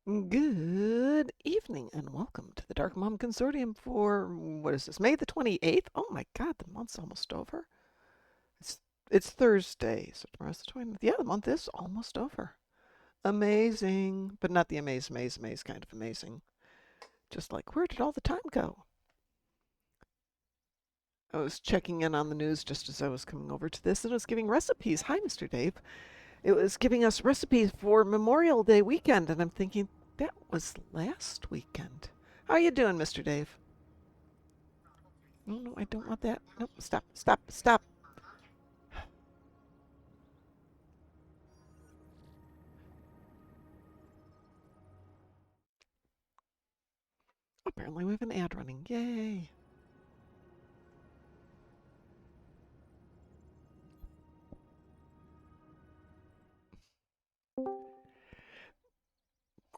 Good evening and welcome to the Darkmom Consortium for, what is this, May the 28th? Oh my god, the month's almost over. It's Thursday, so tomorrow's the 20th. Yeah, the month is almost over. Amazing, but not the amaze kind of amazing. Just like, where did all the time go? I was checking in on the news just as I was coming over to this, and it was giving recipes. Hi, Mr. Dave. It was giving us recipes for Memorial Day weekend, and I'm thinking, that was last weekend. How you doing, Mr. Dave? No, I don't want that. No, stop. Apparently we have an ad running. Yay.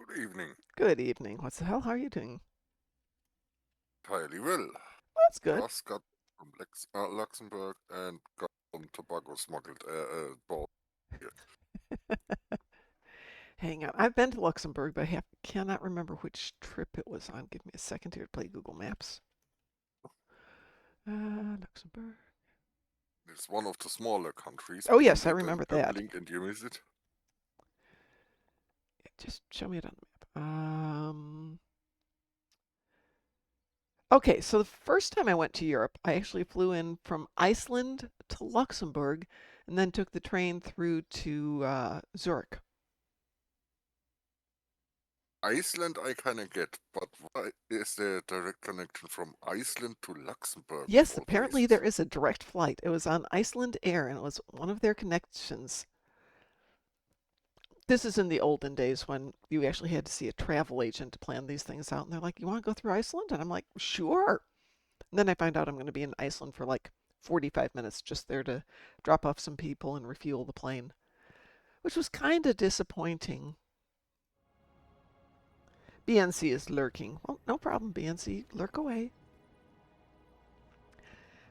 Good evening. Good evening. What's the hell? How are you doing? Entirely well. That's good. Just got from Luxembourg and got some tobacco smuggled bought here. Hang on. I've been to Luxembourg, but I cannot remember which trip it was on. Give me a second here to play Google Maps. Luxembourg. It's one of the smaller countries. Oh, When you yes, I get an remember that. uplink and you miss it. Just show me it on the map. Okay, so the first time I went to Europe, I actually flew in from Iceland to Luxembourg and then took the train through to Zurich. Iceland I kinda get, but why is there a direct connection from Iceland to Luxembourg of Yes, all apparently there places? is a direct flight. It was on Iceland Air and it was one of their connections. This is in the olden days when you actually had to see a travel agent to plan these things out. And they're like, "You want to go through Iceland?" And I'm like, "Sure." And then I find out I'm going to be in Iceland for like 45 minutes just there to drop off some people and refuel the plane, which was kind of disappointing. BNC is lurking. Well, no problem, BNC. Lurk away.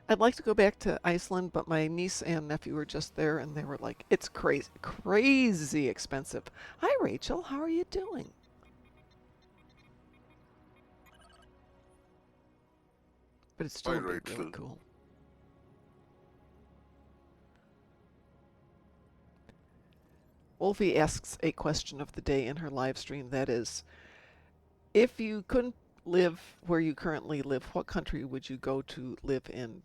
I'd like to go back to Iceland, but my niece and nephew were just there and they were like, it's crazy, crazy expensive. Hi, Rachel. How are you doing? But it's Hi still be really Rachel. cool. Wolfie asks a question of the day in her live stream that is, if you couldn't live where you currently live, what country would you go to live in?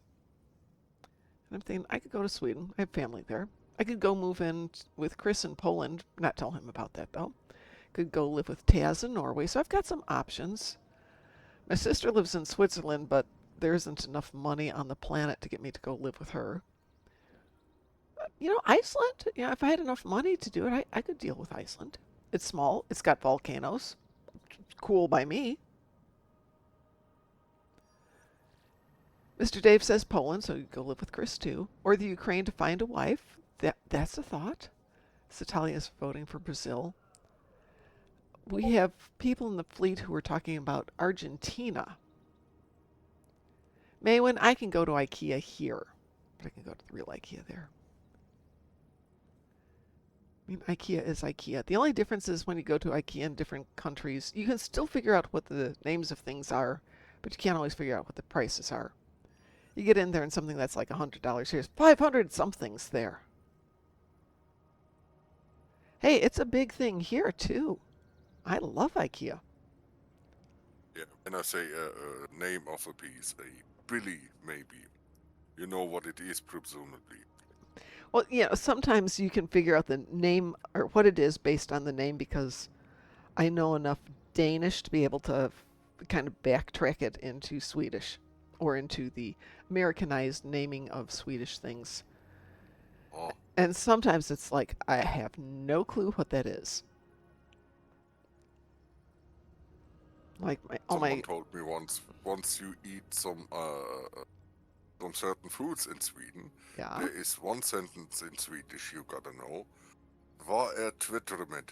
And I'm thinking, I could go to Sweden. I have family there. I could go move in with Chris in Poland. Not tell him about that, though. Could go live with Taz in Norway. So I've got some options. My sister lives in Switzerland, but there isn't enough money on the planet to get me to go live with her. Iceland, if I had enough money to do it, I could deal with Iceland. It's small, it's got volcanoes. It's cool by me. Mr. Dave says Poland, so you go live with Chris too. Or the Ukraine to find a wife. That's a thought. Satalia's voting for Brazil. We have people in the fleet who are talking about Argentina. Maywin, I can go to IKEA here, but I can go to the real IKEA there. I mean, IKEA is IKEA. The only difference is when you go to IKEA in different countries, you can still figure out what the names of things are, but you can't always figure out what the prices are. You get in there and something that's like $100, here's 500 somethings there. Hey, it's a big thing here too. I love IKEA. Yeah, when I say a name of a piece, a Billy maybe. You know what it is, presumably. Well, sometimes you can figure out the name or what it is based on the name because I know enough Danish to be able to kind of backtrack it into Swedish or into the Americanized naming of Swedish things. Oh, And sometimes it's like, I have no clue what that is. Like, oh someone my, told me once you eat some certain foods in Sweden, yeah, there is one sentence in Swedish you gotta know. Vad är Twittermet?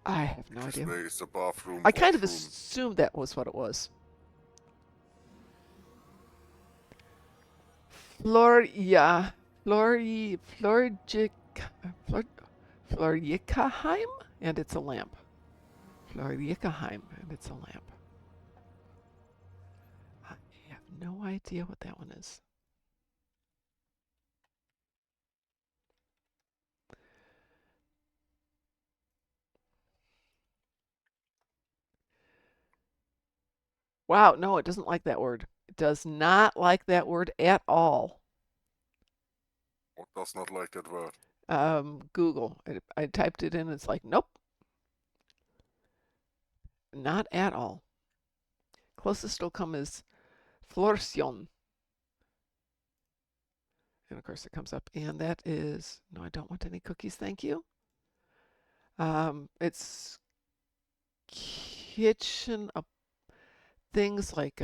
I have no Which is idea. where is the bathroom, I kind of washroom. assumed that was what it was. Flor, yeah, Florigic, Flor, Floriekeheim, and it's a lamp. Floriekeheim, and it's a lamp. I have no idea what that one is. Wow, no, it doesn't like that word. It does not like that word at all. What does not like that word? Google. I typed it in. It's like, nope, not at all. Closest will come is Florsion. And of course, it comes up. And that is, no, I don't want any cookies, thank you. It's kitchen things like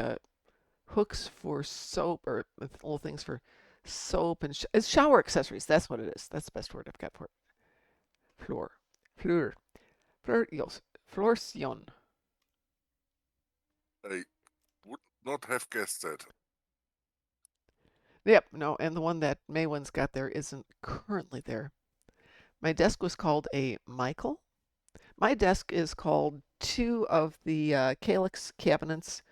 hooks for soap or little things for soap and it's shower accessories. That's what it is. That's the best word I've got for it. Flor. Fleur. Fleur. Yes. Florsion. I would not have guessed that. Yep, no, and the one that Maywin's got there isn't currently there. My desk was called a Michael. My desk is called two of the Calyx cabinets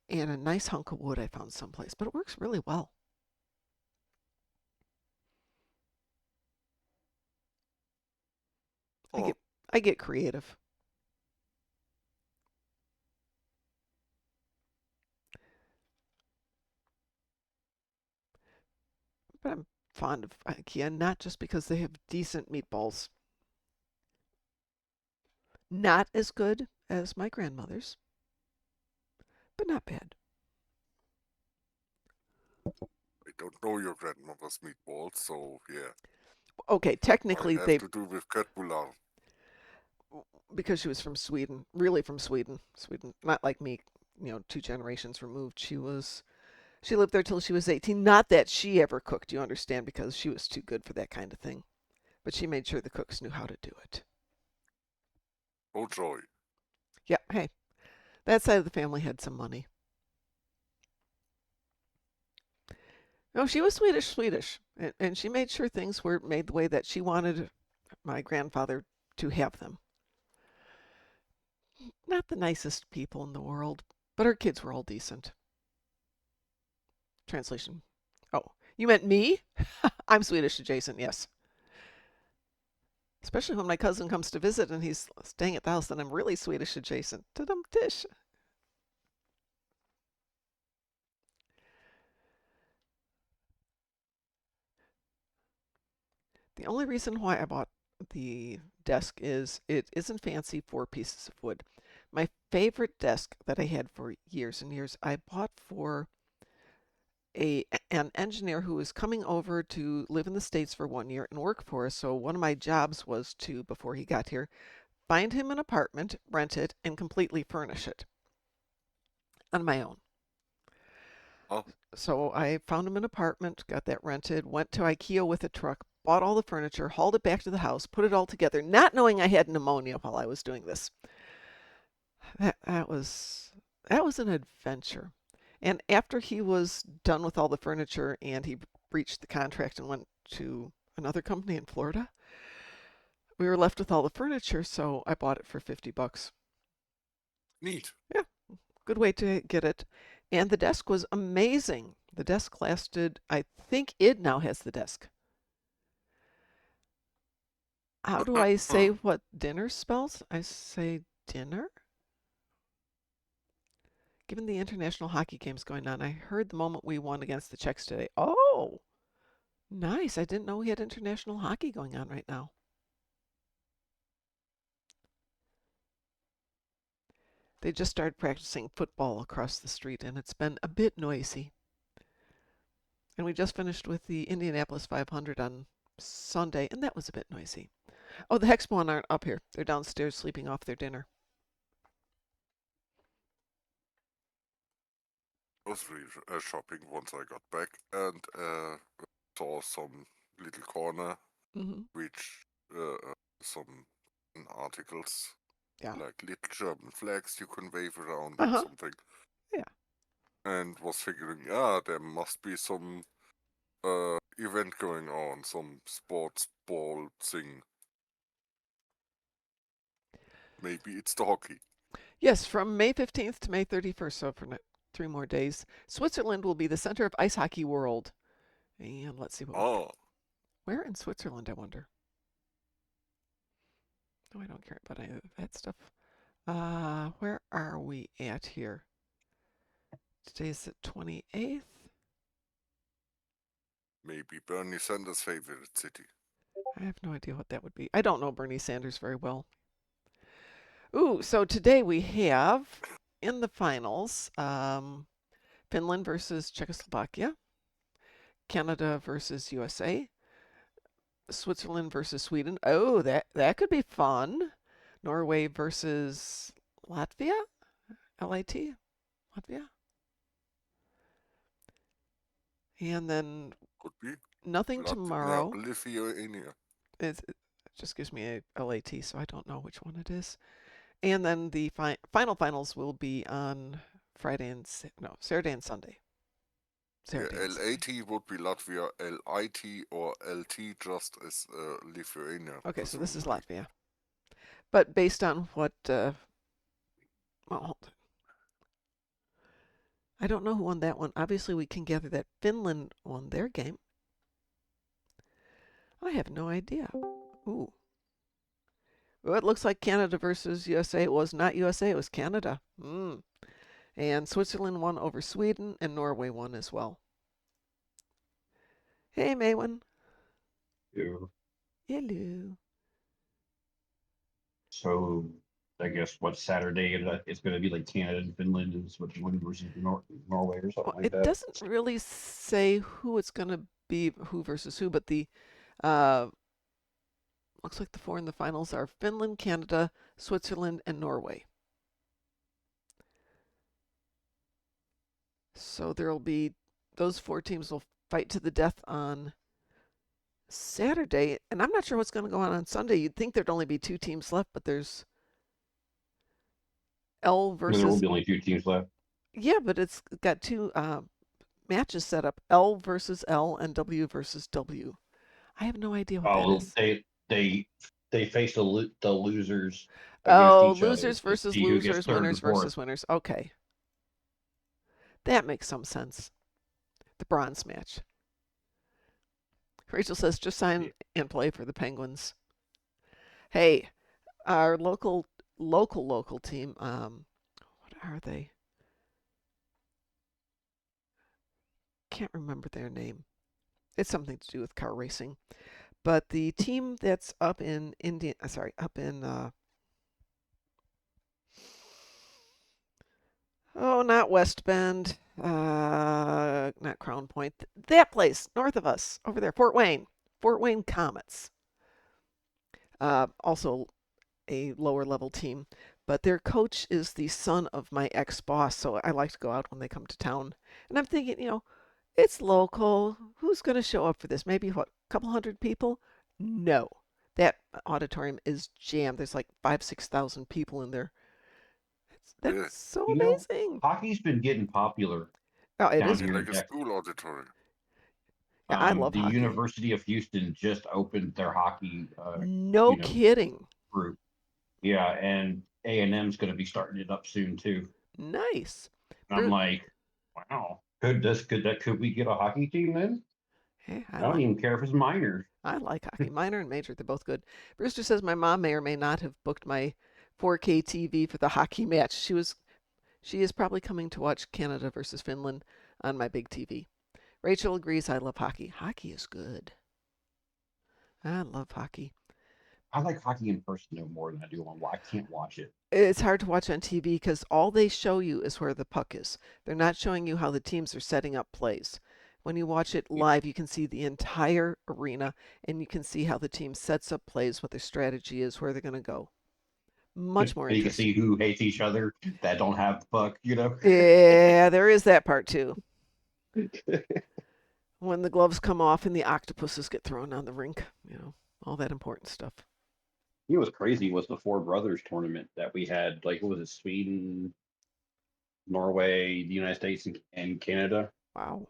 and a nice hunk of wood I found someplace, but it works really well. I Oh, get I get creative, but I'm fond of IKEA not just because they have decent meatballs. Not as good as my grandmother's, but not bad. I don't know your grandmother's meatballs, so yeah. Okay, technically I have they to do with Ketbular. because she was from Sweden, really from Sweden. Sweden, not like me, two generations removed. She lived there till she was 18. Not that she ever cooked, you understand, because she was too good for that kind of thing. But she made sure the cooks knew how to do it. Oh joy. Yeah, hey, that side of the family had some money. No, she was Swedish, Swedish, and she made sure things were made the way that she wanted my grandfather to have them. Not the nicest people in the world, but her kids were all decent. Translation. Oh, you meant me? I'm Swedish adjacent, yes. Especially when my cousin comes to visit and he's staying at the house, then I'm really Swedish adjacent. Ta-dum tish. The only reason why I bought the desk is it isn't fancy 4 pieces of wood. My favorite desk that I had for years and years, I bought for an engineer who was coming over to live in the States for 1 year and work for us. So one of my jobs was to, before he got here, find him an apartment, rent it, and completely furnish it on my own. Oh, So I found him an apartment, got that rented, went to IKEA with a truck, bought all the furniture, hauled it back to the house, put it all together, not knowing I had pneumonia while I was doing this. That was an adventure. And after he was done with all the furniture and he breached the contract and went to another company in Florida, we were left with all the furniture, so I bought it for $50. neat. Yeah, good way to get it. And the desk was amazing. The desk lasted, I think Id now has the desk. How do I say what dinner spells? I say dinner? Given the international hockey games going on, I heard the moment we won against the Czechs today. Oh, nice. I didn't know we had international hockey going on right now. They just started practicing football across the street, and it's been a bit noisy. And we just finished with the Indianapolis 500 on Sunday, and that was a bit noisy. Oh, the Hexbone aren't up here. They're downstairs sleeping off their dinner. Grocery shopping once I got back and saw some little corner Hmm. which some articles Yeah. like little German flags you can wave around Uh and huh. something, Yeah. and was figuring, there must be some event going on, some sports ball thing. Maybe it's the hockey. Yes, from May 15th to May 31st, so for 3 more days. Switzerland will be the center of ice hockey world. And let's see what we got. Oh, Where in Switzerland, I wonder? No, I don't care about any of that stuff. Where are we at here? Today's the 28th. maybe Bernie Sanders' favorite city. I have no idea what that would be. I don't know Bernie Sanders very well. Ooh, so today we have in the finals Finland versus Czechoslovakia, Canada versus USA, Switzerland versus Sweden. Oh, that could be fun. Norway versus Latvia, LAT, Latvia, and then Could be nothing Latvia, tomorrow. Lithuania. It just gives me a LAT, so I don't know which one it is. And then the finals will be on Friday and Saturday and Sunday. Yeah, Saturday and Sunday. LAT would be Latvia, LIT or LT just as Lithuania, Okay, so this is presumably. Latvia. But based on what, well, I don't know who won that one. Obviously, we can gather that Finland won their game. I have no idea. Ooh. Well, it looks like Canada versus USA. It was not USA, it was Canada. And Switzerland won over Sweden, and Norway won as well. Hey, Maywin. Yeah. Hello. So I guess what Saturday it's going to be like Canada and Finland and Switzerland versus Norway or something Well, like it that. doesn't really say who it's going to be, who versus who, but the uh, looks like the 4 in the finals are Finland, Canada, Switzerland, and Norway. So there'll be those 4 teams will fight to the death on Saturday, and I'm not sure what's going to go on Sunday. You'd think there'd only be 2 teams left, but there's L I mean, there will versus be only 2 teams left. yeah, but it's got 2 matches set up: L versus L and W versus W. I have no idea what that Oh, is. they face the losers against Oh, each other losers to versus see who gets losers, third winners and fourth. versus winners. Okay, that makes some sense. The bronze match. Rachel says just sign and play for the Penguins. Hey, our local team. What are they? Can't remember their name. It's something to do with car racing. But the team that's up in up in oh, not West Bend, not Crown Point, that place north of us, over there, Fort Wayne Comets. Also a lower level team, but their coach is the son of my ex boss, so I like to go out when they come to town. And I'm thinking, it's local. Who's going to show up for this? Maybe what, a couple hundred people? No. That auditorium is jammed. There's like 6,000 people in there. That's Yeah, so You know, amazing. hockey's been getting popular Oh, it down is maybe here in like a popular. Texas. school auditorium. Yeah, I love The hockey. University of Houston just opened their hockey, No you know, kidding. group. Yeah, and A&M's going to be starting it up soon too. Nice. And I'm Bru- like, wow, could we get a hockey team then? hey, I don't even care if it's minors. I like hockey. Minor and major, they're both good. Brewster says my mom may or may not have booked my 4K TV for the hockey match. She is probably coming to watch Canada versus Finland on my big TV. Rachel agrees I love hockey. Hockey is good. I love hockey. I like hockey in person no more than I do on. I can't watch it. It's hard to watch on TV because all they show you is where the puck is. They're not showing you how the teams are setting up plays. When you watch it Yeah. live, you can see the entire arena and you can see how the team sets up plays, what their strategy is, where they're going to go. Much more And you can see interesting. who hates each other that don't have the puck. Yeah, there is that part too. When the gloves come off and the octopuses get thrown on the rink, all that important stuff. What's crazy was the Four Brothers tournament that we had. Like, what was it? Sweden, Norway, the United States, and Canada Wow.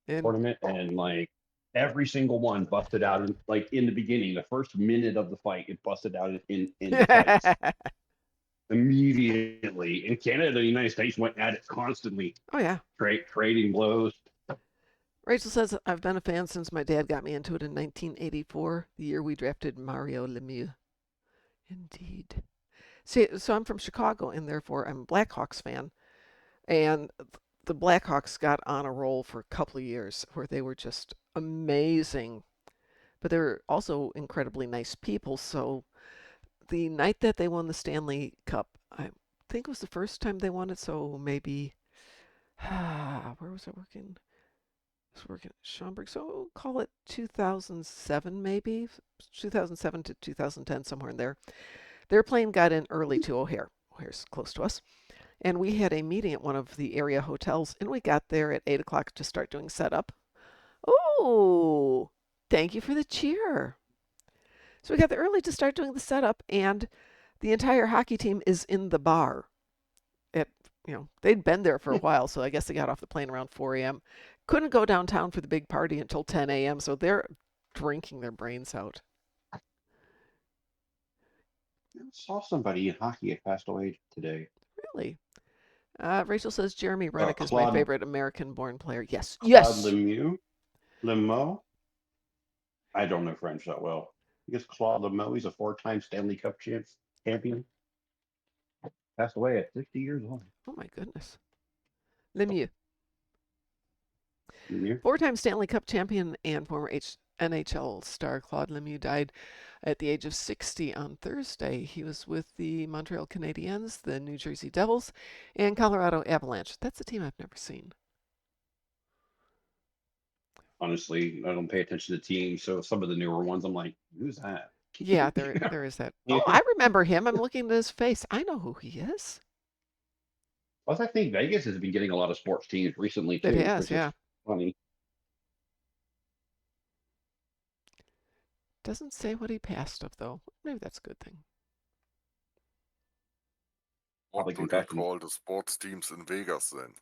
And tournament. And like Every single one busted out in the beginning, the first minute of the fight, it busted out into fights immediately. In Canada, the United States went at it constantly, Oh yeah. trading blows. Rachel says I've been a fan since my dad got me into it in 1984, the year we drafted Mario Lemieux. Indeed. See, so I'm from Chicago, and therefore I'm a Blackhawks fan. And the Blackhawks got on a roll for a couple of years where they were just amazing. But they were also incredibly nice people. So the night that they won the Stanley Cup, I think it was the first time they won it. So maybe, where was I working? I was working at Schaumburg. So call it 2007, maybe 2007 to 2010, somewhere in there. Their plane got in early to O'Hare. O'Hare's close to us. And we had a meeting at one of the area hotels, and we got there at 8 o'clock to start doing setup. Oh, thank you for the cheer. So we got there early to start doing the setup, and the entire hockey team is in the bar. At they'd been there for a while, so I guess they got off the plane around 4 a.m. Couldn't go downtown for the big party until 10 a.m., so they're drinking their brains out. I saw somebody in hockey that passed away today. Really? Rachel says Jeremy Rennick is my Claude favorite American-born player. Yes, Claude yes. Lemieux. I don't know French that well. I guess Claude Lemieux. He's a 4-time Stanley Cup champion. Passed away at 60 years old. Oh my goodness. Lemieux. Lemieux. 4-time Stanley Cup champion and former NHL star Claude Lemieux died at the age of 60 on Thursday. He was with the Montreal Canadiens, the New Jersey Devils, and Colorado Avalanche. That's a team I've never seen. Honestly, I don't pay attention to teams, so some of the newer ones, I'm like, who's that? Yeah, there is that. Oh, I remember him. I'm looking at his face. I know who he is. Plus, I think Vegas has been getting a lot of sports teams recently It too, has, which is yeah. funny. Doesn't say what he passed of, though. Maybe that's a good thing. What Probably do they concussion. call the sports teams in Vegas then?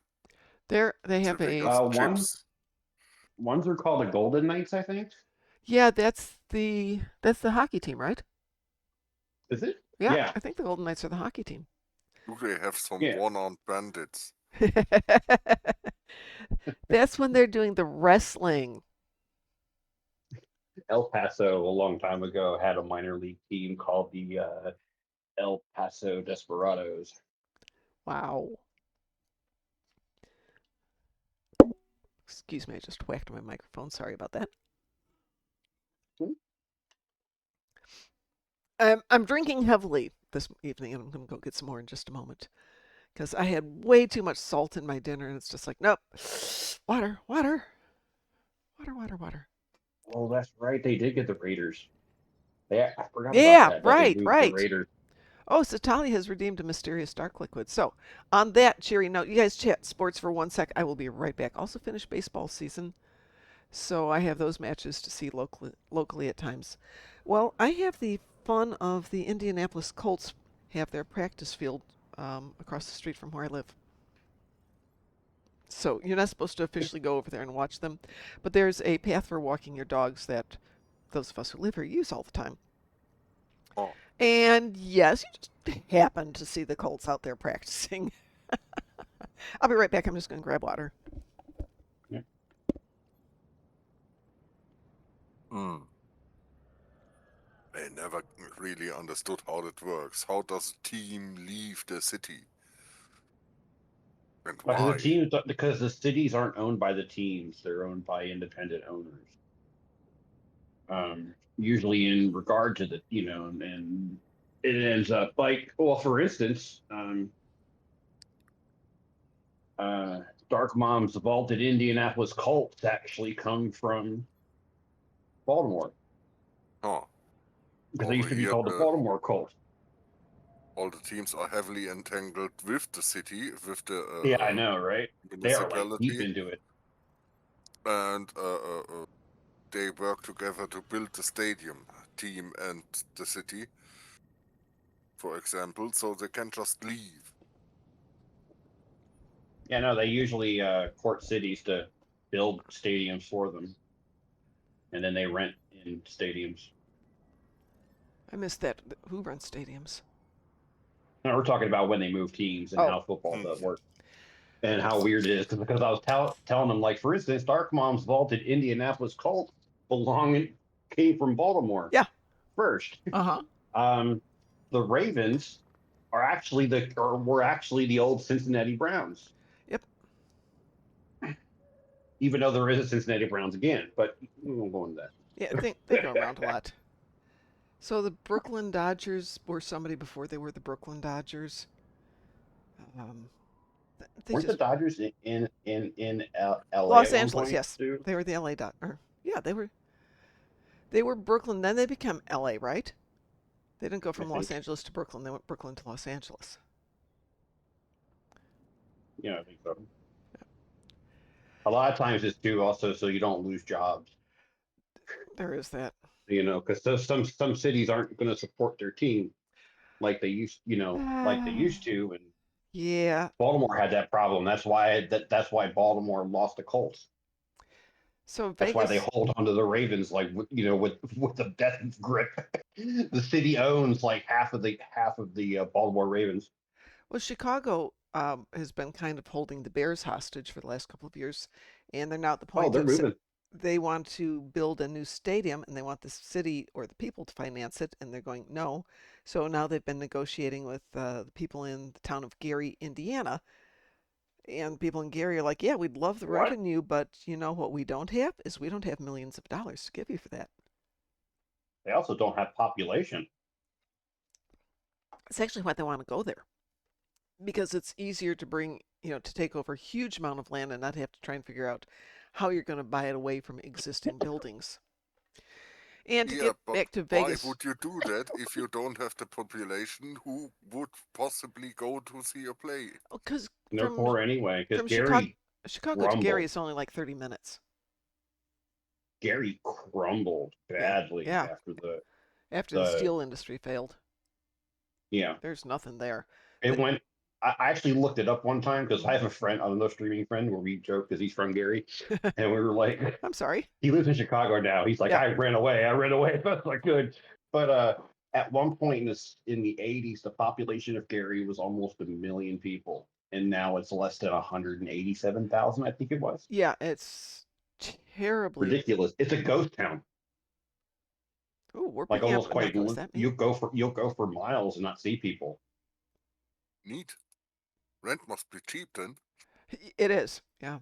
They have The a Vegas Ones are called the Golden Knights, I think. yeah. That's the hockey team, right? Is it? Yeah, Yeah. I think the Golden Knights are the hockey team. Do they have some Yeah. one-armed bandits? That's when they're doing the wrestling. El Paso, a long time ago, had a minor league team called the El Paso Desperados. Wow. Excuse me, I just whacked my microphone. Sorry about that. I'm drinking heavily this evening, and I'm going to go get some more in just a moment. Because I had way too much salt in my dinner, and it's just like, nope. Water, water, water, water, water. Oh, that's right. They did get the Raiders. Yeah, I forgot about Yeah, that. That they right, moved the right. Raiders. Oh, so Talia has redeemed a mysterious dark liquid. So, on that cheery note, you guys chat sports for 1 sec. I will be right back. Also, finished baseball season. So I have those matches to see locally at times. Well, I have the fun of the Indianapolis Colts have their practice field across the street from where I live. So you're not supposed to officially go over there and watch them, but there's a path for walking your dogs that those of us who live here use all the time. Oh, And yes, you just happen to see the Colts out there practicing. I'll be right back. I'm just going to grab water. Yeah. I never really understood how that works. How does a team leave the city? And why? Because the cities aren't owned by the teams; they're owned by independent owners. Usually in regard to and it ends up like, well, for instance, Darkmom's vaulted Indianapolis Colts actually come from Baltimore Oh, because they used over to be here, called the Baltimore Colts. all the teams are heavily entangled with the city, with the Yeah, I know, right? They are like deep municipality, into it. and they work together to build the stadium, team and the city, for example, so they can just leave. Yeah, no, they usually court cities to build stadiums for them. and then they rent in stadiums. I missed that. Who runs stadiums? And we're talking about when they move teams and Oh, how football Hmm. does work. And how yes. weird it is because I was telling them, like, for instance, Darkmom's vaulted Indianapolis Colts came from Baltimore Yeah. first. Uh-huh. The Ravens were actually the old Cincinnati Browns, Yep. even though there is a Cincinnati Browns again. But we won't go into Yeah, they go around a lot. So the Brooklyn Dodgers were somebody before they were the Brooklyn Dodgers. Um, they Weren't the just Dodgers in L.A. Los at one Angeles, point, yes. dude? They were the LA Dodgers. Yeah, they were Brooklyn, then they became LA, right? They didn't go I from Los think. Angeles to Brooklyn. They went Brooklyn to Los Angeles. Yeah, I think so. A lot of times it's too also so you don't lose jobs. There is that. Because some cities aren't going to support their team like like they used to, and Yeah. Baltimore had that problem. That's why Baltimore lost the Colts. So That's why they Vegas, hold on to the Ravens like with the death grip. The city owns like half of the Baltimore Ravens. well, Chicago has been kind of holding the Bears hostage for the last couple of years, and they're now at the Oh, point they're of moving. they want to build a new stadium and they want the city or the people to finance it, and they're going no. So now they've been negotiating with the people in the town of Gary, Indiana, and people in Gary are like, yeah, we'd love the What? revenue, but you know what we don't have is we don't have millions of dollars to give you for that. They also don't have population. It's actually why they want to go there because it's easier to bring, to take over a huge amount of land and not have to try and figure out how you're going to buy it away from existing buildings. And to Yeah, get but back to why Vegas, would you do that if you don't have the population who would possibly go to see a play? because No from core anyway, because from Chicago Gary Chicago to Gary crumbled. is only like 30 minutes. Gary crumbled Yeah, badly yeah. after the After the the steel industry failed, yeah. there's nothing there. It The, went. I actually looked it up one time because I have a friend, another streaming friend, where we joke because he's from Gary, and we were like, I'm sorry. he lives in Chicago now. He's like, Yeah. I ran away. I ran away. I was like, good. But at one point in the 80s, the population of Gary was almost 1 million people, and now it's less than 187,000. I think it was Yeah, it's terribly. ridiculous. It's a ghost town. Oh, we're Like picking up almost an quite. echo. Is that me? You'll go for miles and not see people. Neat. Rent must be cheap then. It is. Yeah.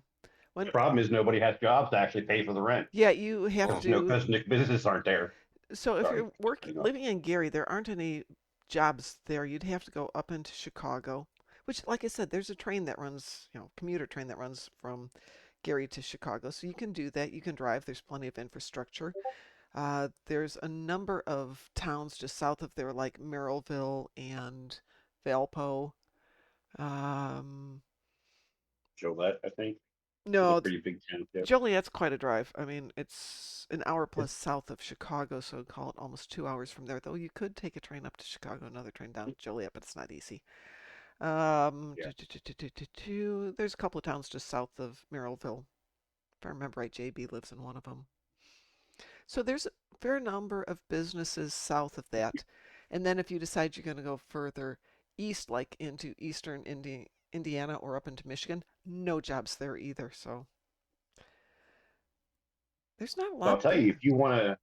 The When problem is nobody has jobs to actually pay for the rent yeah, you have Oh, to. because businesses aren't there. So if Sorry. you're living in Gary, there aren't any jobs there. You'd have to go up into Chicago, which, like I said, there's a train that runs, commuter train that runs from Gary to Chicago. So you can do that. You can drive. There's plenty of infrastructure. There's a number of towns just south of there, like Merrillville and Valpo. Um, Gillette, I think, is a no, pretty big township. Joliet's quite a drive. I mean, it's an hour plus south of Chicago, so call it almost 2 hours from there. Though you could take a train up to Chicago, another train down to Joliet, but it's not easy. Yeah. There's a couple of towns just south of Merrillville. If I remember right, JB lives in one of them. So there's a fair number of businesses south of that. And then if you decide you're going to go further east, like into eastern Indiana or up into Michigan, no jobs there either. So there's not a So I'll lot tell you, there. if you want to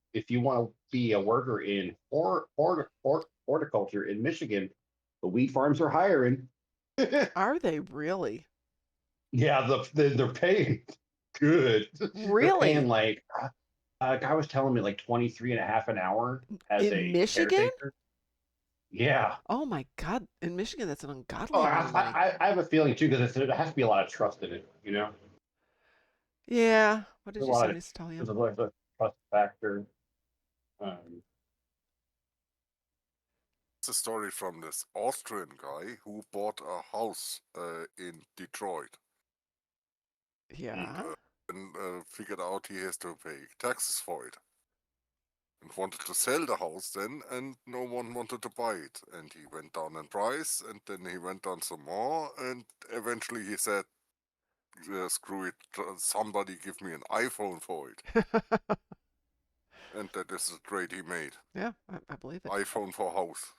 be a worker in horticulture in Michigan, the wheat farms are hiring. Are they really? Yeah, they're paying good. They're paying Really? like a guy was telling me like 23 and a half an hour as In a Michigan? caretaker. Yeah. Oh my God. In Michigan, that's an Oh, ungodly amount of money. I have a feeling too because there has to be a lot of trust in it. Yeah. What did There's a you say lot in of Italian? there's a lot of trust factor. Um, it's a story from this Austrian guy who bought a house in Detroit mm, Yeah. and figured out he has to pay taxes for it. And wanted to sell the house then, and no one wanted to buy it. And he went down in price, and then he went down some more, and eventually he said, screw it, somebody give me an iPhone for it. and that is the trade he made. Yeah, I believe it. iPhone for house.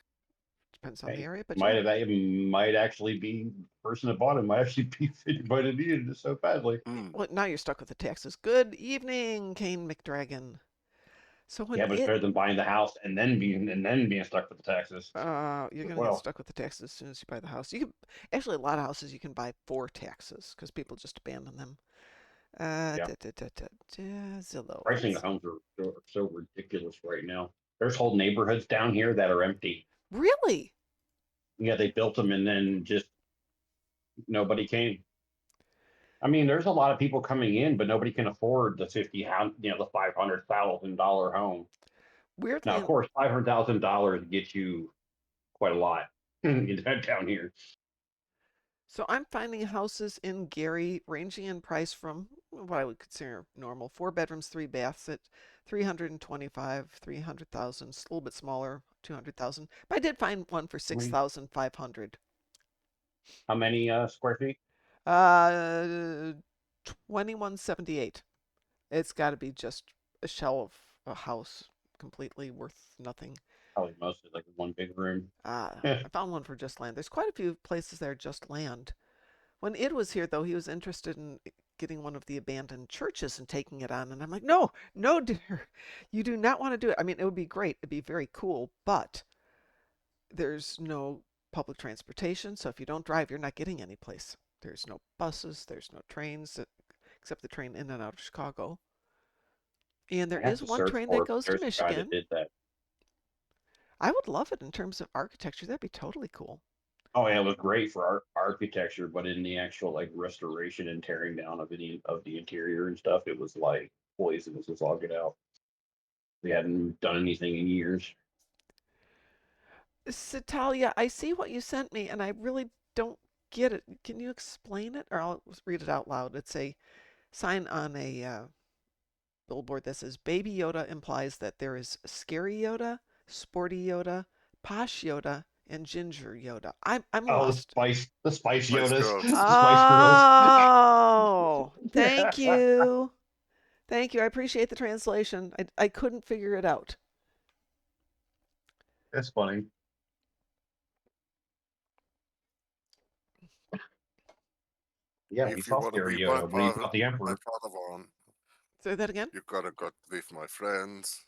Depends on the Hey, area, but might yeah. have that might actually be the person that bought it might actually be might have needed it so badly. Well, now you're stuck with the taxes. Good evening, Kane McDragon. So when Yeah, but it's better than buying the house and then being stuck with the taxes you're as gonna get well. stuck with the taxes as soon as you buy the house. You can actually a lot of houses you can buy for taxes because people just abandon them. Yeah, Zillow. pricing of homes are so ridiculous right now. There's whole neighborhoods down here that are empty. Really? Yeah, they built them and then just nobody came. I mean, there's a lot of people coming in, but nobody can afford the the $500,000 home. Now, Weirdly, of course, $500,000 gets you quite a lot down here. so I'm finding houses in Gary ranging in price from what I would consider normal, 4 bedrooms, 3 baths at 325, 300,000, a little bit smaller, 200,000. But I did find one for I mean, 6,500. how many square feet? Uh, 2178. It's got to be just a shell of a house, completely worth nothing. Probably mostly like one big room. I found one for just land. There's quite a few places there just land. When Id was here, though, he was interested in getting one of the abandoned churches and taking it on. And I'm like, no, no, dear, you do not want to do it. I mean, it would be great. It'd be very cool, but there's no public transportation. So if you don't drive, you're not getting any place. There's no buses, there's no trains, except the train in and out of Chicago. And there I have is to one search train for that it, but goes to there's a guy that Michigan. did that. I would love it in terms of architecture. That'd be totally cool. Oh yeah, it looked great for architecture, but in the actual like restoration and tearing down of any of the interior and stuff, it was like poisonous as all get out. They hadn't done anything in years. Citalia, I see what you sent me, and I really don't get it. Can you explain it? Or I'll read it out loud. It's a sign on a billboard that says Baby Yoda implies that there is scary Yoda, sporty Yoda, posh Yoda, and ginger Yoda. I'm Oh, lost. the spice Spice Yodas, Girls. the spice girls. Oh, thank you. Thank you. I appreciate the translation. I couldn't figure it out. That's funny. Yeah, we If you saw want to Scary be Yoda when he fought the my Emperor. Padawan, Say that again. you gotta go with my friends.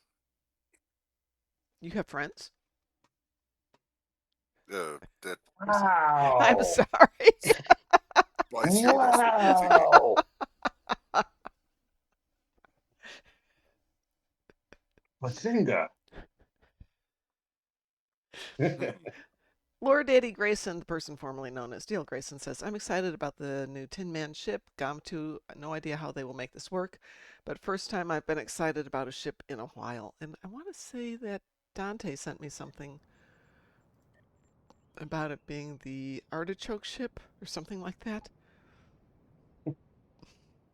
You have friends? That I'm Wow! sorry. Spice Yodas with the thingy. Wow! Bazinga! Lord Eddie Grayson, the person formerly known as Dale Grayson, says, I'm excited about the new Tin Man ship. Gom2, no idea how they will make this work, but first time I've been excited about a ship in a while. And I want to say that Dante sent me something about it being the artichoke ship or something like that.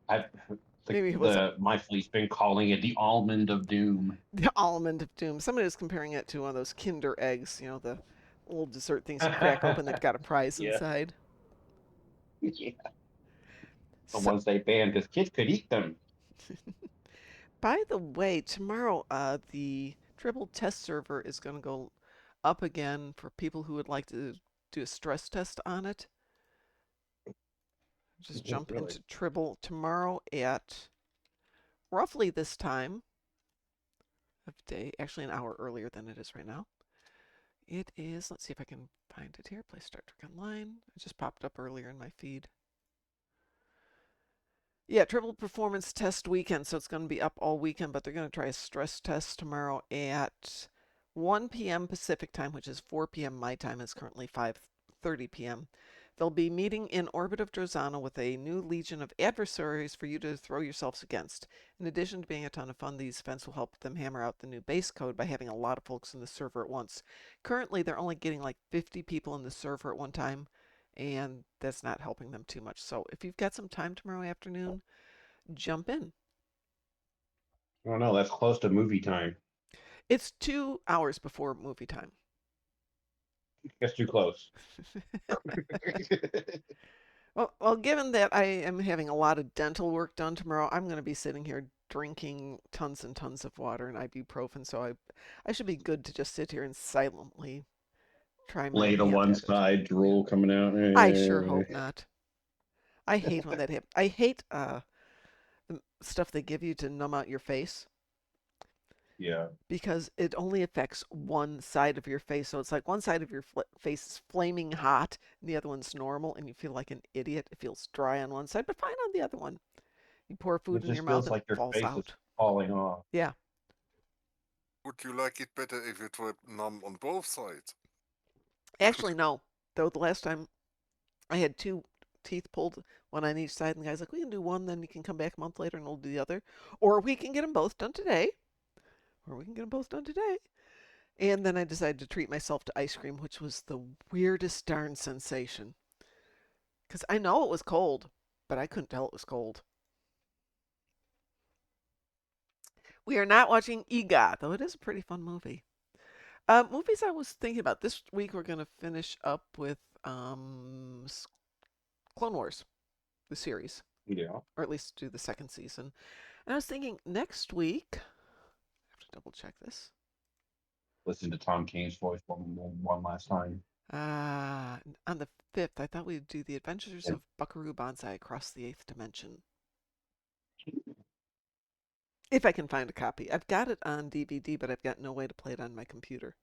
I, Maybe it was the my fleet's been calling it the almond of doom. the almond of doom. Somebody was comparing it to one of those Kinder eggs, the little dessert things you crack open that got a prize Yeah, inside. yeah. The So, ones they banned because kids could eat them. by the way, tomorrow the Dribble test server is going to go up again for people who would like to do a stress test on it. Just jump Really? into Tribble tomorrow at roughly this time of day, actually an hour earlier than it is right now. It is, let's see if I can find it here. Play Star Trek Online. It just popped up earlier in my feed. Yeah, Triple Performance Test Weekend, so it's going to be up all weekend, but they're going to try a stress test tomorrow at 1 p.m. Pacific time, which is 4 p.m. my time. It's currently 5:30 p.m. They'll be meeting in orbit of Drozana with a new legion of adversaries for you to throw yourselves against. In addition to being a ton of fun, these events will help them hammer out the new base code by having a lot of folks in the server at once. Currently, they're only getting like 50 people in the server at one time, and that's not helping them too much. So if you've got some time tomorrow afternoon, jump in. I don't know. That's close to movie time. It's 2 hours before movie time. That's too close. Well, given that I am having a lot of dental work done tomorrow, I'm going to be sitting here drinking tons and tons of water and ibuprofen, so I should be good to just sit here and silently try my Lay to hand one at it. side, Yeah. drool coming out. I sure hope not. I hate when that happens. I hate the stuff they give you to numb out your face Yeah, because it only affects one side of your face. So it's like one side of your face is flaming hot and the other one's normal, and you feel like an idiot. It feels dry on one side, but fine on the other one. You pour it food in your just mouth feels and it like your falls face is out. falling off. Yeah. Would you like it better if it were numb on both sides? Actually, no. Though the last time I had two teeth pulled, one on each side, and the guy's like, we can do one, then you can come back a month later and we'll do the other. Or we can get them both done today. Or we can get them both done today. And then I decided to treat myself to ice cream, which was the weirdest darn sensation. Because I know it was cold, but I couldn't tell it was cold. We are not watching EGOT, though it is a pretty fun movie. Movies I was thinking about this week, we're going to finish up with Clone Wars, the series, Yeah. or at least do the second season. And I was thinking next week, I have to double check this. Listen to Tom Kane's voice one last time. On the 5th, I thought we'd do the Adventures And of Buckaroo Banzai Across the Eighth Dimension. If I can find a copy. I've got it on DVD, but I've got no way to play it on my computer.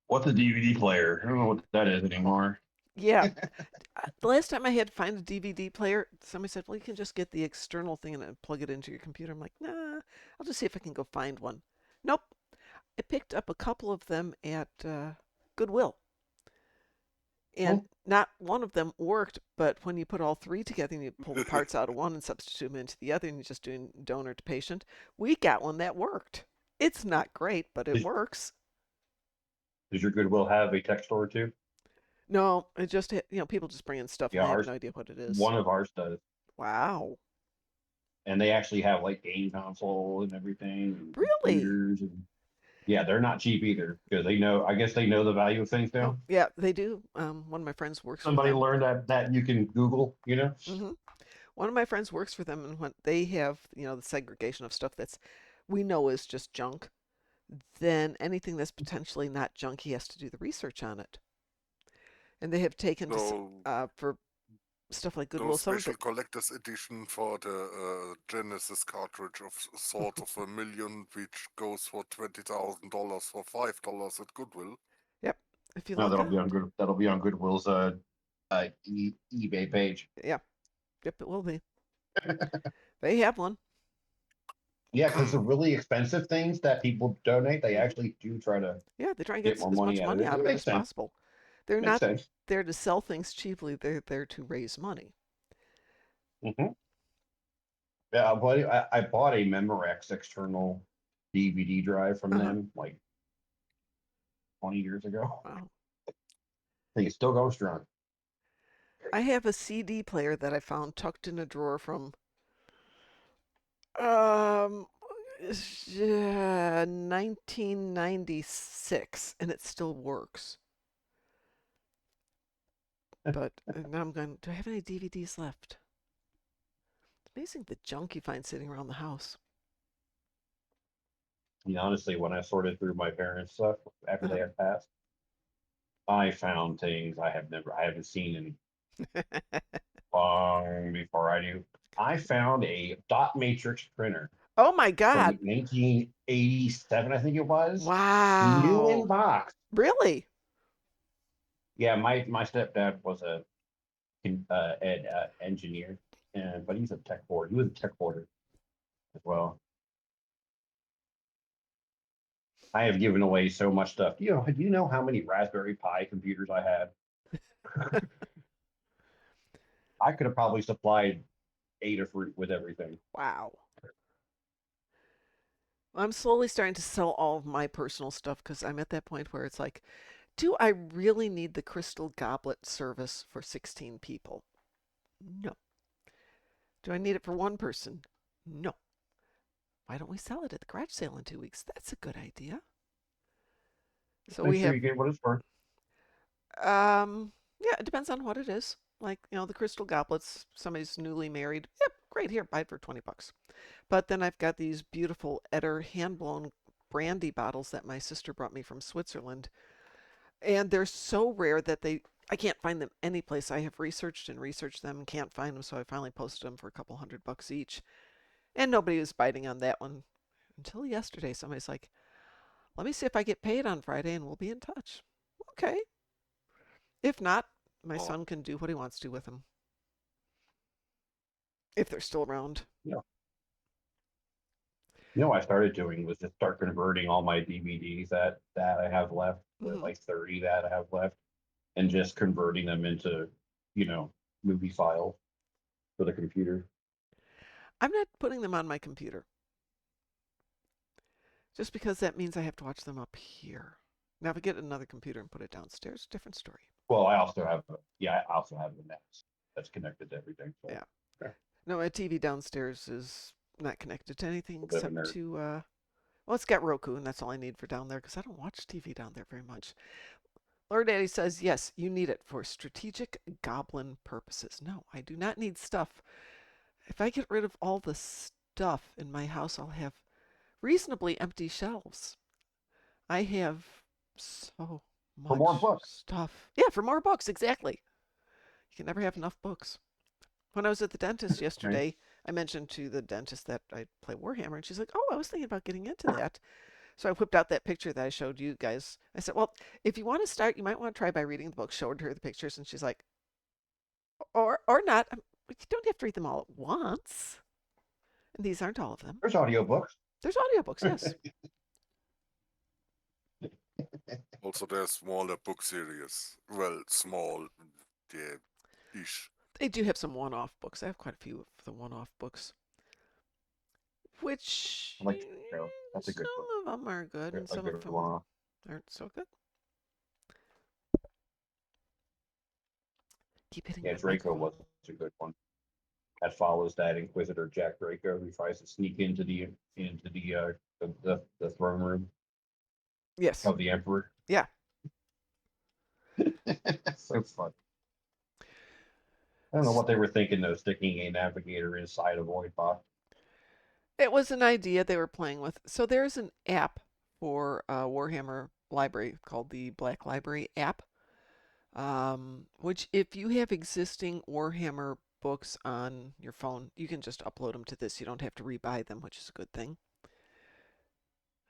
what's a DVD player? I don't know what that is anymore. Yeah, the last time I had to find a DVD player, somebody said, well, you can just get the external thing and plug it into your computer. I'm like, nah, I'll just see if I can go find one. Nope. I picked up a couple of them at Goodwill. And Well, not one of them worked, but when you put all three together and you pull the parts out of one and substitute them into the other and you're just doing donor to patient, we got one that worked. It's not great, but it does, works. does your Goodwill have a tech store too? No, it just, people just bring in stuff and Yeah, they have ours, no idea what it is. one of ours does. Wow. And they actually have like game console and everything, and Really? computers, and yeah, they're not cheap either because they know. I guess they know the value of things Oh, now. yeah, they do. One of my friends works for Somebody them. learned that you can Google, you know. hmm One of my friends works for them, and when they have, the segregation of stuff that's we know is just junk, then anything that's potentially not junk, he has to do the research on it. And they have taken to So for stuff like those Goodwill some of special it. collector's edition for the Genesis cartridge of sort of a million, which goes for $20,000 for $5 at Goodwill. Yep. If you No, look that'll at, be on good. That'll be on Goodwill's eBay page. yeah, yep, it will be. They have one. Yeah, because the really expensive things that people donate, they hmm actually do try to Yeah, they try and get get more as money much out of money it. out It of it makes as sense. possible. They're Makes not sense. there to sell things cheaply. They're there to raise money. hmm Yeah, I bought a Memorex external DVD drive from Uh-huh. them like 20 years ago. Wow. I think it's still going strong. I have a CD player that I found tucked in a drawer from um 1996 and it still works. But now I'm going, do I have any DVDs left? It's amazing the junk you find sitting around the house. Honestly, when I sorted through my parents' stuff after they Uh-huh. had passed, I found things I haven't seen in long before I do. I found a dot matrix printer Oh my from God. 1987, I think it was, new in Wow. box. Really? Yeah, my stepdad was a engineer, and but he's a tech board. He was a tech boarder as well. I have given away so much stuff. Do you know how many Raspberry Pi computers I had? I could have probably supplied Adafruit with everything. Wow. I'm slowly starting to sell all of my personal stuff because I'm at that point where it's like, do I really need the crystal goblet service for 16 people? No. Do I need it for one person? No. Why don't we sell it at the garage sale in 2 weeks? That's a good idea. So Make we sure have you get what it's worth. Yeah, it depends on what it is. Like, the crystal goblets, somebody's newly married. Yep, great, here, buy it for 20 bucks. But then I've got these beautiful Eder hand-blown brandy bottles that my sister brought me from Switzerland. And they're so rare that I can't find them anyplace. I have researched and researched them and can't find them, so I finally posted them for a couple $100 each. And nobody was biting on that one until yesterday. Somebody's like, let me see if I get paid on Friday and we'll be in touch. Okay. If not, my Oh, son can do what he wants to with them if they're still around. Yeah. What I started doing was just start converting all my DVDs that I have left, Hmm. like 30 that I have left, and just converting them into, you know, movie files for the computer. I'm not putting them on my computer just because that means I have to watch them up here. Now, if I get another computer and put it downstairs, different story. Well, I also have, I also have the NAS that's connected to everything. So, Yeah. okay, No, my TV downstairs is not connected to anything a bit of a except nerd. to, well, it's got Roku, and that's all I need for down there because I don't watch TV down there very much. Lord Daddy says, yes, you need it for strategic goblin purposes. No, I do not need stuff. If I get rid of all the stuff in my house, I'll have reasonably empty shelves. I have so For more much books. stuff. Yeah, for more books, exactly. You can never have enough books. When I was at the dentist Right? yesterday, I mentioned to the dentist that I play Warhammer, and she's like, "Oh, I was thinking about getting into that." So I whipped out that picture that I showed you guys. I said, "Well, if you want to start, you might want to try by reading the book." Showed her the pictures, and she's like, "Or not. You don't have to read them all at once." And these aren't all of them. There's audiobooks. There's audiobooks, yes. also there's smaller book series. Well, small, yeah, ish. They do have some one-off books. I have quite a few of the one-off books, which I like that's a good book. some of them are good and A some of good them one. aren't so good. Keep hitting Yeah, my Draco microphone. was a good one. That follows that Inquisitor Jack Draco who tries to sneak into the throne room Yes. of the Emperor. Yeah. So fun. I don't know what they were thinking though, sticking a navigator inside a void box. It was an idea they were playing with. So there's an app for Warhammer Library called the Black Library app, which if you have existing Warhammer books on your phone, you can just upload them to this. You don't have to rebuy them, which is a good thing.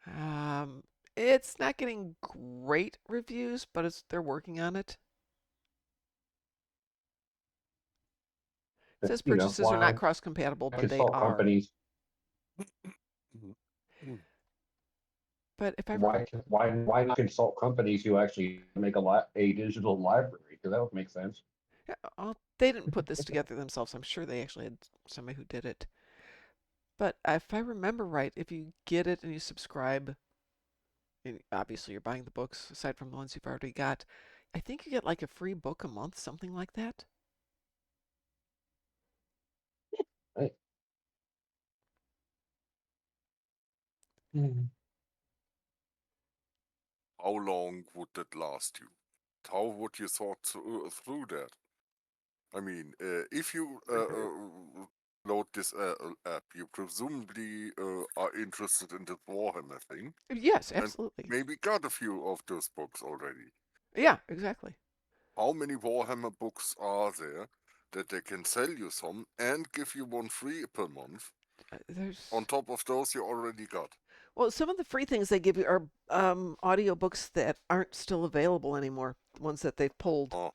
Um, it's not getting great reviews, but they're working on it. It says purchases are not Why cross-compatible, but they consult are. companies? Mhm. But if I Why remember, why not consult companies who actually make a digital library? Because that would make sense. they didn't put this together themselves. I'm sure they actually had somebody who did it. But if I remember right, if you get it and you subscribe, and obviously you're buying the books aside from the ones you've already got, I think you get like a free book a month, something like that. Right. Mhm. How long would that last you? How would you thought through that? I mean, if you load this app, you presumably are interested in the Warhammer thing, Yes, and absolutely. maybe got a few of those books already. Yeah, exactly. How many Warhammer books are there that they can sell you some and give you one free per month on There's top of those you already got? well, some of the free things they give you are audiobooks that aren't still available anymore, ones that they've pulled. Oh,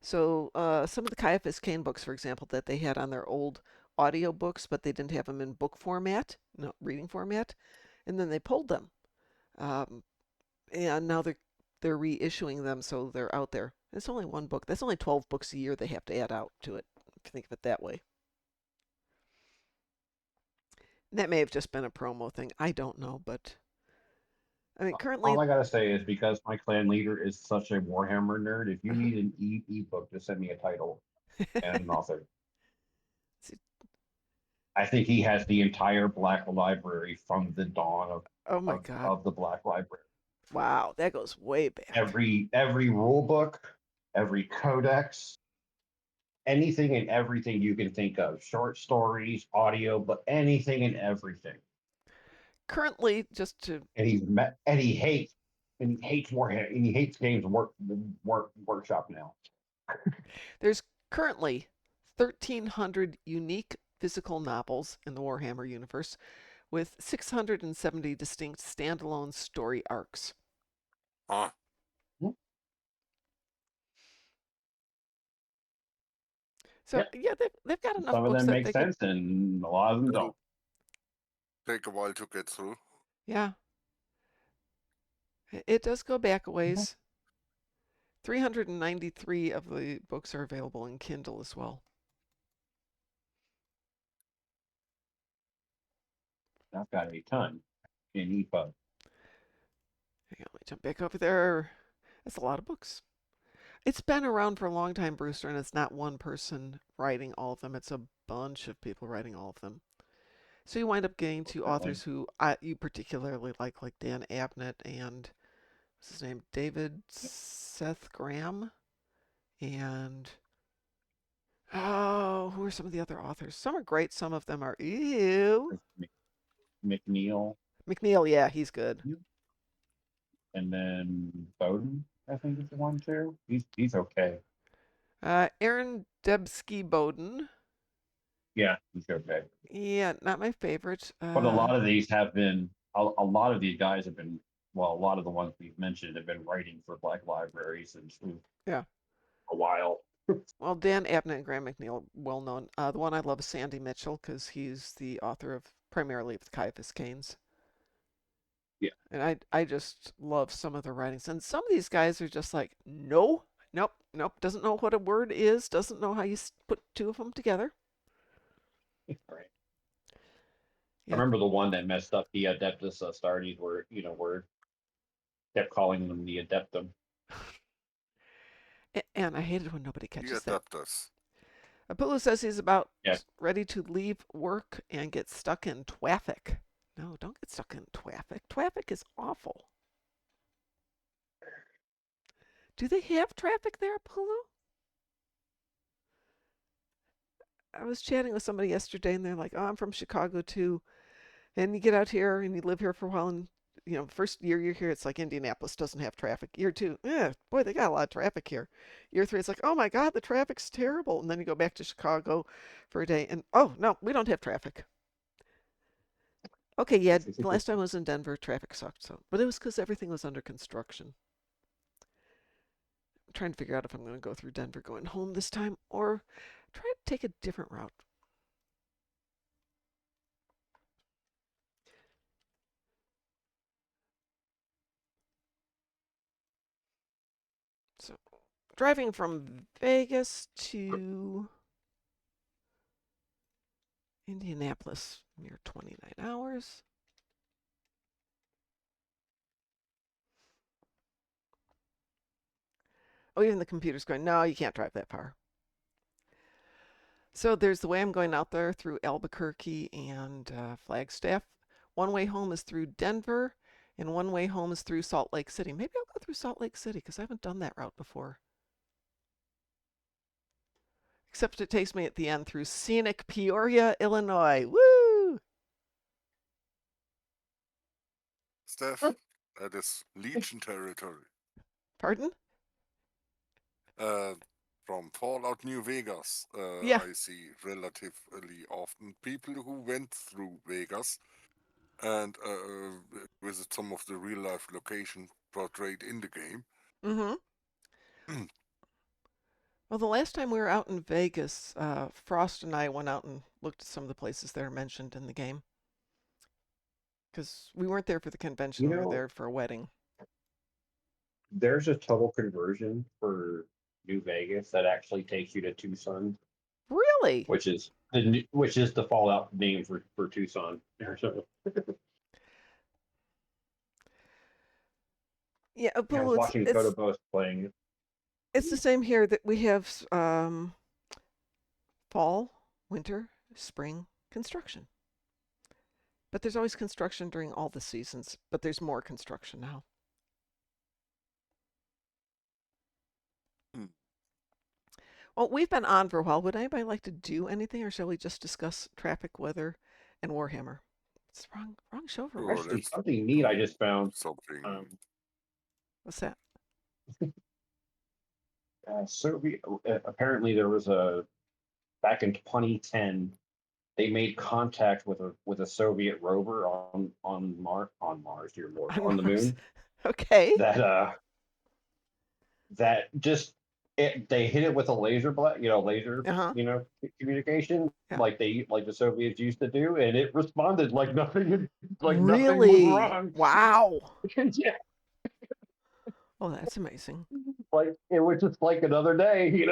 So some of the Caiaphas Cain books, for example, that they had on their old audiobooks, but they didn't have them in book format, no reading format, and then they pulled them. Um, and now they're reissuing them, so they're out there. It's only one book. That's only 12 books a year they have to add out to it. If you think of it that way, and that may have just been a promo thing. I don't know, but I mean, currently, All I gotta say is because my clan leader is such a Warhammer nerd, if you uh need an ebook, just send me a title and an author. I think he has the entire Black Library from the dawn oh my of, God, of the Black Library. Wow, that goes way back. Every rule book, every codex, anything and everything you can think of. Short stories, audio, but anything and everything. Currently, just to And he hates Warhammer and he hates games workshop now. there's currently 1,300 unique physical novels in the Warhammer universe, with 670 distinct standalone story arcs. Huh. So yeah, they've got enough Some of books them that make they could. sense and a lot of them It'll don't. take a while to get through. Yeah, it does go back a ways. 393 of the books are available in Kindle as well. I've got a ton in EPUB. Hang on, let me jump back over there. That's a lot of books. It's been around for a long time, Brewster, and it's not one person writing all of them. It's a bunch of people writing all of them. So you wind up getting to Definitely. authors who you particularly like Dan Abnett and what's his name, David Seth Graham, and oh, who are some of the other authors? Some are great, some of them are ew. McNeil. McNeil, yeah, he's good. And then Bowden, I think is the one too. He's okay. Aaron Debsky Bowden, Yeah, he's okay. yeah, not my favorite. But a lot of these have been a lot of these guys have been a lot of the ones we've mentioned have been writing for Black Libraries and Yeah. a while. Well, Dan Abnett and Graham McNeil, well known. The one I love is Sandy Mitchell because he's the author of primarily of the Caiaphas Canes. Yeah. And I just love some of their writings. And some of these guys are just like, no, nope, nope, doesn't know what a word is, doesn't know how you put two of them together. Right. I Yeah. remember the one that messed up the Adeptus Astartes where we're kept calling them the Adeptum. And I hate it when nobody The catches that. adapters. Apulu says he's about Yeah. ready to leave work and get stuck in traffic. No, don't get stuck in traffic. Traffic is awful. Do they have traffic there, Apulu? I was chatting with somebody yesterday and they're like, oh, I'm from Chicago too. And you get out here and you live here for a while and first year you're here, it's like Indianapolis doesn't have traffic. Year two, boy, they got a lot of traffic here. Year three, it's like, oh my God, the traffic's terrible. And then you go back to Chicago for a day and, oh, no, we don't have traffic. Okay, yeah, the last time I was in Denver, traffic sucked. But it was because everything was under construction. I'm trying to figure out if I'm going to go through Denver going home this time or try to take a different route. So driving from Vegas to Indianapolis, near 29 hours. Oh, even the computer's going, no, you can't drive that far. So there's the way I'm going out there through Albuquerque and Flagstaff. One way home is through Denver, and one way home is through Salt Lake City. Maybe I'll go through Salt Lake City because I haven't done that route before. Except it takes me at the end through scenic Peoria, Illinois. Woo! Steph, that is Legion territory. Pardon? From Fallout New Vegas, Yeah. I see relatively often people who went through Vegas and visit some of the real life locations portrayed in the game. Mm-hmm. Well, the last time we were out in Vegas, Frost and I went out and looked at some of the places that are mentioned in the game. Because we weren't there for the convention, we were there for a wedding. There's a total conversion for New Vegas that actually takes you to Tucson. Really? Which is the Fallout name for Tucson. Yeah, I was Apulu, watching it's Codobos playing. it's the same here that we have fall, winter, spring construction. But there's always construction during all the seasons, but there's more construction now. Well, we've been on for a while. Would anybody like to do anything, or shall we just discuss traffic, weather, and Warhammer? It's the wrong show for Sure, Actually, Warhammer. let's something neat I do just found. something. Um, What's that? Soviet. Apparently, there was a back in 2010. They made contact with a Soviet rover on Mars, dear Lord, On on the Mars. moon. Okay. That just they hit it with a laser laser Uh-huh. communication Yeah. like the Soviets used to do, and it responded like nothing was Really? wrong. Wow. Yeah, Oh, that's amazing. like it was just like another day.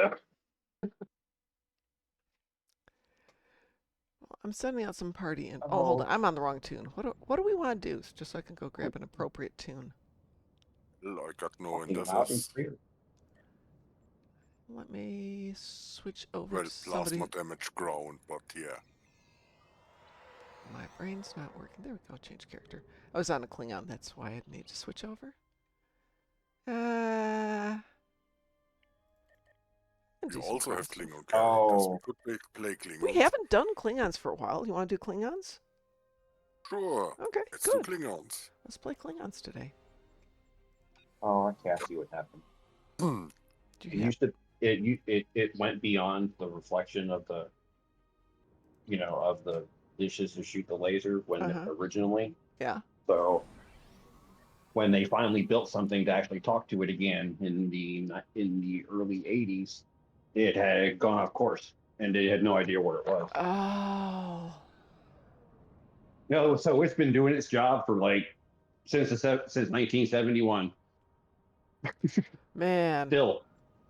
Well, I'm sending out some party and oh, hold on. Oh, I'm on the wrong tune. What do we want to do? Just so I can go grab an appropriate tune. I got no talking loud and indices. clear. Let me switch over Well, to somebody. plasma damage ground, but yeah. My brain's not working. There we go. Change character. I was on a Klingon. That's why I need to switch over. And We do some also have cool stuff. Klingon characters. We Oh, could play We Klingons. haven't done Klingons for a while. You want to do Klingons? Sure. Okay, Let's do good. Klingons. Let's play Klingons today. I can't see what happened. Do It you have? used to it went beyond the reflection of the dishes to shoot the laser when Uh-huh. originally. Yeah. So when they finally built something to actually talk to it again in the early 80s, it had gone off course and they had no idea where it was. Oh, No, so it's been doing its job for since 1971. man. Still,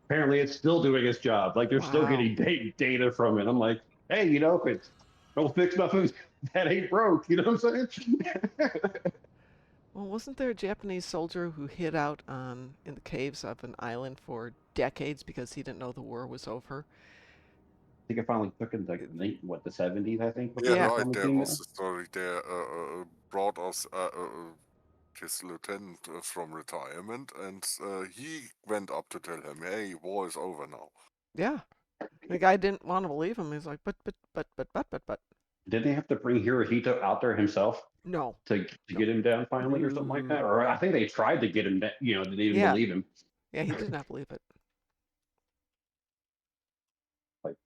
apparently, it's still doing its job. Like they're still Wow. getting data from it. I'm like, hey, if it's don't fix nothing that ain't broke. You know what I'm saying? Well, wasn't there a Japanese soldier who hid out on in the caves of an island for decades because he didn't know the war was over? I think I finally took in the 70s. I think Yeah, before Yeah. they right. finally There came was there. a story there. Brought us his lieutenant from retirement, and he went up to tell him, "Hey, war is over now." Yeah. The guy didn't want to believe him. He's like, but. Did they have to bring Hirohito out there himself No. to No. get him down finally, or something like that? Or I think they tried to get him. They didn't Yeah. believe him. Yeah, he did not believe it. Like,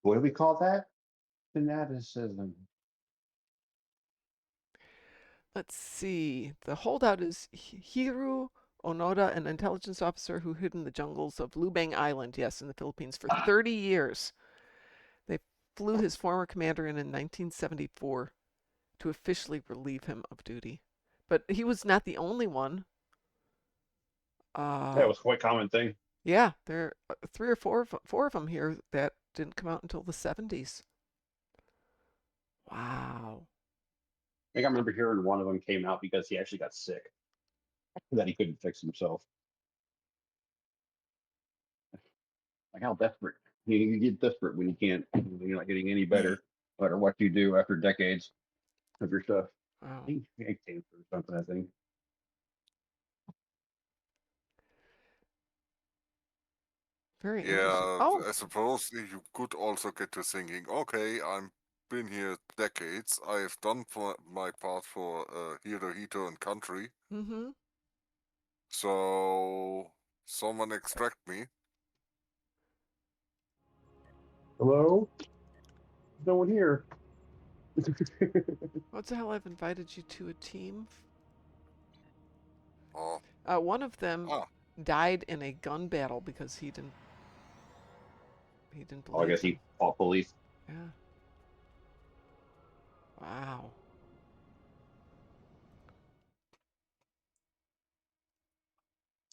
what do we call that? Fanaticism. Let's see. The holdout is Hiru Onoda, an intelligence officer who hid in the jungles of Lubang Island, yes, in the Philippines, for 30 years. They flew his former commander in 1974 to officially relieve him of duty. But he was not the only one. That Uh, was quite a common thing. yeah, there are three or four of them here that didn't come out until the 70s. Wow. I think I remember hearing one of them came out because he actually got sick, that he couldn't fix himself. Like how desperate. You get desperate when you can't, when you're not getting any better, no matter what you do after decades of your stuff. I Wow. think he had cancer or something, I think. Very interesting. Yeah, Oh, I suppose you could also get to thinking, okay, I'm been here decades. I have done for my part for Hirohito and country. mm-hmm. So someone extract me. Hello? No one here. What the hell? I've invited you to a team. Oh, One of them ah, died in a gun battle because he didn't Oh, I believe guess them. he fought police. Yeah. Wow.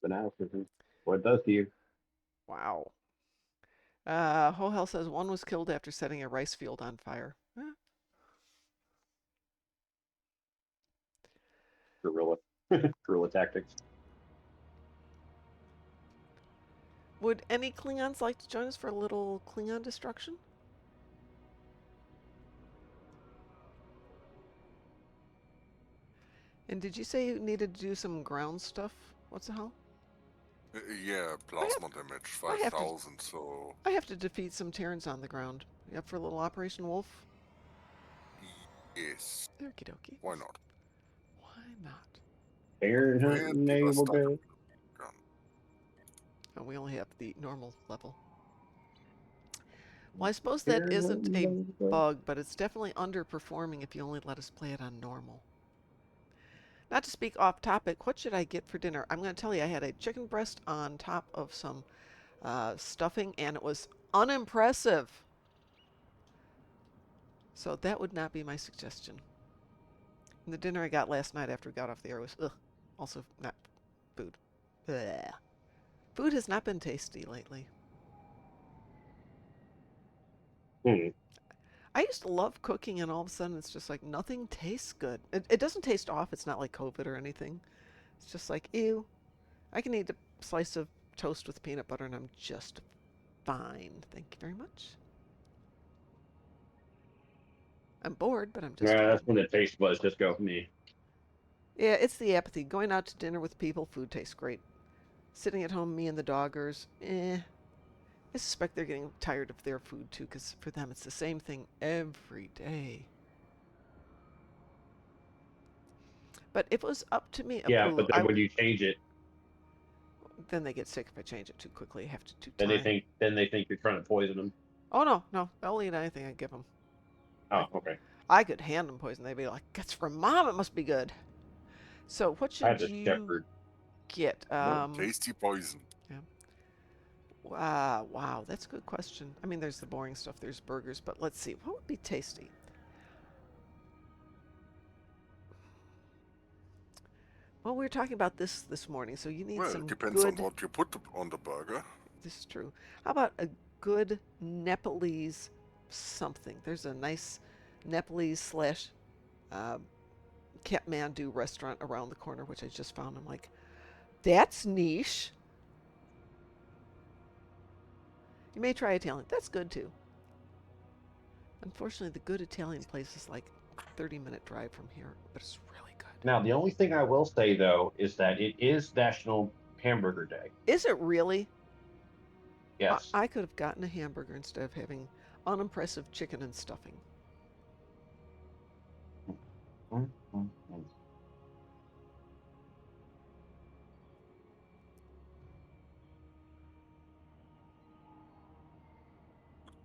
Fanaticism. What it does to you. Wow. Hohel says one was killed after setting a rice field on fire. Guerrilla. Guerrilla tactics. Would any Klingons like to join us for a little Klingon destruction? And did you say you needed to do some ground stuff? What's the hell? Yeah, plasma damage, I have to 5,000, so... I have to defeat some Terrans on the ground. You up for a little Operation Wolf? Yes. Okie dokie. Why not? Why not? Aaron Where hunting did I naval start? base. Oh, we only have the normal level. Well, I suppose that Aaron isn't hunting a naval base. bug, but it's definitely underperforming if you only let us play it on normal. Not to speak off topic, what should I get for dinner? I'm going to tell you, I had a chicken breast on top of some stuffing, and it was unimpressive. So that would not be my suggestion. And the dinner I got last night after we got off the air was, also not food. Blech. Food has not been tasty lately. I used to love cooking, and all of a sudden it's just like nothing tastes good. It doesn't taste off. It's not like COVID or anything. It's just like, ew. I can eat a slice of toast with peanut butter, and I'm just fine. Thank you very much. I'm bored, but I'm just Yeah, fine. that's when the taste buds just go me. Yeah, it's the apathy. Going out to dinner with people, food tastes great. Sitting at home, me and the doggers, I suspect they're getting tired of their food too, because for them it's the same thing every day. But if it was up to me, Yeah, but then when you change it, then they get sick if I change it too quickly. I have to do then time. they think you're trying to poison them. Oh no, no, they'll eat anything I give them. Oh, okay. I could hand them poison. They'd be like, "That's from Mom. It must be good." So what I had should this you shepherd. get? Tasty poison. Yeah. Wow, that's a good question. I mean, there's the boring stuff. There's burgers, but let's see. What would be tasty? Well, we were talking about this morning, so you need Well, some it depends on good. what you put on the burger. This is true. How about a good Nepalese something? There's a nice Nepalese slash Kathmandu restaurant around the corner, which I just found. I'm like, that's niche. You may try Italian. That's good too. Unfortunately, the good Italian place is like 30-minute drive from here, but it's really good. Now, the only thing I will say though is that it is National Hamburger Day. Is it really? Yes. I could have gotten a hamburger instead of having unimpressive chicken and stuffing.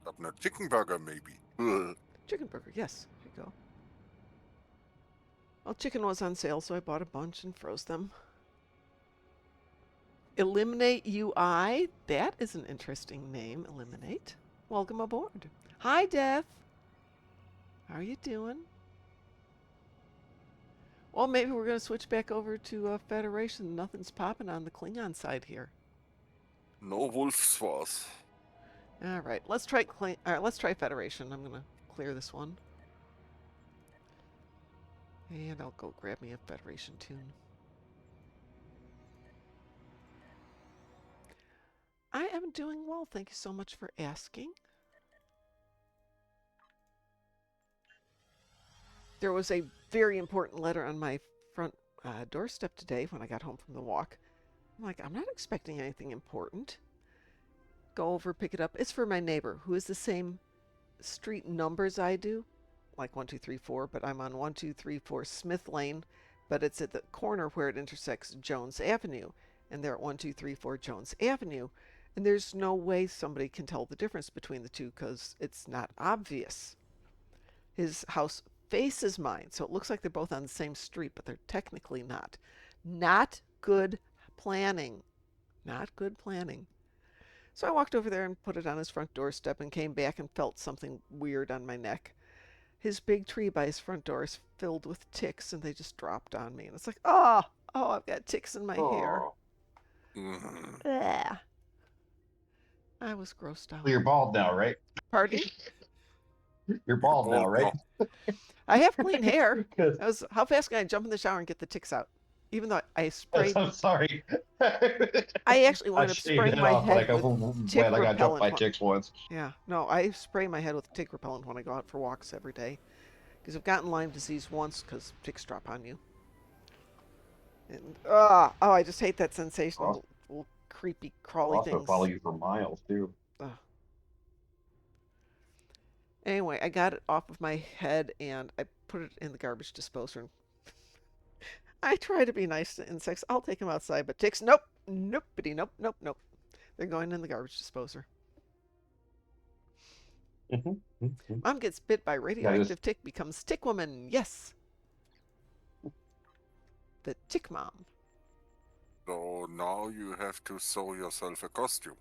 Up a chicken burger, maybe. Ugh. Chicken burger, yes. Here you go. Well, chicken was on sale, so I bought a bunch and froze them. Eliminate UI? That is an interesting name. Eliminate. Welcome aboard. Hi, Death. How are you doing? Well, maybe we're going to switch back over to Federation. Nothing's popping on the Klingon side here. No wolf's force. All right, let's try let's try Federation. I'm going to clear this one. And I'll go grab me a Federation tune. I am doing well. Thank you so much for asking. There was a very important letter on my front doorstep today when I got home from the walk. I'm like, I'm not expecting anything important. Go over, pick it up. It's for my neighbor who is the same street numbers I do, like 1, 2, 3, 4, but I'm on 1, 2, 3, 4 Smith Lane, but it's at the corner where it intersects Jones Avenue, and they're at 1, 2, 3, 4 Jones Avenue, and there's no way somebody can tell the difference between the two because it's not obvious. His house faces mine, so it looks like they're both on the same street, but they're technically not. Not good planning. Not good planning. So I walked over there and put it on his front doorstep and came back and felt something weird on my neck. His big tree by his front door is filled with ticks, and they just dropped on me. And it's like, oh, I've got ticks in my hair. Ugh. I was grossed out. Well, you're bald now, right? Pardon? You're bald now, right? I have clean hair. How fast can I jump in the shower and get the ticks out? Even though I sprayed. I'm sorry. I actually wound up spraying my head with tick repellent. I got jumped by ticks once. Yeah, no, I spray my head with tick repellent when I go out for walks every day. Because I've gotten Lyme disease once because ticks drop on you. And, I just hate that sensation. Little creepy, They'll crawly also things. follow you for miles too. Ugh. Anyway, I got it off of my head and I put it in the garbage disposer. I try to be nice to insects. I'll take them outside, but ticks, nope, nopey, nope, nope, nope. They're going in the garbage disposer. Mom gets bit by radioactive tick, becomes tick woman. Yes. The tick mom. So now you have to sew yourself a costume.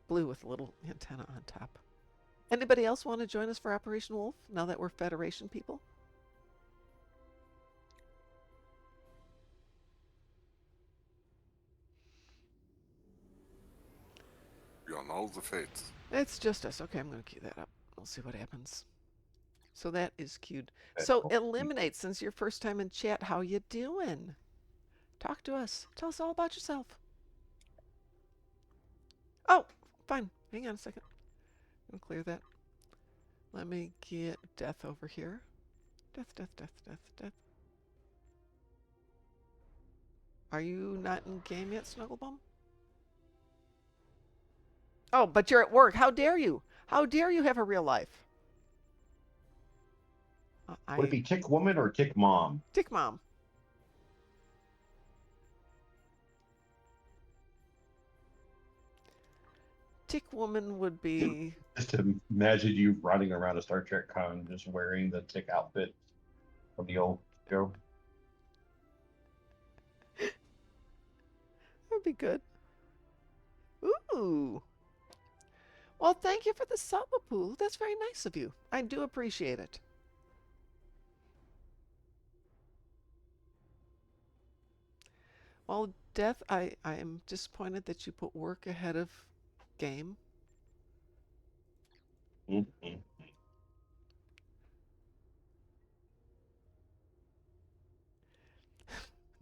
Blue with a little antenna on top. Anybody else want to join us for Operation Wolf now that we're Federation people? You know the fates. It's just us. Okay, I'm going to cue that up. We'll see what happens. So that is cued. So Eliminate, since your first time in chat, how you doing? Talk to us. Tell us all about yourself. Oh, fine. Hang on a second. I'm going to clear that. Let me get Death over here. Death, death, death, death, death. Are you not in game yet, Snugglebum? Oh, but you're at work. How dare you? How dare you have a real life? Would it be tick woman or tick mom? Tick mom. Tick woman would be... Just imagine you running around a Star Trek con just wearing the tick outfit from the old show. That'd be good. Ooh. Well, thank you for the Sabapu. That's very nice of you. I do appreciate it. Well, Death, I am disappointed that you put work ahead of game. Mm-hmm.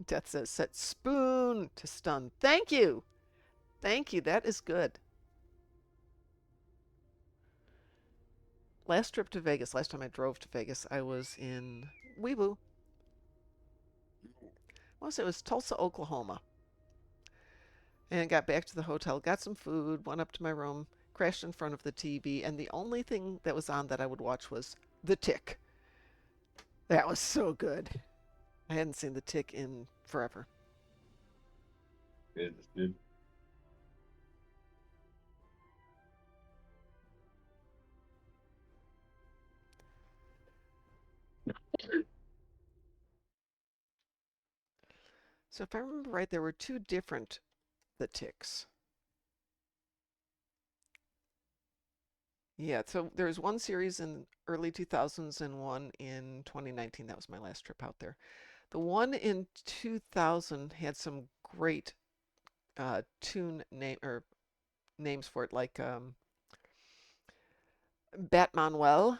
Death says, set spoon to stun. Thank you. Thank you. That is good. Last trip to Vegas, last time I drove to Vegas, I was in Weeboo. It was Tulsa, Oklahoma. And got back to the hotel, got some food, went up to my room, crashed in front of the TV, and the only thing that was on that I would watch was The Tick. That was so good. I hadn't seen The Tick in forever. Good, good. So if I remember right, there were two different The Ticks. Yeah, so there's one series in early 2000s and one in 2019. That was my last trip out there. The one in 2000 had some great names for it, like Batmanuel,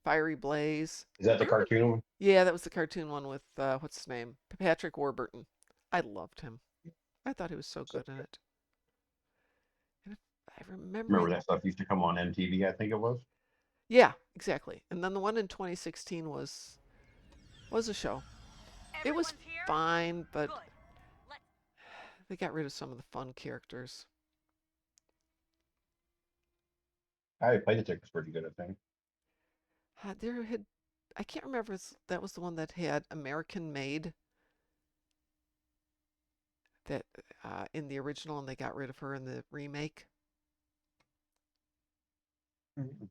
Fiery Blaze. Is that the cartoon one? Yeah, that was the cartoon one with what's his name? Patrick Warburton. I loved him. I thought he was so good in it. And if I Remember that stuff used to come on MTV, I think it was? Yeah, exactly. And then the one in 2016 was a show. It was fine, but they got rid of some of the fun characters. I played the tick was pretty good, I think. I can't remember if that was the one that had American Made that in the original, and they got rid of her in the remake. Mm-hmm.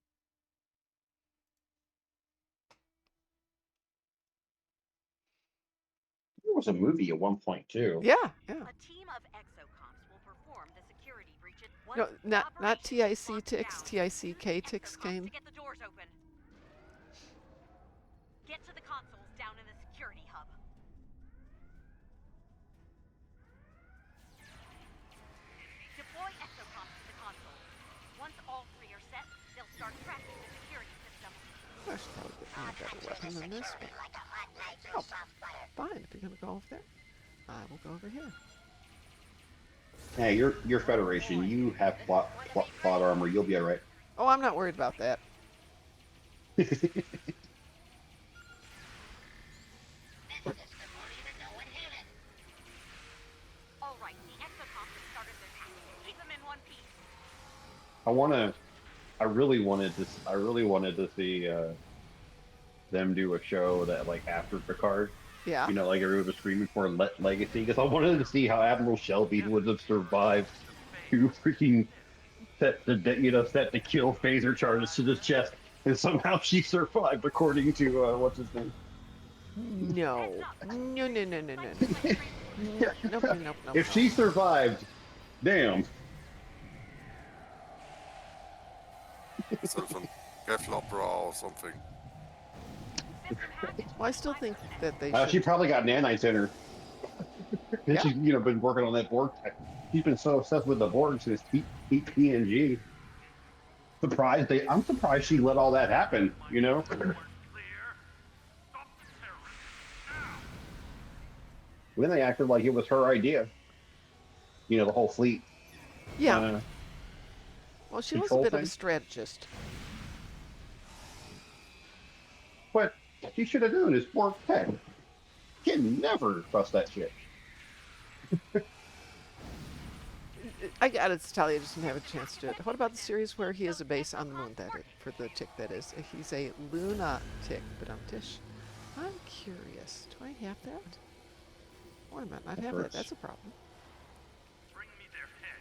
There was a movie at one point too. Yeah, yeah. A team of exocomps will perform the security breach at No, not TIC ticks, TICK ticks came. To get the doors open. Get to the consoles down in the security hub. Deploy exocomps to the console. Once all three are set, they'll start tracking the security system. I should probably get me a better weapon than this. Oh, fine. If you're gonna go over there, I will go over here. Hey, you're Federation. You have plot armor. You'll be all right. Oh, I'm not worried about that. I really wanted to see them do a show that like after Picard. Yeah. You know, like everyone was screaming for Legacy, because I wanted to see how Admiral Shelby would have survived two freaking set to kill phaser charges to the chest, and somehow she survived, according to what's his name. No. No, no, no, no, no, no. Nope, nope, nope, nope. If she survived, damn. Self and Kevlar bra or something. Well, I still think that they She should. probably got nanites in her. Yeah. She's been working on that Borg tech. She's been so obsessed with the Borg since PNG. I'm surprised she let all that happen. When they acted like it was her idea. The whole fleet. Yeah. Well, she was a control bit of a thing? strategist. What she should have done is Borg tech. You can never trust that shit. I got it, Talia. I just didn't have a chance to do it. What about the series where he has a base on the moon? For the tick that is. He's a lunatic, but tish. I'm curious. Do I have that? Or I might not have that. That's a problem. Bring me their head.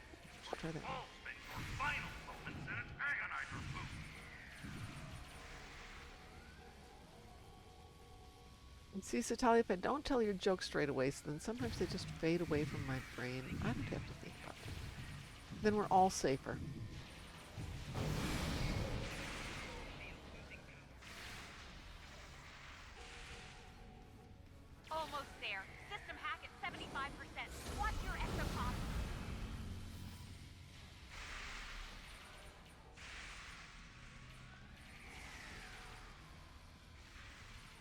Should try that one. All space for final moments and an agonizer boost. And see, Satalia, if I don't tell your joke straight away, so then sometimes they just fade away from my brain. I don't have to think about it. Then we're all safer. Almost there. System hack at 75%. Watch your exocom.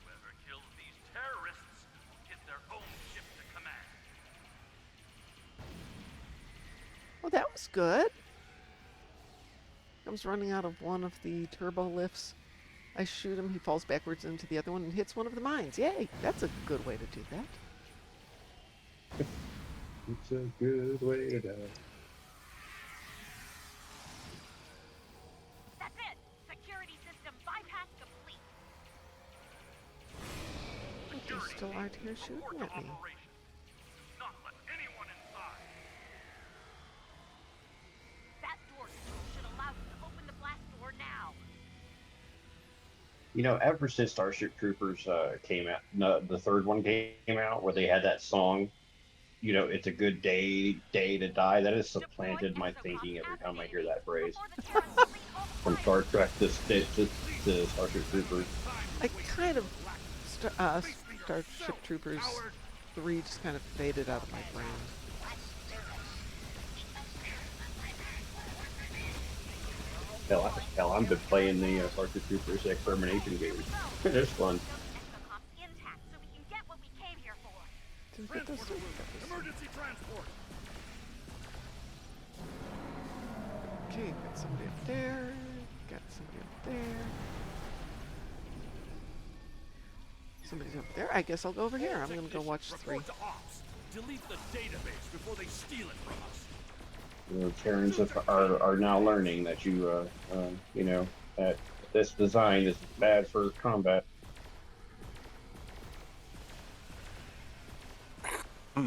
Whoever kills these terrorists will get their own ship to command. Well, that was good. Comes running out of one of the turbo lifts. I shoot him, he falls backwards into the other one and hits one of the mines. Yay! That's a good way to do that. It's a good way to die. That's it. Security system bypass complete. But they still aren't here shooting at me. Operation. Not let anyone inside. That door control should allow you to open the blast door now. Ever since Starship Troopers came out, no, the third one came out, where they had that song, it's a good day to die. That has supplanted my thinking every time I hear that phrase. From Star Trek to Starship Troopers. I kind of Starship Troopers 3 just kind of faded out of my brain. Hell, I've been playing the Starship Troopers Extermination games. It's fun. Exocom's intact, so we can get what we came here for. Didn't get those two. Emergency transport. Okay, got somebody up there. Got somebody up there. Somebody's up there. I guess I'll go over here. I'm gonna go watch 3. Report to ops. Delete the database before they steal it from us. Terrans are now learning that that this design is bad for combat. You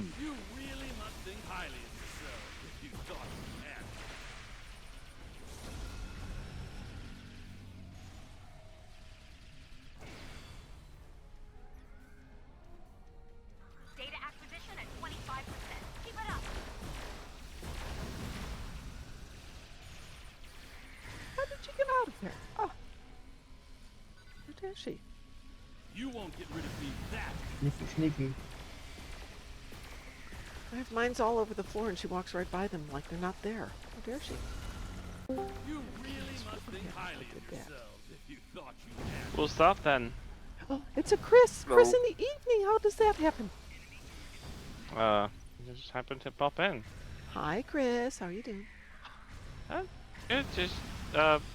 really must think highly of yourself if you thought you had. Data acquisition at 25%. Keep it up. How did you get out of there? Oh. Where is she? You won't get rid of me that. Sneaky. I have mines all over the floor and she walks right by them like they're not there. How dare she? You really must think Yeah, highly I of did that. yourselves if you thought you had. We'll stop then. Oh, it's a Chris! Chris No. in the evening! How does that happen? Just happened to pop in. Hi, Chris. How are you doing? It just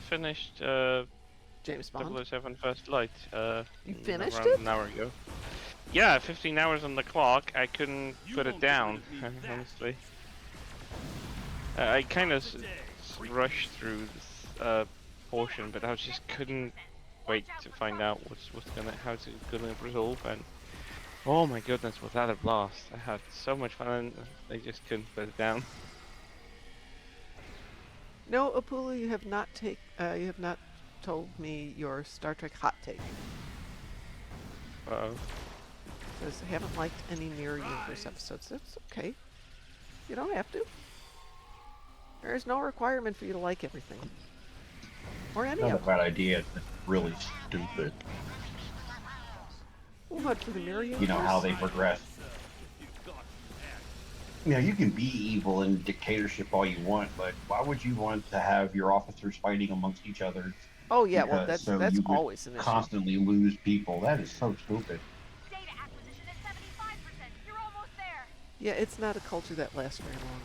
finished James Bond. 007 First Light. You finished around it? an hour ago. Yeah, 15 hours on the clock. I couldn't You put it won't get down, rid of me that honestly. I kind of Today, rush through this portion, but I just couldn't wait to find out how it's gonna resolve. And oh my goodness, was that a blast! I had so much fun, and I just couldn't put it down. No, Apula, you have not told me your Star Trek hot take. Uh-oh. Says I haven't liked any Mirror Universe episodes. That's okay. You don't have to. There is no requirement for you to like everything. Or any Not a of them. bad idea. It's really stupid. What, for the Mirror Universe? You know how they progress. You know, you can be evil and dictatorship all you want, but why would you want to have your officers fighting amongst each other? Oh yeah, well Because that's you would always an issue. constantly lose people. That is so stupid. Data acquisition at 75%. You're almost there. Yeah, it's not a culture that lasts very long.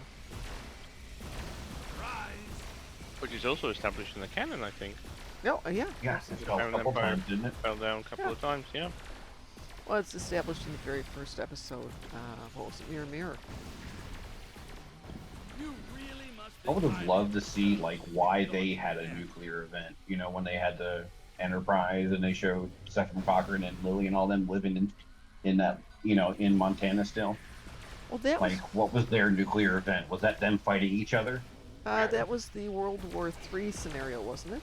Which is also established in the canon, I think. No, yeah. Yeah, it's fell a Iron couple Empire times, didn't it? fell down a couple Yeah. of times, yeah. Well, it's established in the very first episode. What was it? Mirror Mirror. I would have loved to see like why they had a nuclear event. You know, when they had the Enterprise and they showed Stephen Cochran and Lily and all them living in that, you know, in Montana still. Well, that Like, what was their nuclear event? Was that them fighting each other? that was the World War III scenario, wasn't it?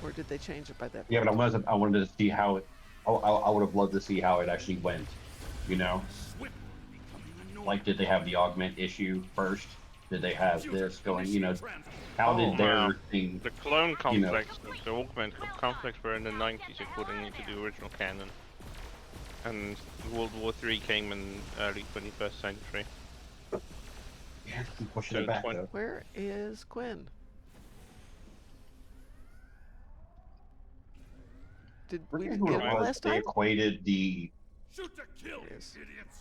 Or did they change it by that Yeah, point? but I wanted to see how it. I would have loved to see how it actually went. You know, like did they have the augment issue first? Did they have this going? You know, how did their thing? The clone you know. complex, the augment complex were in the 90s according to the original canon. And World War III came in early 21st century. Yeah, keep pushing So it back 20 though. Where is Quinn? Did we Forget get who him it was. last They time? equated the. Shoot to kill, There he is. idiots!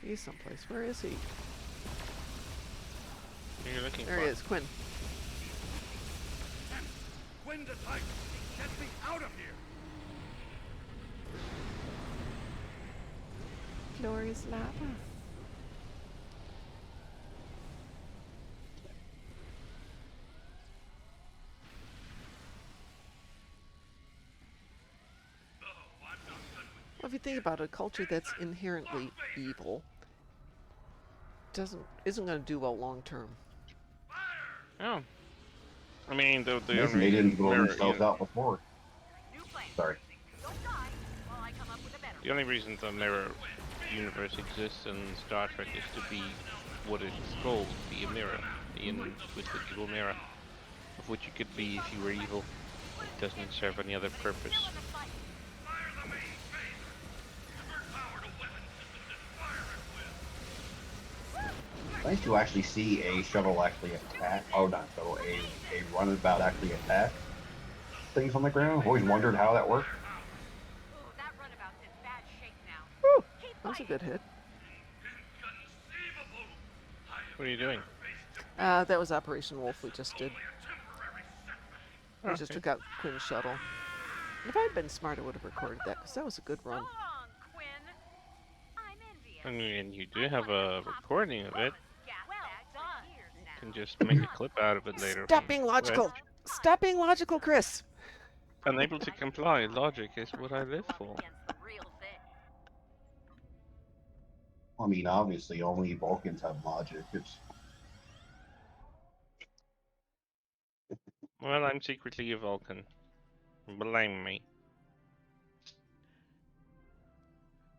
He's someplace. Where is he? Who are you looking There for? he is, Quinn. Quinn the Tiger! Get me out of here! Glorious lava. Well, if you think about it, a culture that's inherently evil isn't going to do well long term. Oh. I mean, the They only didn't blow mirror, themselves out before. New plan. Sorry. Don't die while I come up with a better the only reason the mirror universe exists in Star Trek is to be what it is called, be a mirror, be a twisted evil mirror, of which you could be if you were evil. It doesn't serve any other purpose. on the fight. Fire the main phase! Divert power to weapon systems and fire it with! Nice to actually see a shuttle actually attack. Oh, not shuttle. A runabout actually attack things on the ground. I've always wondered how that worked. Ooh, that runabout's in bad shape now. Woo! Keep That was a fighting. good hit. Inconceivable! I have What are you doing? faced That was Operation Wolf we just did. only a temporary setback. We just took out Quinn's shuttle. If I'd been smart, I would have recorded that, because that was a good run. So long, Quinn. I'm envious. I mean, you do have a recording of it. Well done. You can just make a clip out of it later. Stop from being scratch. logical! Stop being logical, Chris! Unable to comply. Logic is what I live for. Against the real thing. I mean, obviously, only Vulcans have logic. It's Well, I'm secretly a Vulcan. Blame me.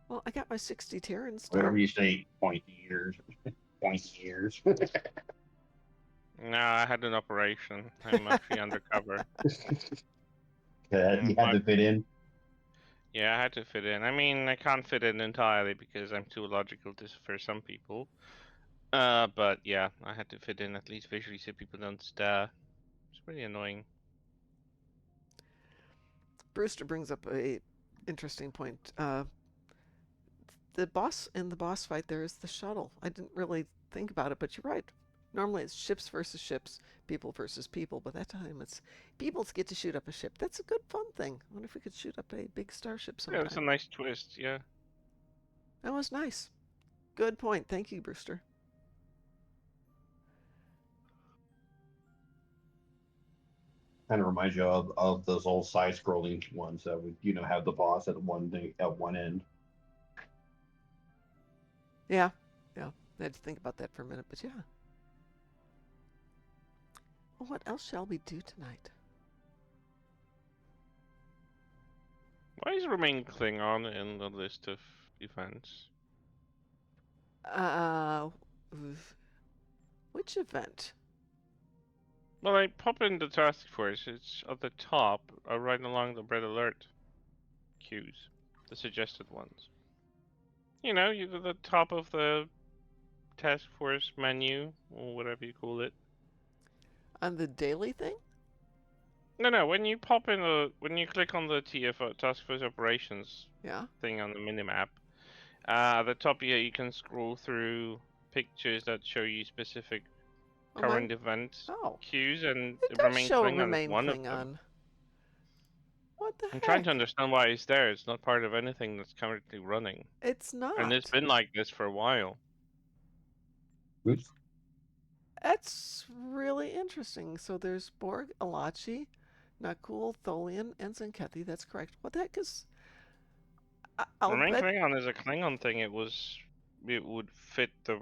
Well, I got my 60 Terran still. whatever you say. Pointy ears. Pointy ears. No, I had an operation. I'm actually undercover. You had to fit in. Yeah, I had to fit in. I mean, I can't fit in entirely because I'm too logical for some people. But yeah, I had to fit in at least visually so people don't stare. It's pretty annoying. Brewster brings up a interesting point. The boss in the boss fight there is the shuttle. I didn't really think about it, but you're right. Normally it's ships versus ships, people versus people, but that time it's people get to shoot up a ship. That's a good fun thing. I wonder if we could shoot up a big starship Yeah, sometime. it's a nice twist, yeah. That was nice. Good point. Thank you, Brewster. Kind of reminds you of those old side-scrolling ones that would, have the boss at one end. Yeah, yeah. I had to think about that for a minute, but yeah. Well, what else shall we do tonight? Why is Remain Klingon in the list of events? Uh, which event? Well, I pop in the task force. It's at the top, right along the red alert queues, the suggested ones. You know, you at the top of the task force menu or whatever you call it. On the daily thing? No, when you pop in when you click on the TF task force operations Yeah. thing on the minimap, at the top here you can scroll through pictures that show you specific Oh, current event Oh, queues, and it does Remain show Klingon is Remain one of them. Klingon. What the I'm trying heck? to understand why it's there. It's not part of anything that's currently running. It's not. And it's been like this for a while. Oops. That's really interesting. So there's Borg, Alachi, Nakul, Tholian, and Zenkethi. That's correct. What the heck is... I'll Remain bet... Klingon is a Klingon thing. It would fit the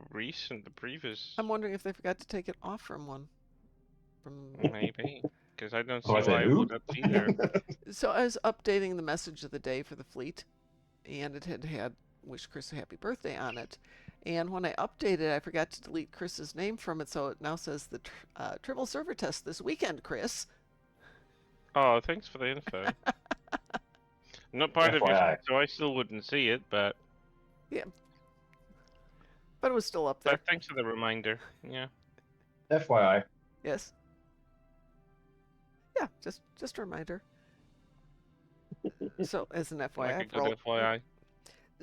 previous. I'm wondering if they forgot to take it off from one. Maybe. Because I don't So I see said, why it would "Oop." not be there. So I was updating the message of the day for the fleet, and it had wish Chris a happy birthday on it. And when I updated, I forgot to delete Chris's name from it, so it now says the triple server test this weekend, Chris. Oh, thanks for the info. Not part of your, FYI. so I still wouldn't see it, but But it was still up there. thanks for the reminder. Yeah. FYI. Yes. Yeah, just a reminder. So as an FYI, Like a I've good rolled- FYI.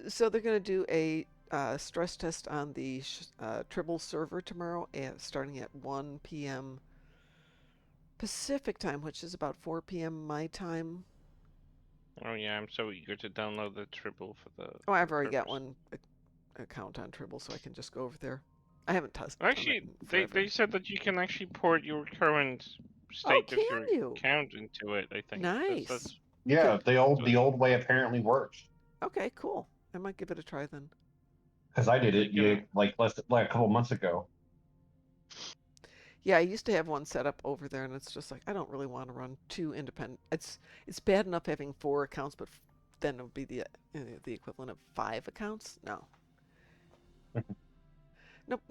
So they're going to do a stress test on the Tribble server tomorrow, starting at 1 p.m. Pacific time, which is about 4 p.m. my time. Oh yeah, I'm so eager to download the Tribble for the. Oh, I've already got purpose. one account on Tribble, so I can just go over there. I haven't tested Actually, it they said that you can actually port your current state of can your you? account into it. I think. Nice. Yeah, Okay. the old way apparently works. Okay, cool. I might give it a try then. Because I did So it you can- like a couple months ago. Yeah, I used to have one set up over there, and it's just like I don't really want to run two independent. It's bad enough having 4 accounts, but then it would be the equivalent of 5 accounts. No. Nope.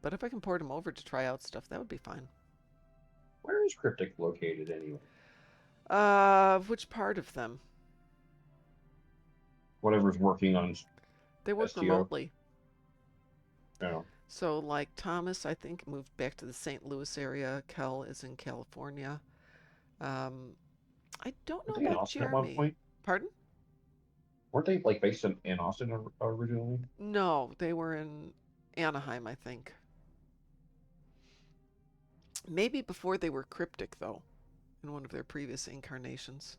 But if I can port them over to try out stuff, that would be fine. Where is Cryptic located anyway? Which part of them? Whatever's working on They work STO. remotely. No. So, like Thomas, I think moved back to the St. Louis area. Kel is in California. I don't know Were they in about Austin at one Jeremy. point? Pardon? Weren't they like based in Austin originally? No, they were in Anaheim, I think. Maybe before they were Cryptic, though, in one of their previous incarnations.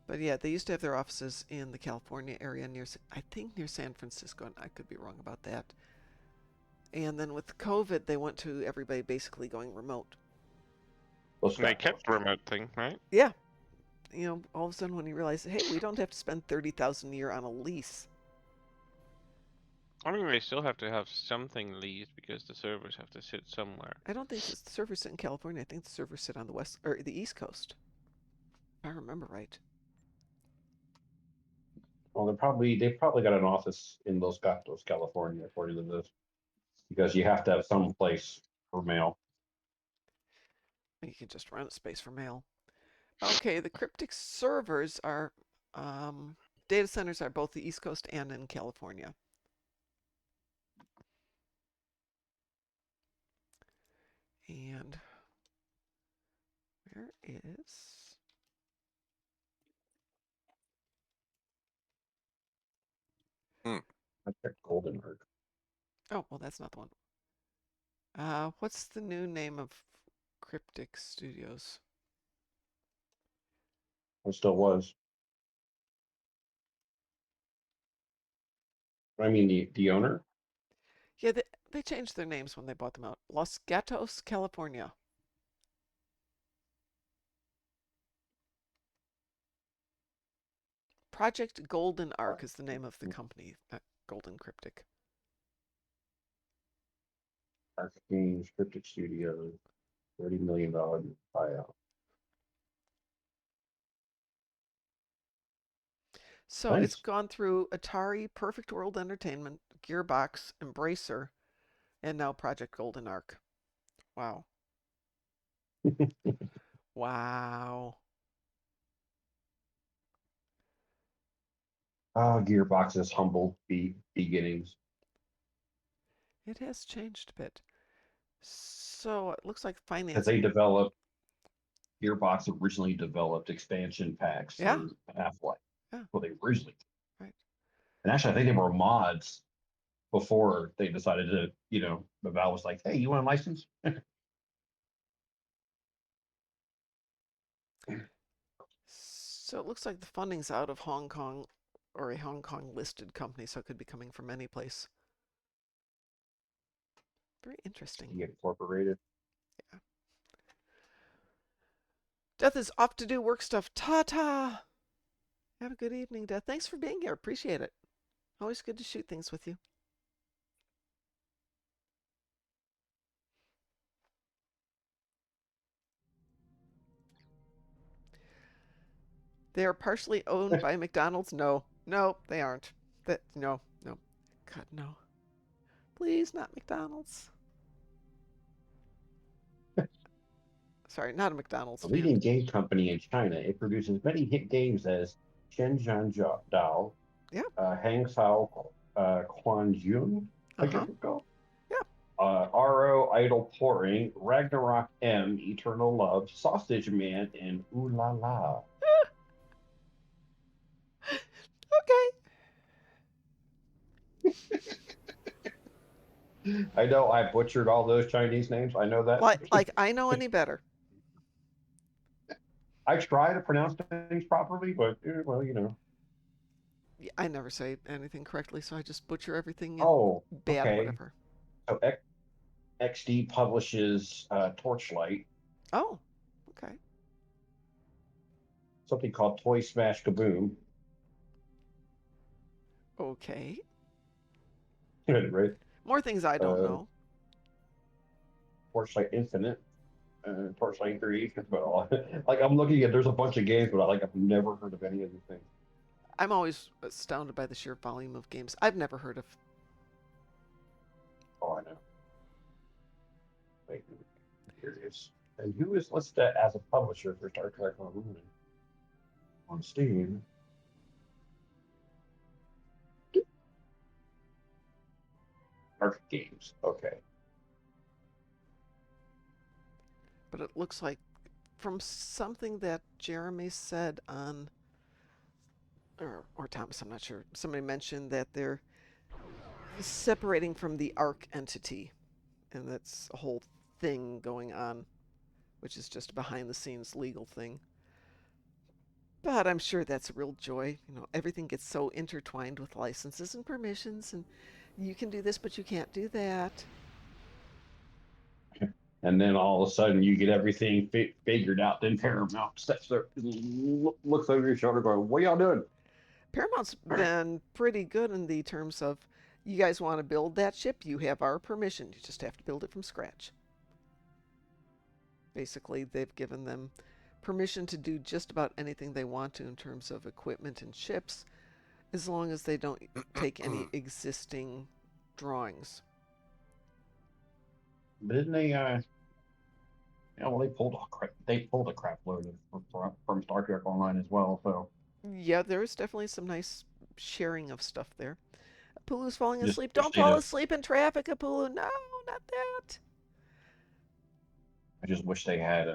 But yeah, they used to have their offices in the California area I think near San Francisco, and I could be wrong about that. And then with COVID, they went to everybody basically going remote. They kept the remote thing, right? Yeah. You know, all of a sudden when you realize, hey, we don't have to spend $30,000 a year on a lease. I mean, they still have to have something leased because the servers have to sit somewhere. I don't think the servers sit in California. I think the servers sit on the west or the East Coast. If I remember right. Well, they probably got an office in Los Gatos, California, according to this, because you have to have some place for mail. You can just rent a space for mail. Okay, the Cryptic servers are data centers are both the East Coast and in California. And where is... I checked Goldenberg. Oh, well, that's not the one. What's the new name of Cryptic Studios? It still was. I mean, the owner. Yeah, they changed their names when they bought them out. Los Gatos, California. Project Golden Ark is the name of the company, not Golden Cryptic. Arc Games, Cryptic Studios, $30 million buyout. So it's Nice. gone through Atari, Perfect World Entertainment, Gearbox, Embracer, and now Project Golden Ark. Wow. Wow. Gearbox's humble beginnings. It has changed a bit. So it looks like Because they financing. developed, Gearbox originally developed expansion packs Yeah. for Half-Life. Yeah. Well, they originally. Right. And actually, I think they were mods before they decided to, the Valve was like, hey, you want a license? So it looks like the funding's out of Hong Kong or a Hong Kong listed company, so it could be coming from any place. Very interesting. Get incorporated. Yeah. Death is off to do work stuff. Ta-ta! Have a good evening, Death. Thanks for being here. Appreciate it. Always good to shoot things with you. They are partially owned by McDonald's? No. No, they aren't. No. God, no. Please, not McDonald's. Sorry, not a McDonald's A fan. leading game company in China, it produces many hit games as Shenzhen Dao, Yeah. Hang Sao Quanjun, I Uh-huh. guess it's called. Yeah. RO Idle Pouring, Ragnarok M, Eternal Love, Sausage Man, and Ooh La La. Okay. I know I butchered all those Chinese names. I know that. Like I know any better. I try to pronounce things properly, but well, I never say anything correctly, so I just butcher everything and Oh, bad okay. whatever. So XD publishes Torchlight, Oh, okay. something called Toy Smash Kaboom. Okay. Right? More things I don't know. Torchlight Infinite, Torchlight 3. But like I'm looking at, there's a bunch of games, but I've never heard of any of these things. I'm always astounded by the sheer volume of games I've never heard of. Oh, I know. Wait, here it is. And who is listed as a publisher for Star Trek Online on Steam? Arc Games. Okay. But it looks like from something that Jeremy said on, or Thomas, I'm not sure, somebody mentioned that they're separating from the ARC entity, and that's a whole thing going on, which is just a behind the scenes legal thing. But I'm sure that's a real joy. Everything gets so intertwined with licenses and permissions, and you can do this, but you can't do that. And then all of a sudden you get everything figured out. Then Paramount steps there, looks over your shoulder, going, "What y'all doing?" Paramount's been pretty good in the terms of, you guys want to build that ship, you have our permission. You just have to build it from scratch. Basically, they've given them permission to do just about anything they want to in terms of equipment and ships, as long as they don't take any existing drawings. Didn't they? Well, they pulled a crap load from Star Trek Online as well. So Yeah, there's definitely some nice sharing of stuff there. Apulu's falling just asleep. wish Don't they'd fall have- asleep in traffic, Apulu. No, not that. I just wish they had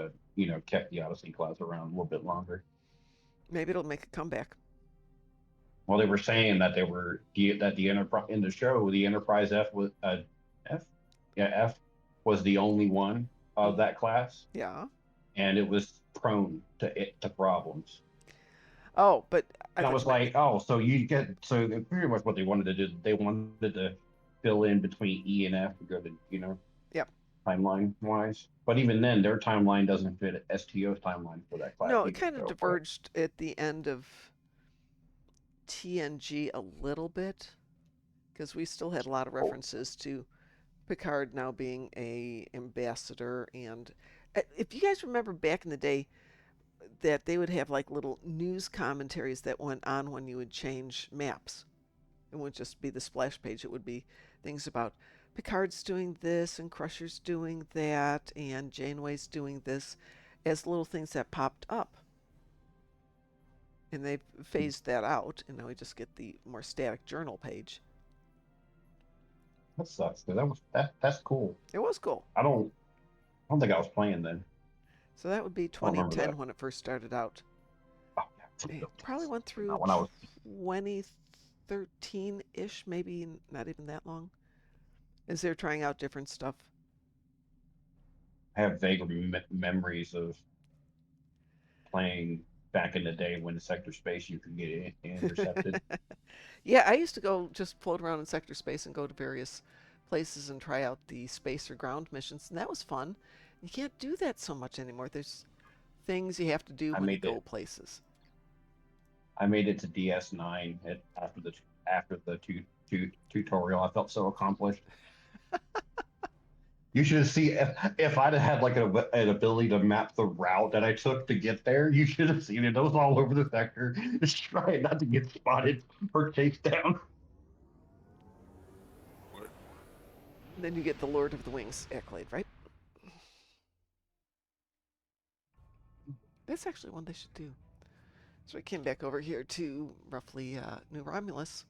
kept the Odyssey class around a little bit longer. Maybe it'll make a comeback. Well, they were saying that the Enterprise in the show, the Enterprise F was F was the only one of that class, Yeah. and it was prone to problems. Oh, but And I was like, oh, so pretty much what they wanted to do. They wanted to fill in between E and F to go to Yep. timeline wise. But even then, their timeline doesn't fit STO's timeline for that class. No, it either, kind of so diverged at the end of TNG a little bit, because we still had a lot of references to Picard now being a ambassador. And if you guys remember back in the day, that they would have like little news commentaries that went on when you would change maps. It wouldn't just be the splash page. It would be things about Picard's doing this and Crusher's doing that and Janeway's doing this as little things that popped up. And they've phased that out, and now we just get the more static journal page. That sucks because that's cool. It was cool. I don't think I was playing then. So that would be I don't remember 2010 that. when it first started out. Oh, yeah. It probably went through Not when I was 2013-ish, maybe not even that long. As they're trying out different stuff. I have vague memories of playing back in the day when the sector space you could get intercepted. Yeah, I used to go just float around in sector space and go to various places and try out the space or ground missions, and that was fun. You can't do that so much anymore. There's things you have to do when you go places. I made it to DS9 after the tutorial. I felt so accomplished. You should see if I'd had like an ability to map the route that I took to get there. You should have seen it. It was all over the sector, just trying not to get spotted or chased down. Then you get the Lord of the Wings accolade, right? That's actually one they should do. So I came back over here to roughly New Romulus.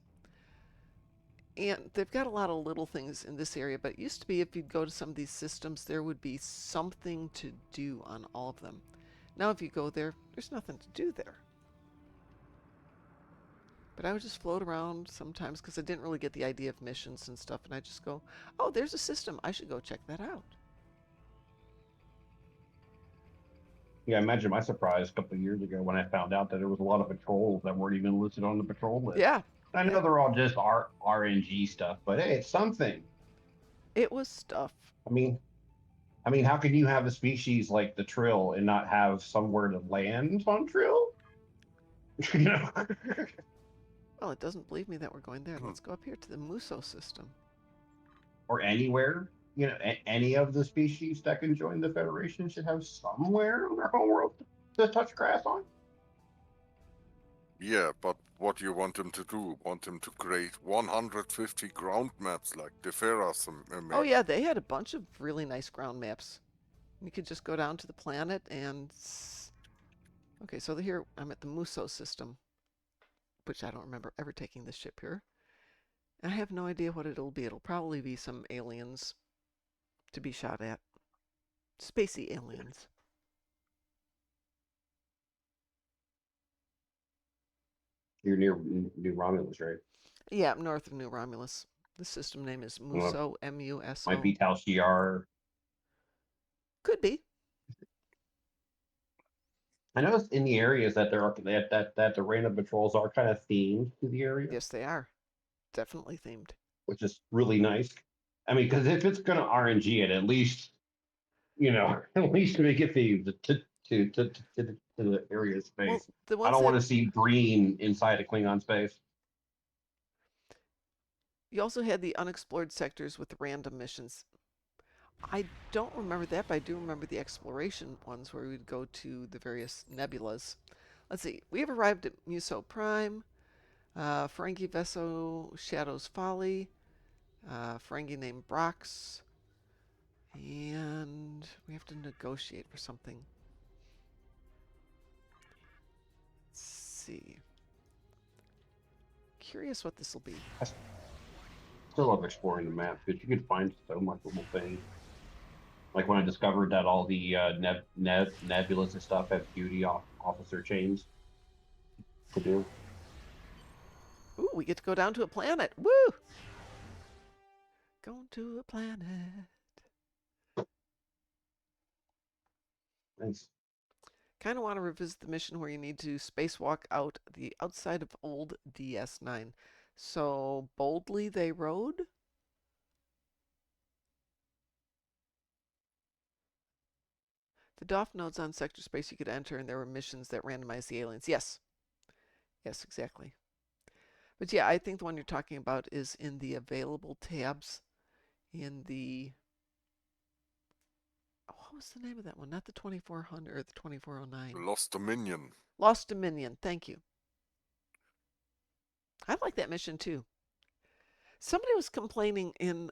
And they've got a lot of little things in this area, but it used to be if you'd go to some of these systems, there would be something to do on all of them. Now if you go there, there's nothing to do there. But I would just float around sometimes because I didn't really get the idea of missions and stuff, and I just go, oh, there's a system. I should go check that out. Yeah, imagine my surprise a couple of years ago when I found out that there was a lot of patrols that weren't even listed on the patrol list. Yeah. I know they're all just RNG stuff, but hey, it's something. It was stuff. I mean, how can you have a species like the Trill and not have somewhere to land on Trill? You know. Well, it doesn't believe me that we're going there. Let's go up here to the Muso system. Or anywhere. You know, any of the species that can join the Federation should have somewhere on their home world to touch grass on. Yeah, but what do you want them to do? Want them to create 150 ground maps like the Ferras made? Oh yeah, they had a bunch of really nice ground maps. You could just go down to the planet and... Okay, so here I'm at the Muso system, which I don't remember ever taking this ship here. I have no idea what it'll be. It'll probably be some aliens to be shot at. Spacey aliens. You're near New Romulus, right? Yeah, up north of New Romulus. The system name is Muso, M-U-S-O. Might be Tal Shiar. Could be. I noticed in the areas that that the random patrols are kind of themed to the area. Yes, they are. Definitely themed. Which is really nice. I mean, because if it's going to RNG it, at least, you know, at least make it themed to the area of space. Well, I don't want to see green inside a Klingon space. You also had the unexplored sectors with random missions. I don't remember that, but I do remember the exploration ones where we'd go to the various nebulas. Let's see. We have arrived at Muso Prime, Ferengi vessel Shadow's Folly, Ferengi named Brox, and we have to negotiate for something. Let's see. Curious what this will be. I still love exploring the map because you can find so much little things. Like when I discovered that all the nebulas and stuff have duty officer chains to do. Ooh, we get to go down to a planet. Woo! Going to a planet. Nice. Kind of want to revisit the mission where you need to spacewalk out the outside of old DS9. So boldly they rode. The DOF nodes on sector space you could enter, and there were missions that randomized the aliens. Yes. Yes, exactly. But yeah, I think the one you're talking about is in the available tabs in the. Oh, what was the name of that one? Not the 2400 or the 2409. Lost Dominion. Lost Dominion. Thank you. I like that mission too. Somebody was complaining in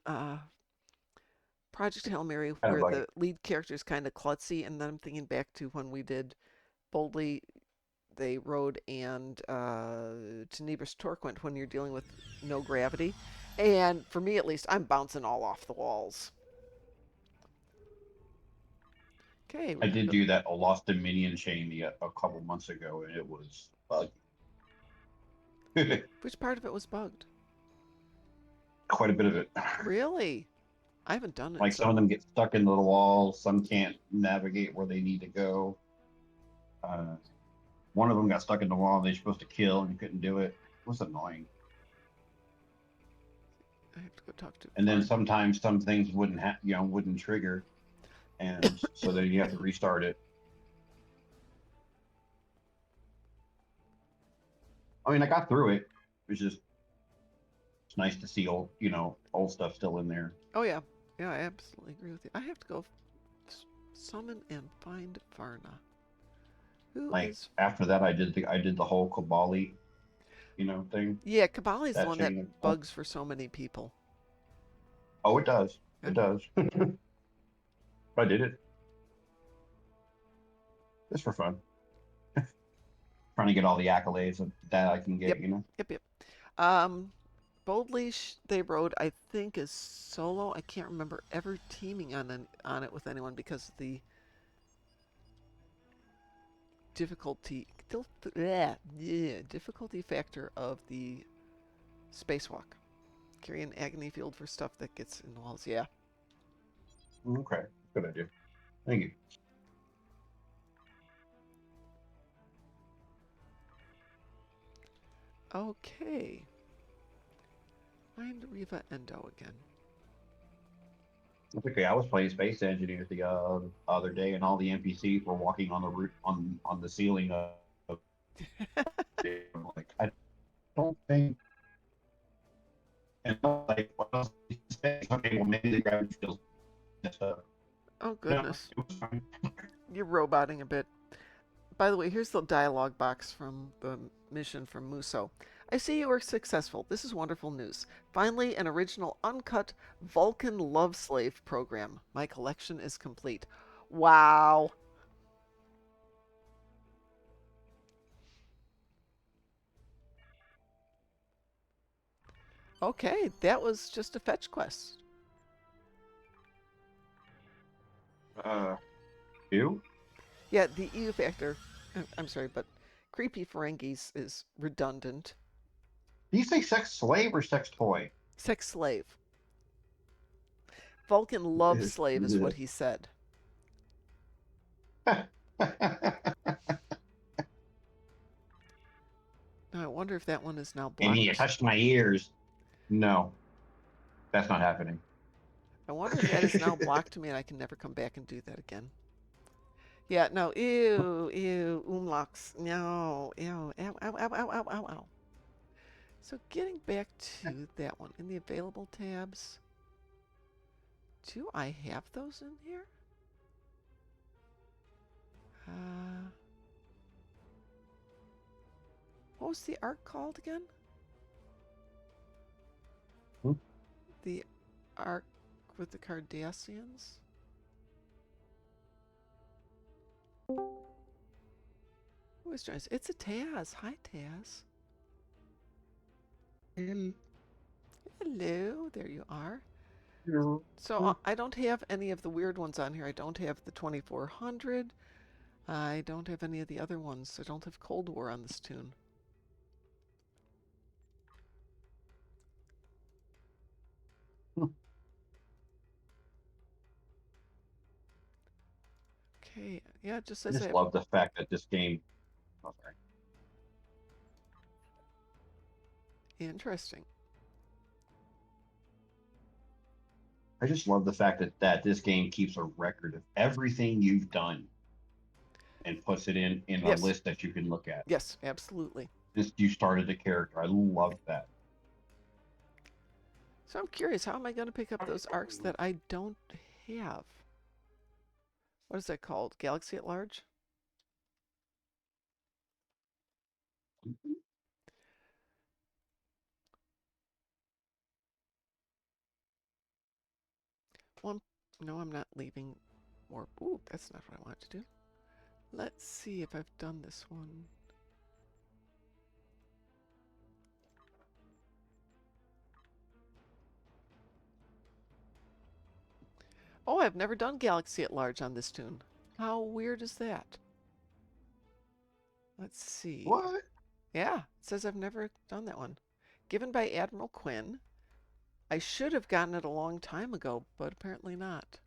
Project Hail Mary Kind of where like the lead character is kind of klutzy, and then I'm thinking back to when we did Boldly They Rode and Tenebris Torquent when you're dealing with no gravity. And for me at least, I'm bouncing all off the walls. Okay. I did do that a Lost Dominion chain a couple months ago, and it was buggy. Which part of it was bugged? Quite a bit of it. Really? I haven't done it. Like some of them get stuck in little walls, some can't navigate where they need to go. One of them got stuck in the wall they're supposed to kill and couldn't do it. It was annoying. I have to go talk to. And then sometimes some things wouldn't trigger, and so then you have to restart it. I mean, I got through it. It's nice to see old stuff still in there. Oh yeah, yeah, I absolutely agree with you. I have to go summon and find Varna. Who is? After that, I did the whole Kabali, thing. Yeah, Kabali's the That one chain that of- bugs for so many people. Oh, it does. Yeah. It does. I did it. Just for fun. Trying to get all the accolades that I can get, Yep. Boldly They Rode, I think, is solo. I can't remember ever teaming on it with anyone because of the difficulty factor of the spacewalk. Carry an agony field for stuff that gets in the walls. Yeah. Okay, good idea. Thank you. Okay. Find Riva Endo again. That's okay. I was playing Space Engineer the other day, and all the NPCs were walking on the roof on the ceiling of. I'm like, I don't think. And I'm like, what else? Okay, well maybe the gravity field's messed up. Oh goodness. No, it was fine. You're roboting a bit. By the way, here's the dialogue box from the mission from Muso. I see you were successful. This is wonderful news. Finally, an original uncut Vulcan love slave program. My collection is complete. Wow. Okay, that was just a fetch quest. You? Yeah, the EU factor. I'm sorry, but creepy Ferengis is redundant. Did you say sex slave or sex toy? Sex slave. Vulcan love Is- slave is is what it? he said. Now I wonder if that one is now And you blocked. touched my ears. No, that's not happening. I wonder if that is now blocked to me and I can never come back and do that again. Yeah, no, ew, umlauts, no, ew, ow, ow, ow, ow, ow, ow, ow. So getting back to that one, in the available tabs, do I have those in here? What was the arc called again? Hmm? The arc with the Cardassians? Who is joining us? It's a Taz. Hi, Taz. Hello. There you are. So I don't have any of the weird ones on here. I don't have the 2400. I don't have any of the other ones. I don't have Cold War on this tune. Okay. Yeah, it just I says just love the fact that this game. Oh, sorry. Interesting. I just love the fact that this game keeps a record of everything you've done and puts it in a Yes. list that you can look at. Yes, absolutely. Since you started the character, I love that. So I'm curious, how am I going to pick up those arcs that I don't have? What is that called? Galaxy at Large? Well, no, I'm not leaving more. Ooh, that's not what I wanted to do. Let's see if I've done this one. Oh, I've never done Galaxy at Large on this tune. How weird is that? Let's see. What? Yeah, it says I've never done that one. Given by Admiral Quinn. I should have gotten it a long time ago, but apparently not.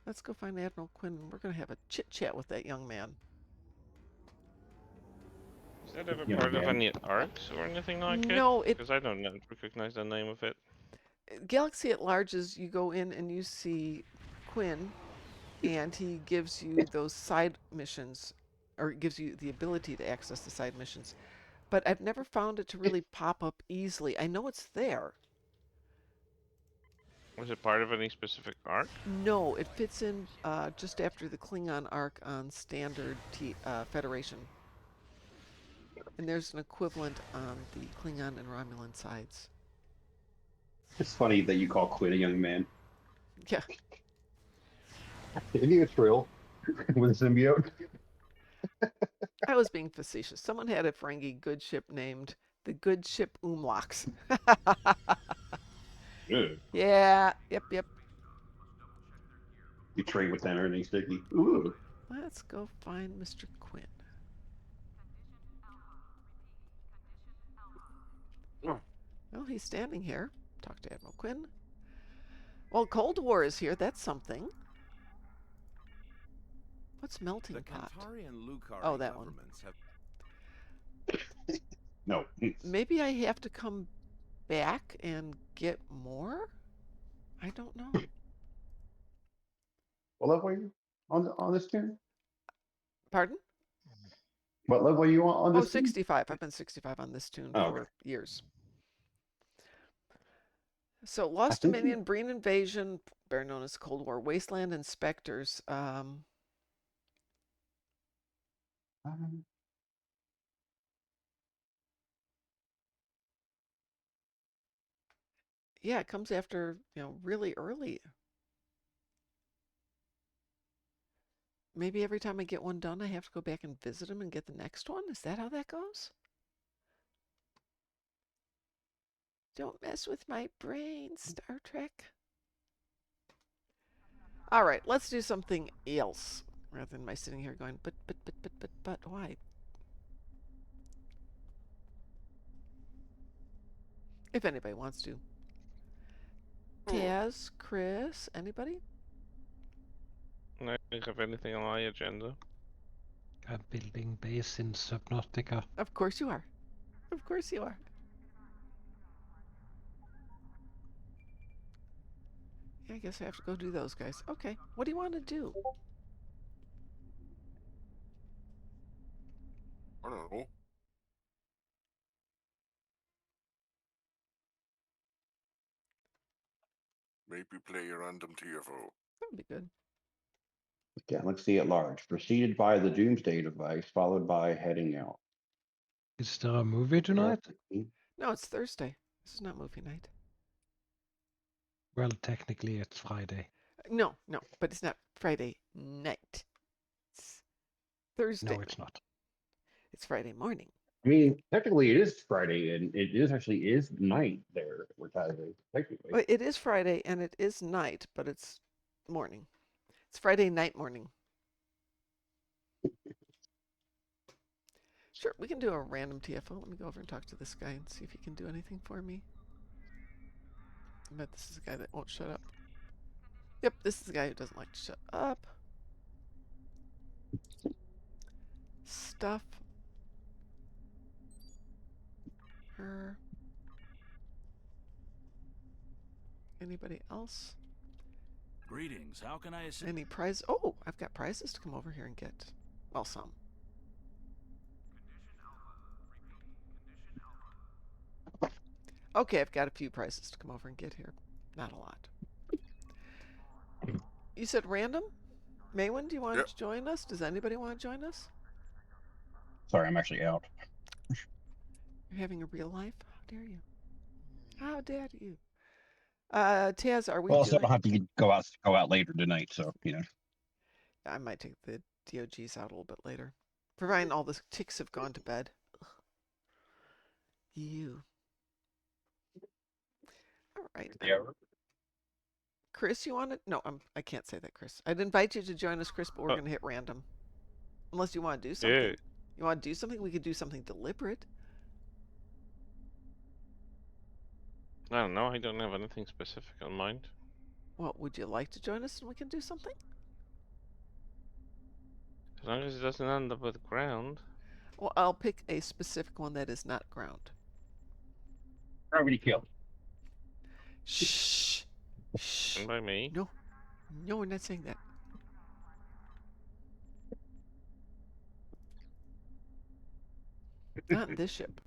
Let's go find Admiral Quinn. We're going to have a chit-chat with that young man. Is that ever Young part of man. any arcs or anything like it? No, it Because I don't recognize the name of it. Galaxy at Large is you go in and you see Quinn, and he gives you those side missions, or gives you the ability to access the side missions. But I've never found it to really pop up easily. I know it's there. Was it part of any specific arc? No, it fits in just after the Klingon arc on Standard Federation. And there's an equivalent on the Klingon and Romulan sides. It's funny that you call Quinn a young man. Yeah. Isn't he a Trill with a symbiote? I was being facetious. Someone had a Ferengi good ship named the Good Ship Umlachs. Good. Yeah, yep. You trade with them, everything's sticky. Ooh. Let's go find Mr. Quinn. Well, he's standing here. Talk to Admiral Quinn. Well, Cold War is here. That's something. What's melting The pot? Kantari and Lukari Oh, that one. governments have No. Maybe I have to come back and get more? I don't know. What level are you on this tune? Pardon? What level are you on Oh, this tune? 65. I've been 65 on this tune Oh, for okay. years. So, Lost think Dominion, Breen Invasion, better known as Cold War, Wasteland Inspectors. Yeah, it comes after, really early. Maybe every time I get one done, I have to go back and visit them and get the next one? Is that how that goes? Don't mess with my brain, Star Trek. All right, let's do something else rather than my sitting here going, but, why? If anybody wants to. Taz, Chris, anybody? I don't have anything on my agenda. I'm building base in Subnautica. Of course you are. Of course you are. Yeah, I guess I have to go do those guys. Okay, what do you want to do? I don't know. Maybe play a random TFO. That would be good. Galaxy at Large. Preceded by the Doomsday device, followed by heading out. Is there a movie tonight? No, it's Thursday. This is not movie night. Well, technically it's Friday. No, but it's not Friday night. It's Thursday. No, it's not. It's Friday morning. I mean, technically it is Friday, and it is night there. We're technically. Well, it is Friday and it is night, but it's morning. It's Friday night morning. Sure, we can do a random TFO. Let me go over and talk to this guy and see if he can do anything for me. I bet this is a guy that won't shut up. Yep, this is a guy who doesn't like to shut up. Stuff. Her. Anybody else? greetings. How can I assist? Any prize? Oh, I've got prizes to come over here and get. Well, some. Okay, I've got a few prizes to come over and get here. Not a lot. You said random? Maywin, do you want Yep. to join us? Does anybody want to join us? Sorry, I'm actually out. You're having a real life? How dare you? How dare you? Taz, are we Well, so I doing... don't have to go out later tonight. So I might take the DOGs out a little bit later. Providing all the ticks have gone to bed. Ugh. You. All right. Yeah. Chris, you want to... No, I can't say that, Chris. I'd invite you to join us, Chris, but we're going to hit random. Unless you want to do something. Yeah. You want to do something? We could do something deliberate. I don't know. I don't have anything specific on mind. Well, would you like to join us and we can do something? As long as it doesn't end up with ground. Well, I'll pick a specific one that is not ground. Already killed. Shh. Shh. And by me. No. No, we're not saying that. Not in this ship.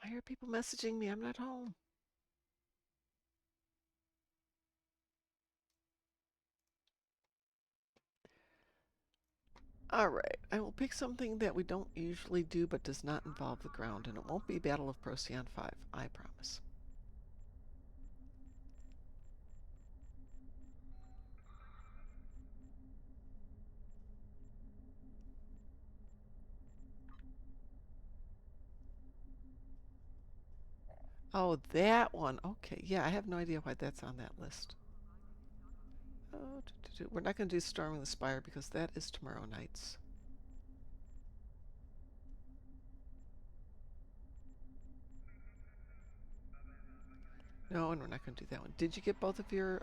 Why are people messaging me? I'm not home. All right, I will pick something that we don't usually do but does not involve the ground, and it won't be Battle of Procyon 5, I promise. Oh, that one. Okay, yeah, I have no idea why that's on that list. Oh, we're not going to do Storming the Spire because that is tomorrow night's. No, and we're not going to do that one. Did you get both of your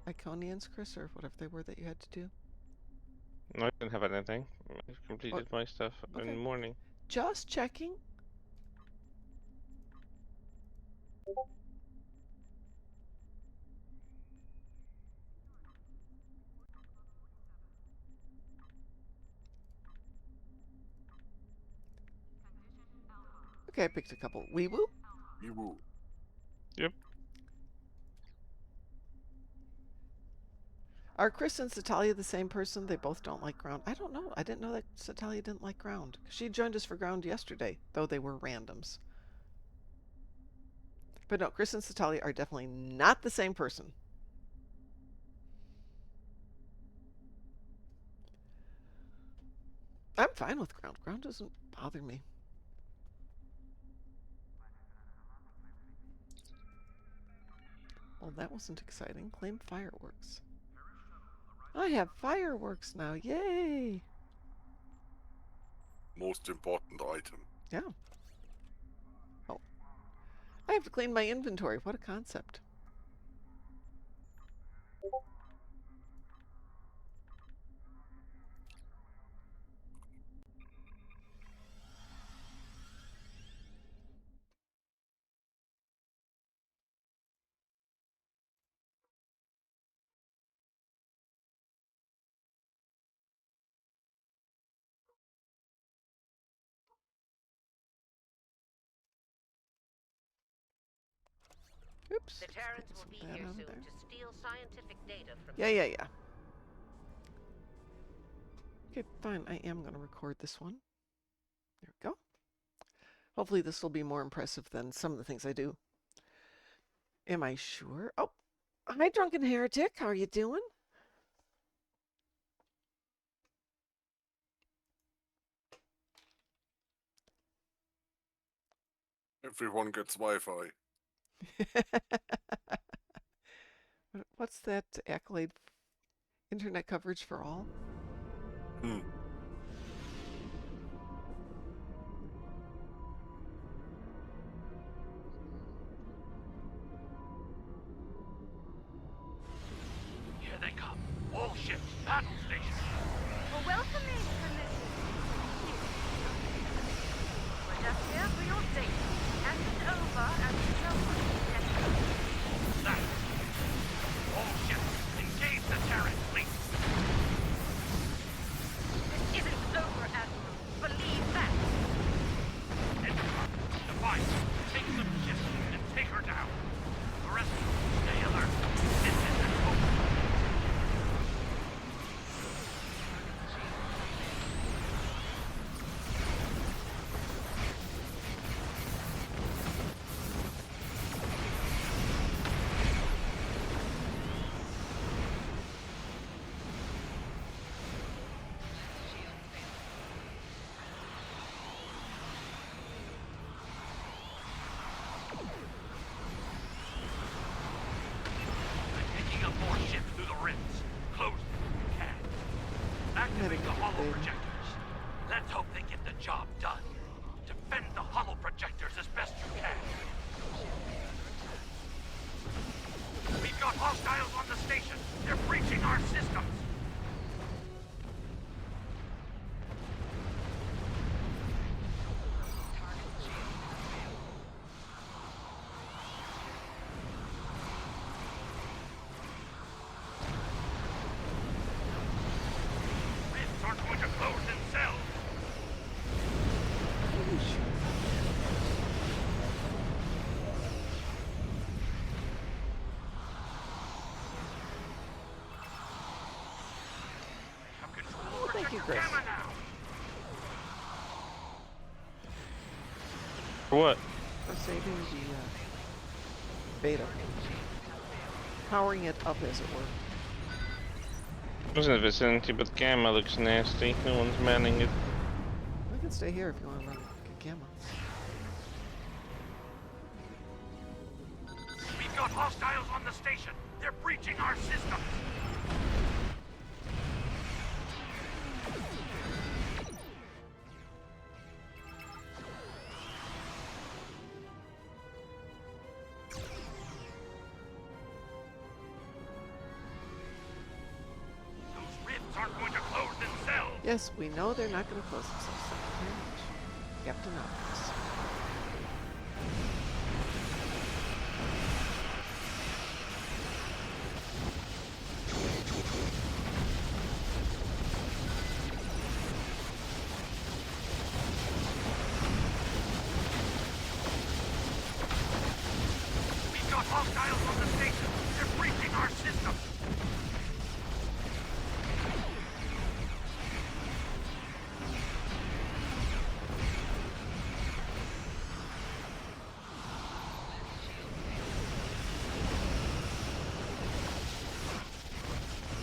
Iconians, Chris, or whatever they were that you had to do? No, I don't have anything. I've completed my stuff in the morning. Just checking. Okay, I picked a couple. Weewoo? You. Yep. Are Chris and Satalia the same person? They both don't like ground. I don't know. I didn't know that Satalia didn't like ground. She joined us for ground yesterday, though they were randoms. But no, Chris and Satalia are definitely not the same person. I'm fine with ground. Ground doesn't bother me. Well, that wasn't exciting. Claim fireworks. I have fireworks now. Yay! Most important item. Yeah. Oh. I have to clean my inventory. What a concept. Oops. The Terrans will be here soon to steal scientific data from Yeah. Okay, fine. I am going to record this one. There we go. Hopefully this will be more impressive than some of the things I do. Am I sure? Oh, hi, Drunken Heretic. How are you doing? Everyone gets Wi-Fi. What's that accolade? Internet coverage for all? Bring the holo They- projectors. Let's hope they get the job done. Defend the holo projectors as best you can. We've got hostiles on the station. They're breaching our systems. Rifts aren't going to close themselves. Have control Oh, over thank you, Projector Chris. Gamma now. For what? For saving the beta. Powering it up, as it were. I was in the vicinity, but Gamma looks nasty. No one's manning it. We can stay here if you want to run Gamma. We've got hostiles on the station. They're breaching our systems. Those rifts aren't going to close themselves. Yes, we know they're not going to close themselves. Thank you very much. Captain Obvious. We've got hostiles on the station. They're breaching our systems.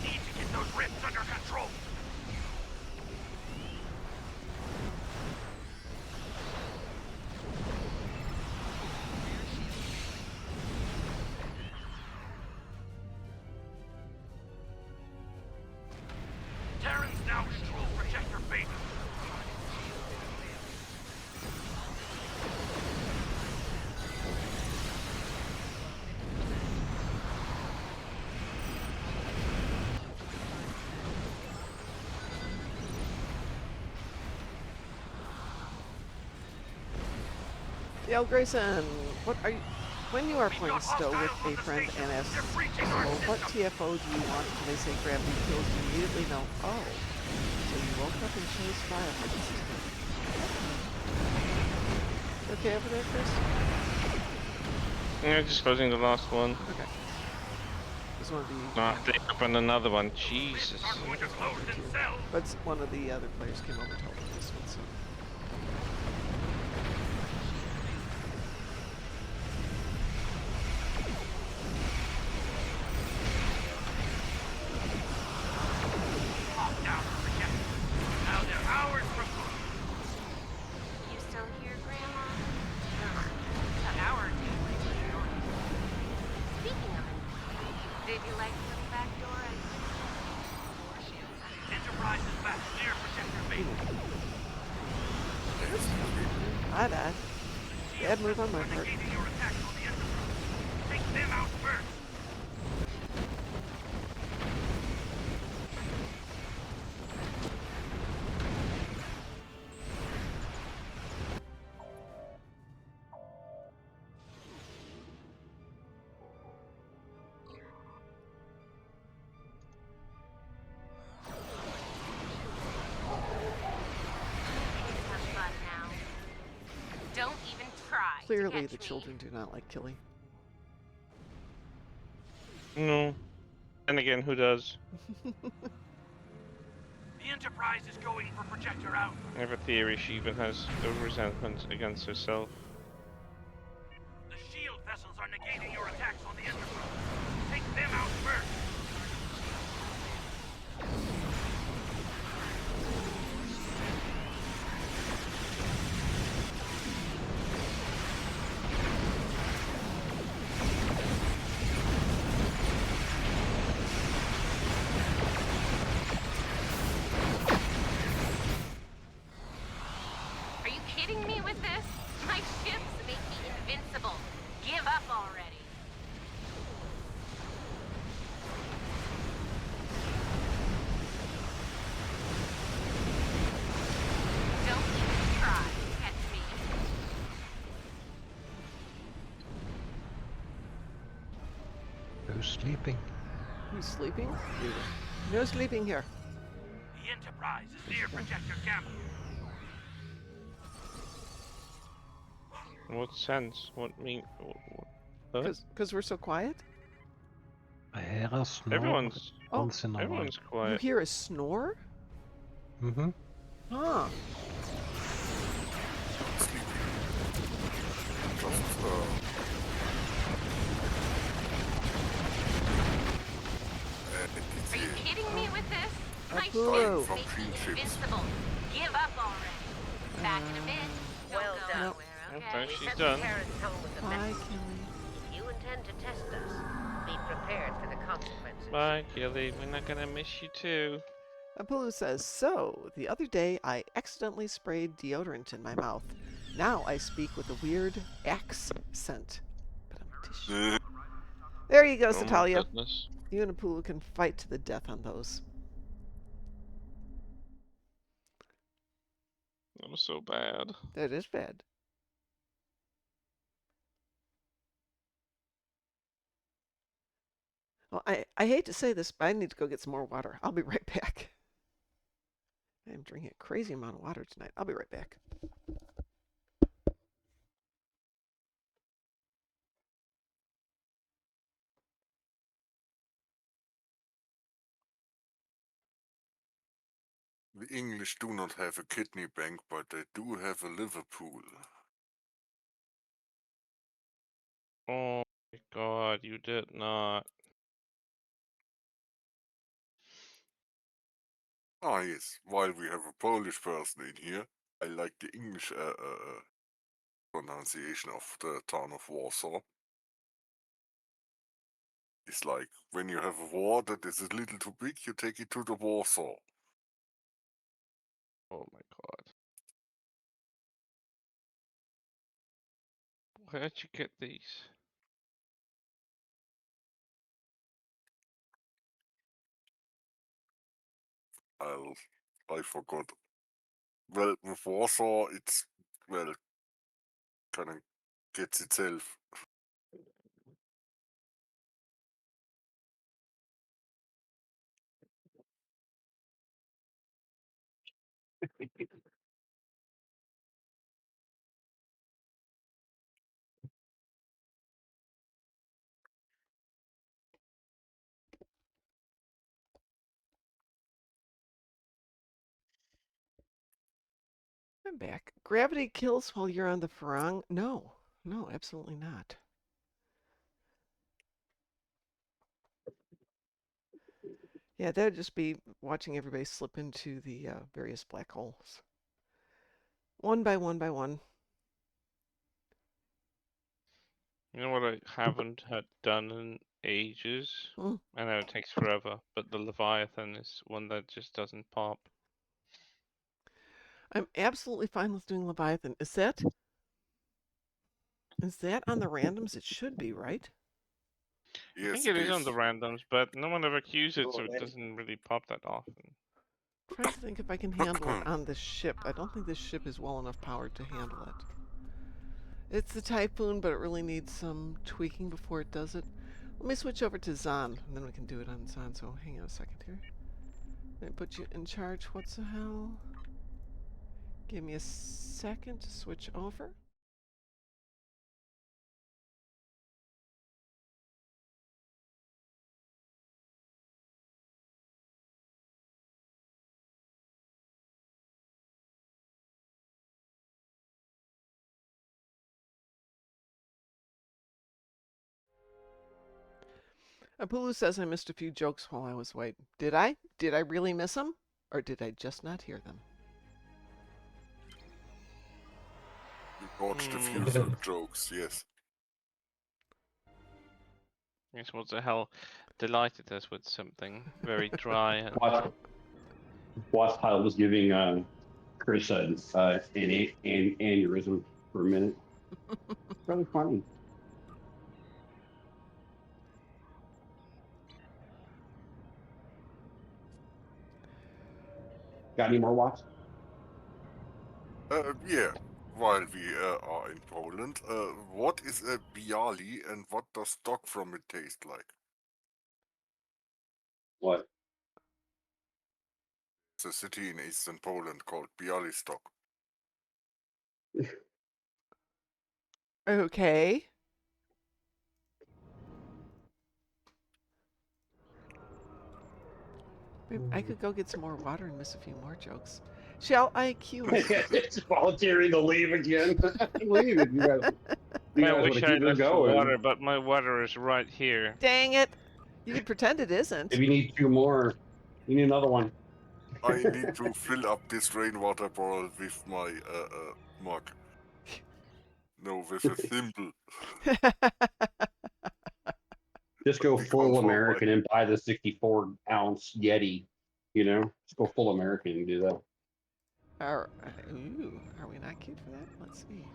Need to get those rifts under control. Terrans now control Projector Beta. Dale Grayson, what are you? When you are playing Stow with a friend and ask, "Oh, what TFO do you want?" and they say gravity kills, you immediately know, oh, so you woke up and chose fire. This is good. You okay over there, Chris? Yeah, just closing the last one. Okay. This one of the Ah, they opened another one. Jesus. Aren't going to close themselves. but one of the other players came over and told me this one, so. Lockdown for Projector. Now they're ours for good. You still here, Grandma? Ugh, an hour or two. Speaking of it, did you like the little back door I Enterprise is back near Projector Beta. I died. Bad move on my part. Negating your attacks on the Enterprise. Take them out first. have fun now? Don't even try. to Clearly, catch the me. children do not like killing. No. And again, who does? The Enterprise is going for Projector out. I have a theory she even has a resentment against herself. The shield vessels are negating your attacks on the Enterprise. Take them out first. kidding me with this? My ships make me invincible. Give up already. Don't even try to catch me. Who's sleeping? Who's sleeping? You. No sleeping here. The Enterprise is near projector gamma. What sense? What mean? What? Because we're so quiet? I hear a snore Everyone's once in a while. everyone's You quiet. hear a snore? Mm-hmm. Huh. Just, Are you kidding me with this? My Apollo. ships make me invincible. Give up already. Back in a bit. Don't Well go done. anywhere, okay? Okay, We she's sent done. the Terrans home with a Bye, message. Kelly. If you intend to test us, be prepared for the consequences. Bye, Gilly. We're not gonna miss you too. Apollo says, so, the other day I accidentally sprayed deodorant in my mouth. Now I speak with a weird axe scent. But I'm There you go, Oh my Satalia. goodness. You and Apollo can fight to the death on those. That was so bad. That is bad. Well, I hate to say this, but I need to go get some more water. I'll be right back. I'm drinking a crazy amount of water tonight. I'll be right back. the English do not have a kidney bank, but they do have a Liverpool. Oh my god, you did not. Ah, yes. While we have a Polish person in here, I like the English pronunciation of the town of Warsaw. It's like when you have a war that is a little too big, you take it to the Warsaw. Oh my god. Where'd you get these? I forgot. Well, with Warsaw, it's, well, kind of gets itself. I'm back. Gravity kills while you're on the Farang? No. No, absolutely not. Yeah, that'd just be watching everybody slip into the various black holes. One by one by one. You know what I haven't had done in ages? Hmm. I know it takes forever, but the Leviathan is one that just doesn't pop. I'm absolutely fine with doing Leviathan. Is that on the randoms? It should be, right? I Yes, think it it is on is. the randoms, but no one ever queues it, so it doesn't really pop that often. I'm trying to think if I can handle it on the ship. I don't think this ship is well enough powered to handle it. It's the Typhoon, but it really needs some tweaking before it does it. Let me switch over to Zan, and then we can do it on Zan. So hang on a second here. Let me put you in charge. What's the hell? Give me a second to switch over. Apulu says I missed a few jokes while I was away. Did I? Did I really miss them? Or did I just not hear them? You watched a few jokes, yes. Yes, what the hell delighted us with something very dry and Watch Pile was giving Chris had an aneurysm for a minute. Really funny. Got any more watts? Yeah. While we are in Poland, what is a bialy and what does stock from it taste like? What? It's a city in eastern Poland called Bialystok. Okay. Maybe I could go get some more water and miss a few more jokes. Shall I cue? It's volunteering to leave again. Leave if you guys. You I guys want wish to I keep had this extra going. water, but my water is right here. Dang it! You can pretend it isn't. If you need 2 more, you need another one. I need to fill up this rainwater bottle with my mug. No, with a thimble. Just go Because full for my- American and buy the 64-ounce Yeti. You know, just go full American and do that. Are we not cute for that? Let's see.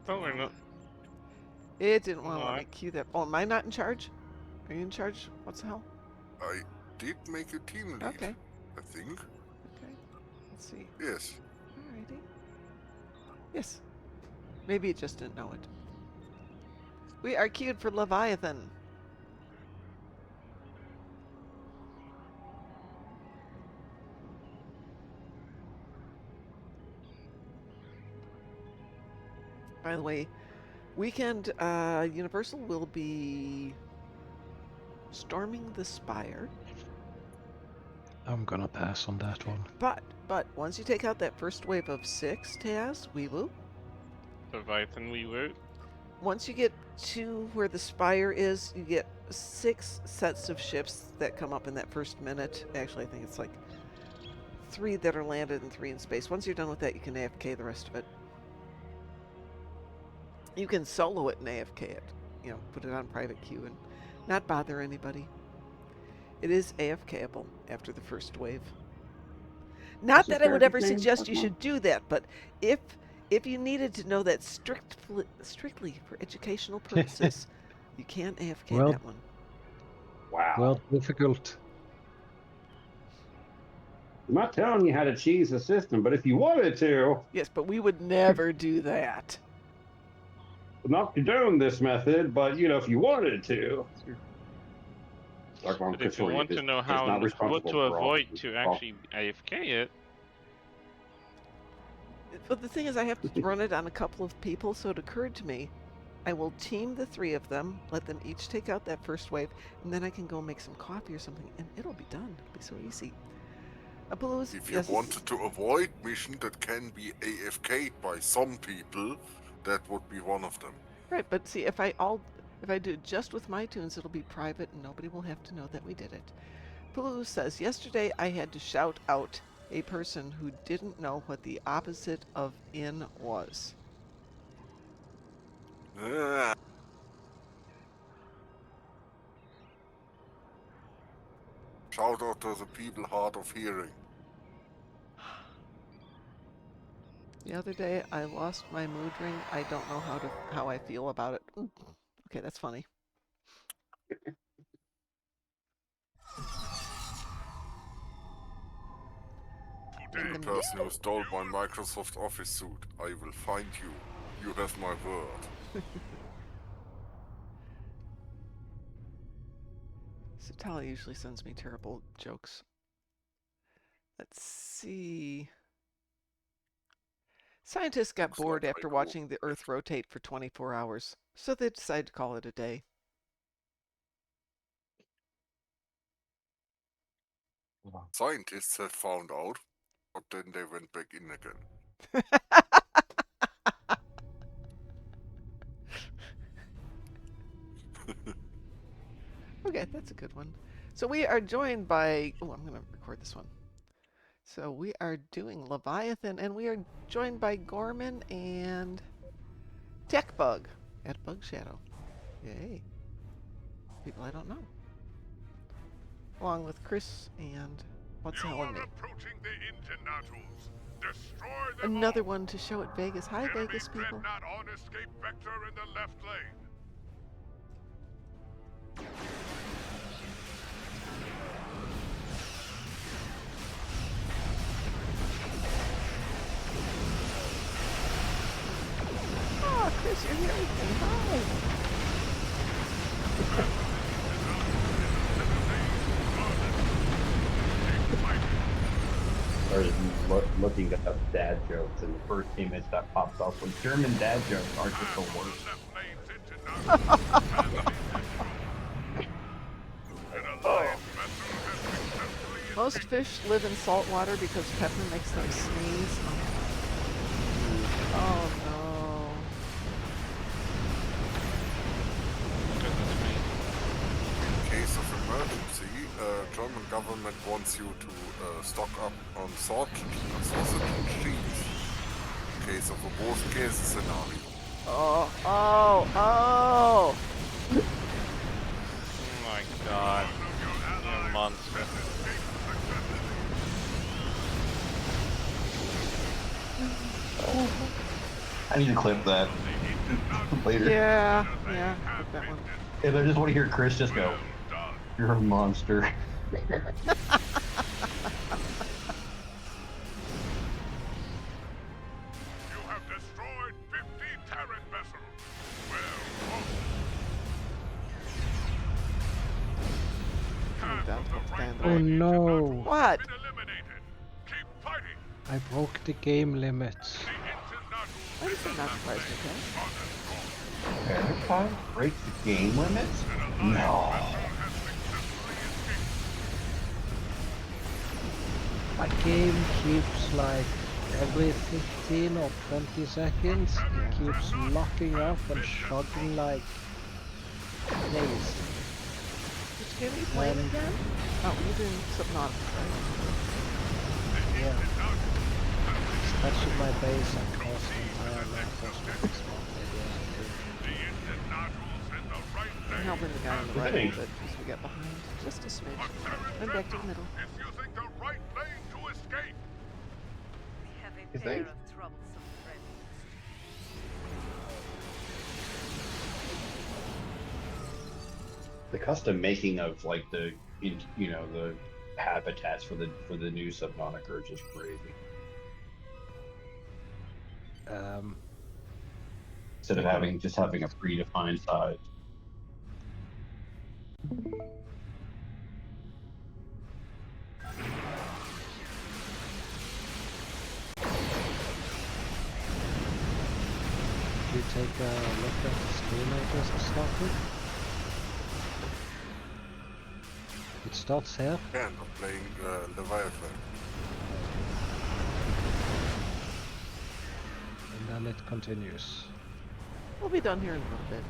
Oh, we're not. It didn't want to let What? me cue that. Oh, am I not in charge? Are you in charge? What's the hell? I did make a team lead, Okay. I think. Okay. Let's see. Yes. Alrighty. Yes. Maybe it just didn't know it. We are queued for Leviathan. By the way, weekend Universal will be storming the Spire. I'm gonna pass on that one. But once you take out that first wave of 6, Taz, wee woo. Leviathan, we were. Once you get to where the Spire is, you get 6 sets of ships that come up in that first minute. Actually, I think it's like 3 that are landed and 3 in space. Once you're done with that, you can AFK the rest of it. You can solo it and AFK it. You know, put it on private queue and not bother anybody. It is AFKable after the first wave. Not What's that your I would ever character's name? suggest you Darkmom? should do that, but if you needed to know that strictly for educational purposes, you can AFK Well- that one. Wow. Well, difficult. I'm not telling you how to cheese the system, but if you wanted to, Yes, but we would never do that. not condone this method, but if you wanted to. Darkmom But if you Consortium want to is know not what responsible to for all- avoid to actually AFK it, But the thing is, I have to run it on a couple of people, so it occurred to me, I will team the 3 of them, let them each take out that first wave, and then I can go make some coffee or something, and it'll be done. It'll be so easy. Apollo's, If you yes. wanted to avoid mission that can be AFK'd by some people, that would be one of them. Right, but see, if I do it just with my tunes, it'll be private and nobody will have to know that we did it. Pulu says, yesterday I had to shout out a person who didn't know what the opposite of in was. Ah, shout out to the people hard of hearing. The other day I lost my mood ring. I don't know how I feel about it. Okay, that's funny. The person who stole my Microsoft Office suit, I will find you. You have my word. Satala usually sends me terrible jokes. Let's see. Scientists got Looks like bored I after know. watching the Earth rotate for 24 hours, so they decided to call it a day. Scientists have found out, but then they went back in again. Okay, that's a good one. So we are joined by... Oh, I'm going to record this one. So we are doing Leviathan, and we are joined by Gorman and Techbug at Bug Shadow. Yay. People I don't know. Along with Chris and What's You telling me? are approaching the Internatals. Destroy them Another all. one to show at Vegas. Hi, Enemy Vegas people. Dreadnought on escape vector in the left lane. Oh, Chris, you're here with me. Hi. Started looking up dad jokes, and the first image that pops up was German dad jokes aren't just the worst. Most fish live in salt water because pepper makes them sneeze. Oh no. Goodness me. In case of emergency, German government wants you to stock up on sausage and cheese. In case of a worst case scenario. Oh, oh, oh! Oh my god. You're a monster. I need to clip that later. Yeah, yeah, put that one. And I just want to hear Chris just go, "You're a monster." You have destroyed 50 Terran vessels. Coming down to the guy on the Oh right. no! What? Been eliminated. Keep fighting. I broke the game limits. The Internatals Why does it not surprise me, okay? Verify breaks the game limits? No. My game keeps like every 15 or 20 seconds, it keeps locking up and shutting like crazy. Which game are you playing again? Oh, you're doing Subnautica, right? Yeah. Touching my base and causing entire map of space I'm helping the guy on the right a little bit because we got behind. Just a smidge. Then back to the middle. Is using the right lane to escape. We have a You pair think? of troublesome friends. The custom making of like the the habitats for the new Subnautica are just crazy. Instead of having a predefined size. Did you take a look at the screen I just started? It starts here. Yeah, I'm playing Leviathan. And then it continues. We'll be done here in a little bit.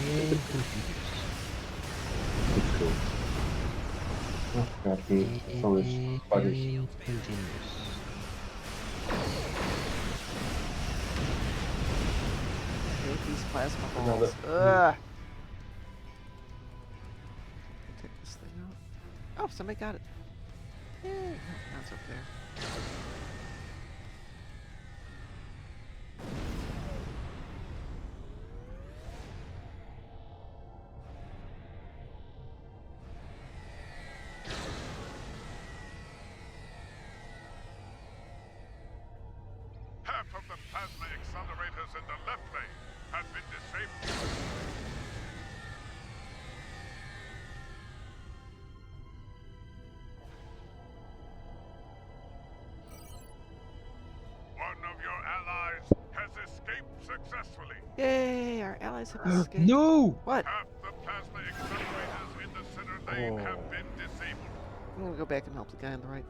And continues. It's cool. Oh, got so much buggers. And continues. I hate these plasma Another- balls. Ugh. Take this thing out. Oh, somebody got it. Yay. Oh, that's up there. Half of the plasma accelerators in the left lane have been disabled. One of your allies has escaped successfully. Yay, our allies have escaped. No! What? Half the plasma accelerators in the center lane have Oh. been disabled. I'm gonna go back and help the guy on the right.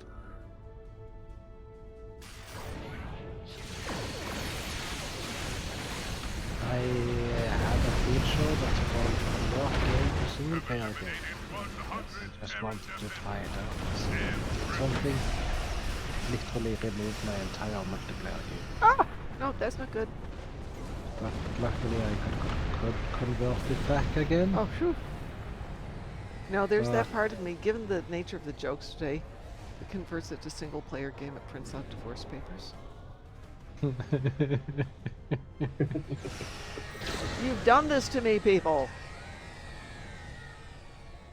I have a feature that's called Unlock Game to Single Player Game. Just wanted to try it out. Something literally removed my entire multiplayer game. Ah! No, that's not good. But luckily I could convert it back again. Oh, phew. No, there's that part of me. Given the nature of the jokes today, it converts it to single-player game. It prints out divorce papers. You've done this to me, people.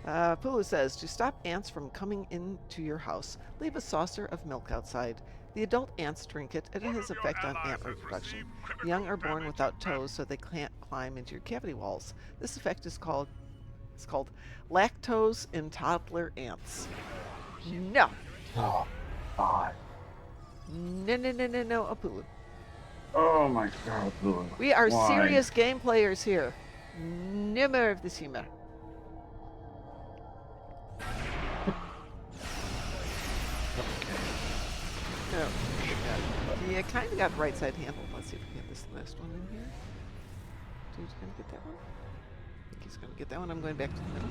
Pulu says, to stop ants from coming into your house, leave a saucer of milk outside. The adult ants drink it, and it has effect on ant reproduction. The young are born without toes, so they can't climb into your cavity walls. This effect is called lactose in toddler ants. No. Oh, God. No, Apulu. Oh my God. We are Why? serious game players here. No more of this humor. Oh, yeah, kind of got right side handled. Let's see if we can get this last one in here. Dude's gonna get that one. I think he's gonna get that one. I'm going back to the middle.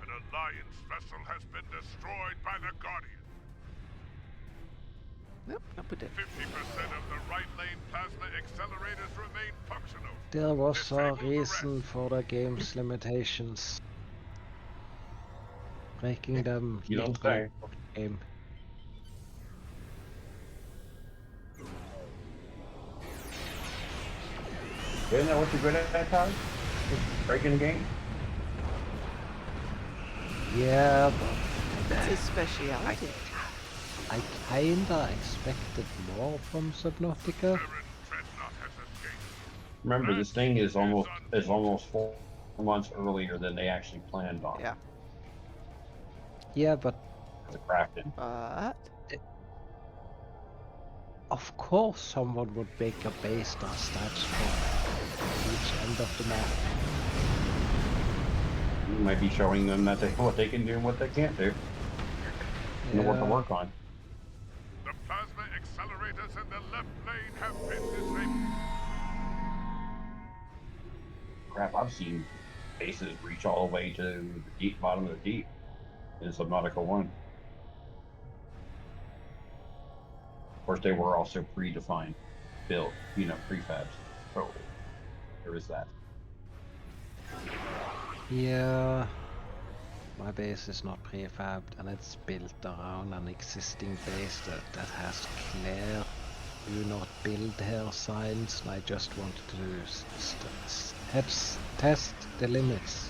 An Alliance vessel has been destroyed by the Guardian. Nope, not put it. 50% of the right lane plasma accelerators remain functional. There was a Disable the reason rest. for the game's limitations. Making them You don't literal say. game. Isn't that what you're good at, Todd? Breaking the game? Yeah, but It's his speciality. I kinda expected more from Subnautica. Dreadnought has escaped. Remember, this thing is almost 4 months earlier than they actually planned on. Yeah. Yeah, but The crafting. But of course someone would make a base that stats for each end of the map. You might be showing them that what they can do and what they can't do. And what to work on. The plasma accelerators in the left lane have been disabled. Crap, I've seen bases reach all the way to the deep bottom of the deep in Subnautica 1. Of course, they were also predefined, built, prefabs. So there is that. Yeah, my base is not prefabbed and it's built around an existing base that has clear do not build here signs, and I just wanted to test the limits.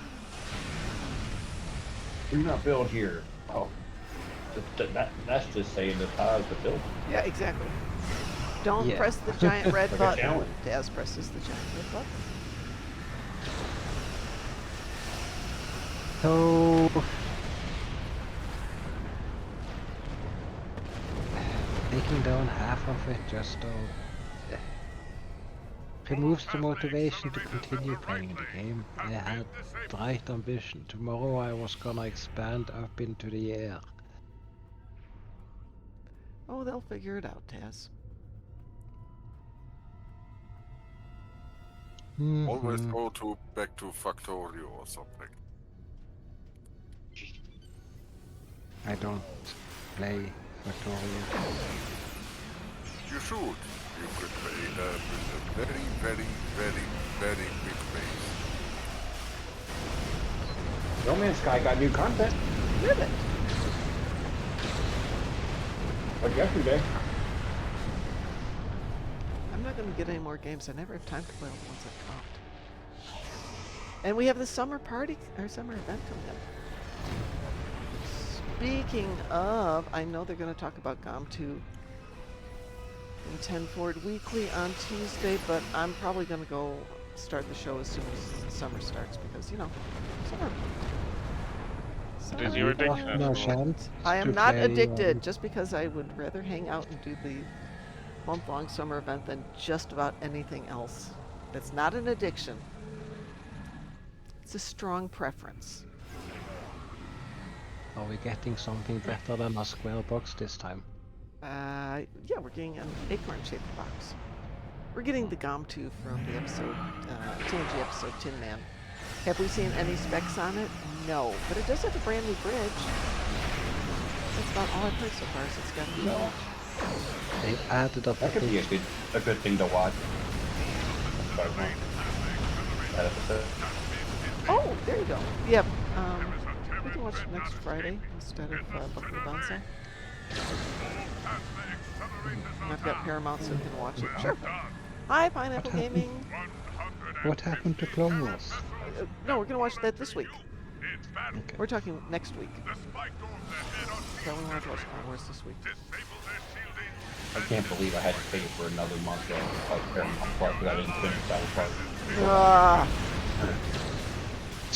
Do not build here. Oh, that's just saying the tiles to build. yeah, exactly. Don't Yeah. press the giant red Like a button. challenge. Daz presses the giant red button. So taking down half of it just removes the motivation to continue playing the game. I had the right ambition. Tomorrow I was gonna expand up into the air. Oh, they'll figure it out, Taz. Always go back to Factorio or something. I don't play Factorio. You should. You could play with a very, very, very, very big base. No Man's Sky got new content. Did it? Like yesterday. I'm not going to get any more games. I never have time to play all the ones I've comped. And we have the summer party, or summer event coming up. Speaking of, I know they're going to talk about GOM 2 in 10 Forward Weekly on Tuesday, but I'm probably going to go start the show as soon as the summer starts because, summer. It is your addiction. No chance. I am to not play, addicted, just because I would rather hang out and do the month-long summer event than just about anything else. It's not an addiction. It's a strong preference. Are we getting something better than a square box this time? Yeah, we're getting an acorn-shaped box. We're getting the GOM 2 from the episode, TNG episode Tin Man. Have we seen any specs on it? No, but it does have a brand new bridge. That's about all I've heard so far, so it's got a new bridge. They've added up That could be a good thing to watch. that episode. Oh, there you go. Yeah, we can watch it next Friday instead of Bucky Bonzo. And I've got Paramount, so we can watch it. Sure. Hi, Pineapple What happened? Gaming. What happened to Clone Wars? No, we're gonna watch that this week. Okay. We're talking next week. So we want to watch Clone Wars this week. I can't believe I had to pay for another month of Paramount Plus because I didn't finish that part.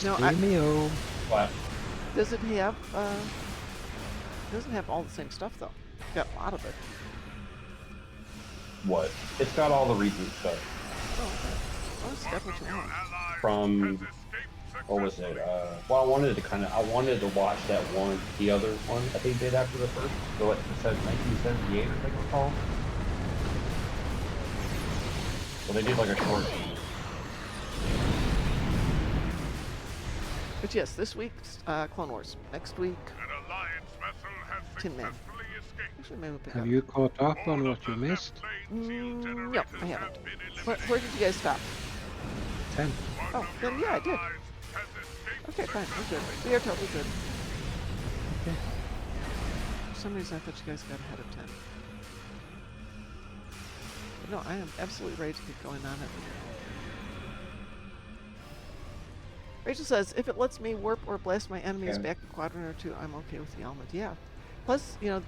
No, Cameo. What? does it have? Doesn't have all the same stuff though. It's got a lot of it. What? It's got all the reboot stuff. Oh, okay. Well, that's definitely what you want. From what was it? Well, I wanted to watch that one, the other one that they did after the first. So it says 1978, I think it's called. Well, they did like a short. But yes, this week's Clone Wars. Next week, Tin Man. Actually, maybe we'll pick Have up. you caught up on what you missed? No, I haven't. Where did you guys stop? 10. Oh, then yeah, I did. Okay, fine. We're good. We are totally good. Okay. For some reason, I thought you guys got ahead of 10. But no, I am absolutely ready to get going on it. Rachel says, if it lets me warp or blast my enemies back a quadrant or two, I'm okay with the element. Yeah. Plus, you know,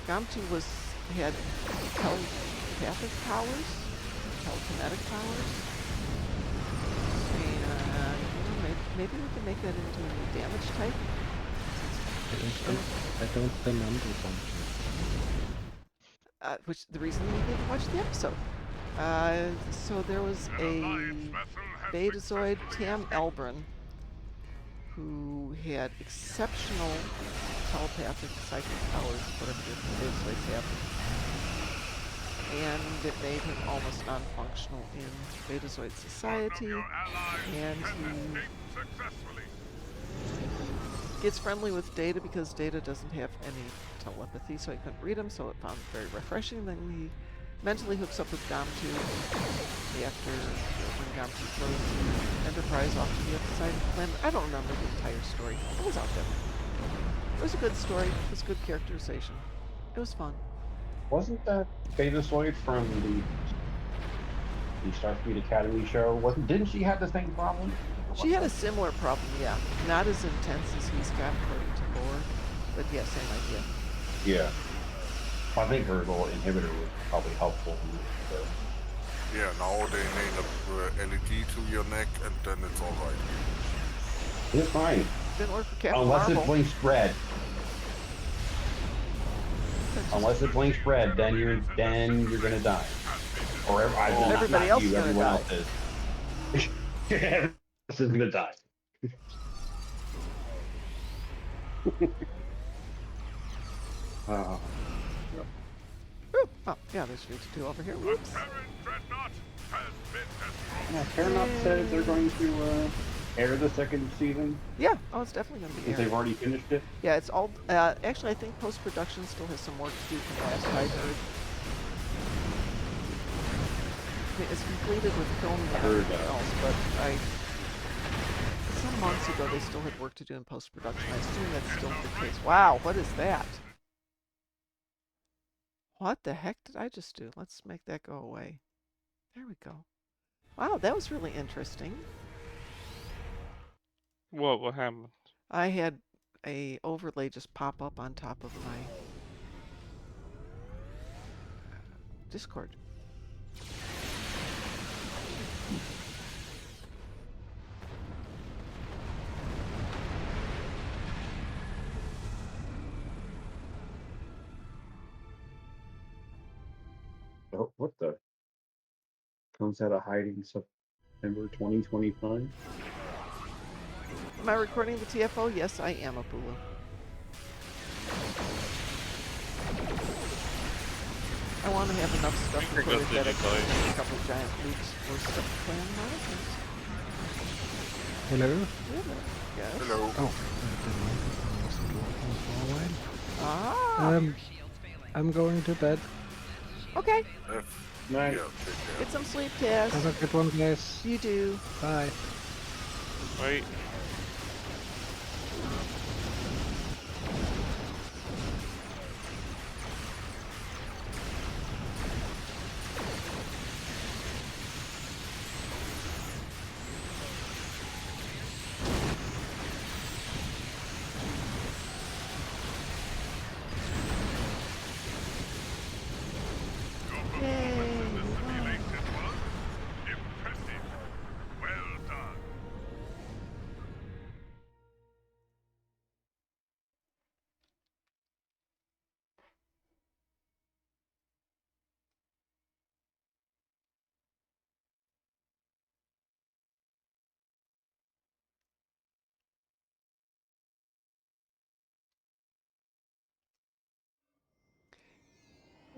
Gamtu had telepathic powers, telekinetic powers, and you know, maybe we can make that into a new damage type. I don't remember something. Which the reason we didn't watch the episode. So there was a Betazoid, Tam Elbrun, who had exceptional telepathic psychic powers, whatever the Betazoids have. And it made him almost non-functional in Betazoid society. And he gets friendly with Data because Data doesn't have any telepathy, so he couldn't read him, so it found it very refreshing. Then he mentally hooks up with Gamtu after when Gamtu throws the Enterprise off to the other side of the planet. I don't remember the entire story. It was out there. It was a good story. It was good characterization. It was fun. Wasn't that Betazoid from the Starfleet Academy show? Didn't she have the same problem? She had a similar problem, yeah. Not as intense as he's got according to lore, but yeah, same idea. Yeah. I think her little inhibitor was probably helpful. Yeah, now they nail a LED to your neck and then it's alright. It's fine. Didn't work for Captain Unless Marvel. it blinks red. Unless it blinks red, then you're gonna die. Or everybody else is gonna everyone die. else is. This is gonna die. Ooh, oh, yeah, there's V2 over here. Whoops. Yeah, Paramount said they're going to air the second season. Yeah, oh, it's definitely going to be If aired. they've already finished it. Yeah, it's all. Actually, I think post-production still has some work to do from last I heard. I mean, it's completed with filming and everything else, but some months ago they still had work to do in post-production. I assume that's still the case. Wow, what is that? What the heck did I just do? Let's make that go away. There we go. Wow, that was really interesting. What happened? I had a overlay just pop up on top of my Discord. Oh, what the? Comes out of hiding September 2025. Am I recording the TFO? Yes, I am, Apulu. I want to have enough stuff recorded that I can make a couple giant loops for stuff to play on monitors. Hello? Yes. Hello. Oh, I wasn't looking for a while. Ah. I'm going to bed. Okay. Night. Yeah, take care. Get some sleep, Tess. Have a good one, guys. You do. Bye. Wait. Yay. Simulation was impressive. Well done.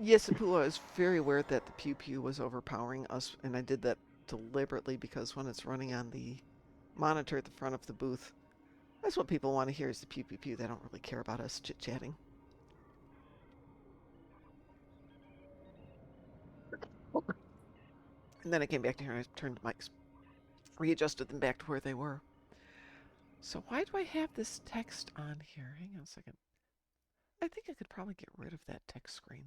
Yes, Apu, I was very aware that the pew pew was overpowering us, and I did that deliberately because when it's running on the monitor at the front of the booth, that's what people want to hear is the pew pew pew. They don't really care about us chit-chatting. And then I came back to here and I turned the mics, readjusted them back to where they were. So why do I have this text on here? Hang on a second. I think I could probably get rid of that text screen.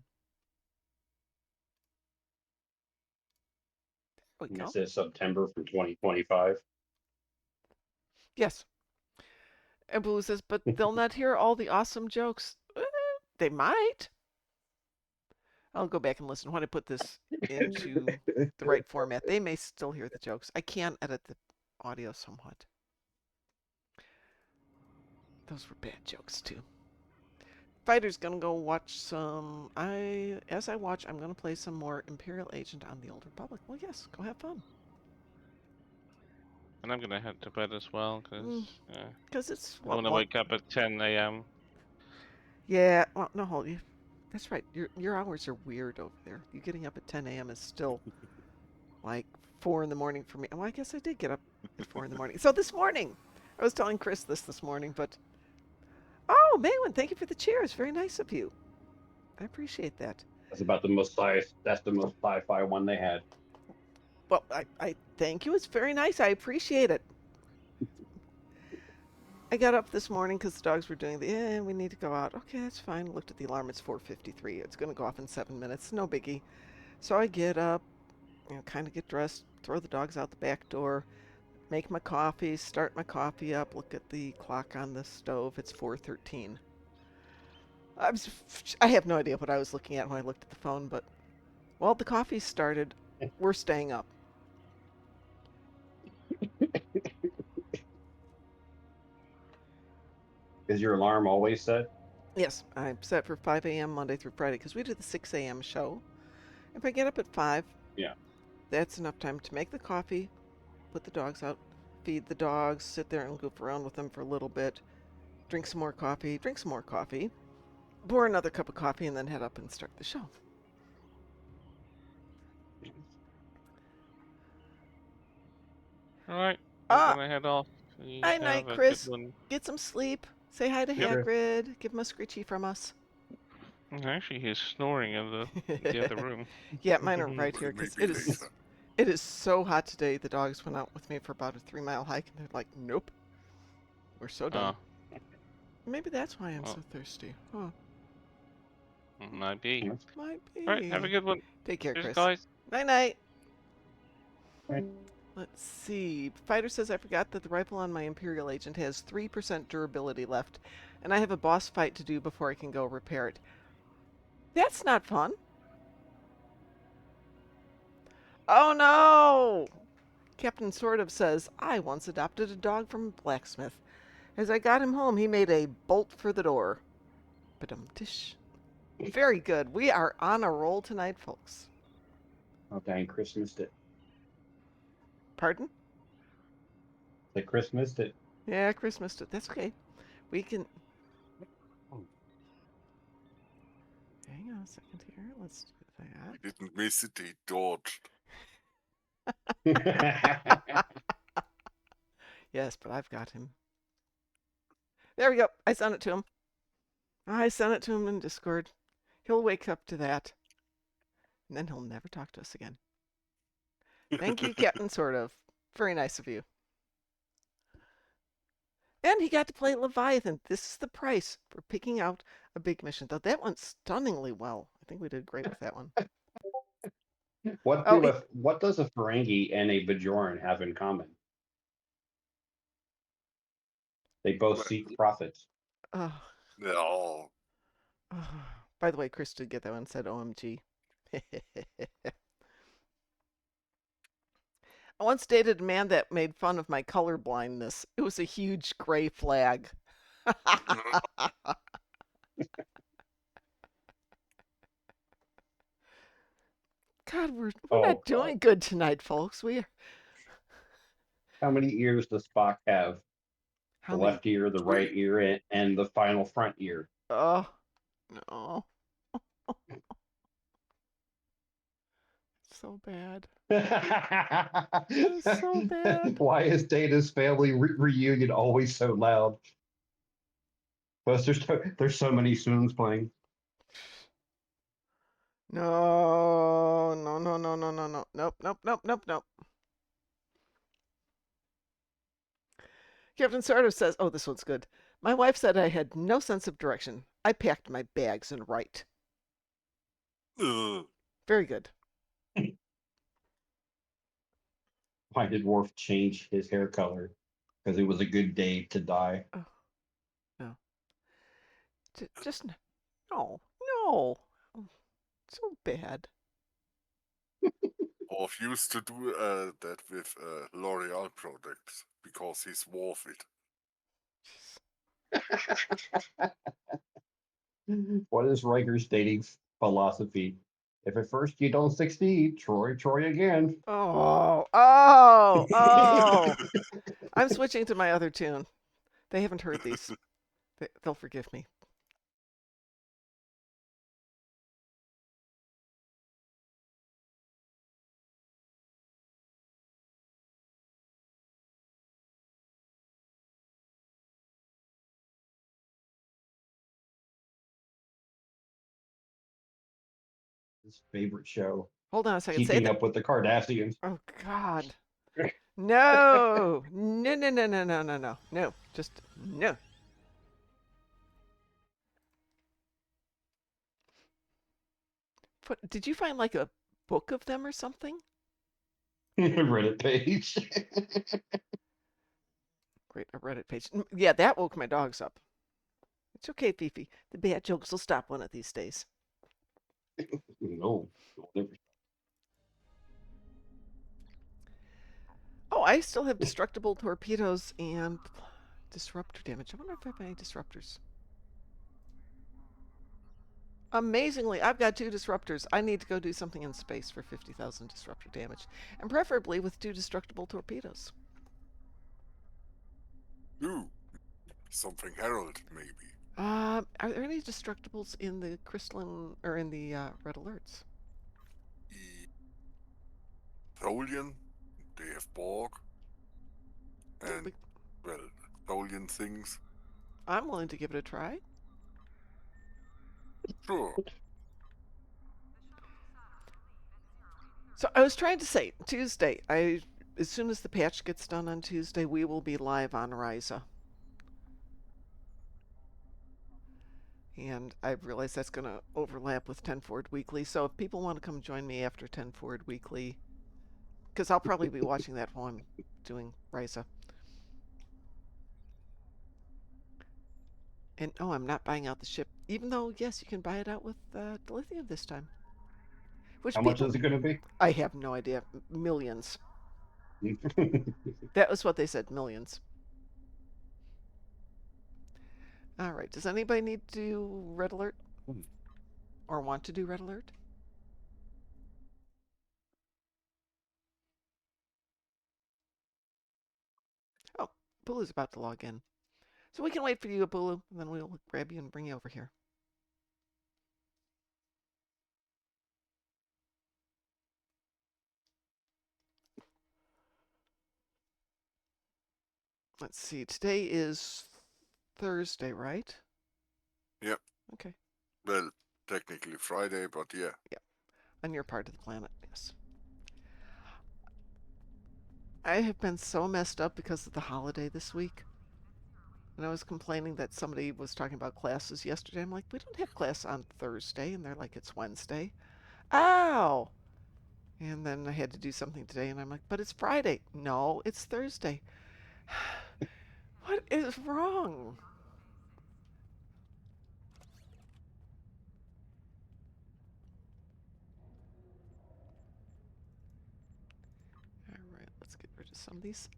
There we go. It says September from 2025. Yes. And Blue says, but they'll not hear all the awesome jokes. They might. I'll go back and listen when I put this into the right format. They may still hear the jokes. I can edit the audio somewhat. Those were bad jokes too. Fighter's gonna go watch some. As I watch, I'm gonna play some more Imperial Agent on the Old Republic. Well, yes, go have fun. And I'm gonna head to bed as well, because It's I want to wake up at 10 a.m. Yeah, well, no, hold you. That's right. Your hours are weird over there. You getting up at 10 a.m. is still like 4 in the morning for me. Well, I guess I did get up at 4 in the morning. So this morning, I was telling Chris this morning, but oh, Maywin, thank you for the cheers. Very nice of you. I appreciate that. That's about the most that's the most sci-fi one they had. Well, I thank you. It's very nice. I appreciate it. I got up this morning because the dogs were doing we need to go out. Okay, that's fine. Looked at the alarm. It's 4:53. It's going to go off in 7 minutes. No biggie. So I get up, kind of get dressed, throw the dogs out the back door, make my coffee, start my coffee up, look at the clock on the stove. It's 4:13. I have no idea what I was looking at when I looked at the phone, but while the coffee started, we're staying up. Is your alarm always set? Yes, I'm set for 5 a.m. Monday through Friday because we do the 6 a.m. show. If I get up at 5, yeah, that's enough time to make the coffee, put the dogs out, feed the dogs, sit there and goof around with them for a little bit, drink some more coffee, pour another cup of coffee, and then head up and start the show. All right, I'm gonna head off. Night, night, Chris. Get some sleep. Say hi to Hagrid. Give him a screechy from us. Actually, he's snoring in the other room. Yeah, mine are right here because it is so hot today. The dogs went out with me for about a 3-mile hike, and they're like, "Nope, we're so done." Maybe that's why I'm so thirsty. Huh? Might be. Might be. All right, have a good one. Take care, Chris. Guys. Night, night. Let's see. Fighter says, I forgot that the rifle on my Imperial Agent has 3% durability left, and I have a boss fight to do before I can go repair it. That's not fun. Oh no! Captain Sort of says, I once adopted a dog from a blacksmith. As I got him home, he made a bolt for the door. Ba-dum-tish. Very good. We are on a roll tonight, folks. Oh, dang, Chris missed it. Pardon? Like Chris missed it. Yeah, Chris missed it. That's okay. We can... Hang on a second here. Let's do that. He didn't miss it, he dodged. Yes, but I've got him. There we go. I sent it to him. I sent it to him in Discord. He'll wake up to that. And then he'll never talk to us again. Thank you, Captain Sort of. Very nice of you. And he got to play Leviathan. This is the price for picking out a big mission. Though that went stunningly well. I think we did great with that one. What Oh, what does a Ferengi and a Bajoran have in common? They both Well, seek profits. Oh, no. oh. By the way, Chris did get that one. Said OMG. I once dated a man that made fun of my color blindness. It was a huge gray flag. God, we're Oh, not God. doing good tonight, folks. We are. How many ears does Spock have? How The many? left ear, the right ear, and the final front ear. Oh, no. So bad. It's so bad. Why is Data's family reunion always so loud? Plus, there's so many tunes playing. No, no, no, no, no, no, no. Nope, nope, nope, nope, nope. Captain Sardo says, oh, this one's good. My wife said I had no sense of direction. I packed my bags and right. Very good. Why did Worf change his hair color? Because it was a good day to die. Oh, no. Just no, no. So bad. Worf used to do that with L'Oreal products because he's worth it. What is Riker's dating philosophy? If at first you don't succeed, Troy again. Oh, oh, oh. I'm switching to my other tune. They haven't heard these. They'll forgive me. His favorite show. Hold on a second. Keeping Up with the Kardashians. Oh, God. No. No, no, no, no, no, no, no. No. Just no. Did you find like a book of them or something? Reddit page. Great, a Reddit page. Yeah, that woke my dogs up. It's okay, Fifi. The bad jokes will stop one of these days. No. Oh, I still have destructible torpedoes and disruptor damage. I wonder if I have any disruptors. Amazingly, I've got 2 disruptors. I need to go do something in space for 50,000 disruptor damage, and preferably with 2 destructible torpedoes. Ooh, something Herald, maybe. Are there any destructibles in the crystalline or in the red alerts? Tholian, they have Borg, and well, Tholian things. I'm willing to give it a try. Sure. So I was trying to say Tuesday. As soon as the patch gets done on Tuesday, we will be live on Ryza. And I realize that's going to overlap with 10 Forward Weekly. So if people want to come join me after 10 Forward Weekly, because I'll probably be watching that while I'm doing Ryza. And oh, I'm not buying out the ship, even though yes, you can buy it out with dilithium this time. Which How much is it going to be? I have no idea. Millions. That was what they said. Millions. All right. Does anybody need to do red alert? Or want to do red alert? Oh, Bulu's about to log in. So we can wait for you, Bulu, and then we'll grab you and bring you over here. Let's see. Today is Thursday, right? Yep. Okay. Well, technically Friday, but yeah. Yeah. On your part of the planet, yes. I have been so messed up because of the holiday this week. And I was complaining that somebody was talking about classes yesterday. I'm like, we don't have class on Thursday. And they're like, it's Wednesday. Ow! And then I had to do something today. And I'm like, but it's Friday. No, it's Thursday. What is wrong? All right, let's get rid of some of these.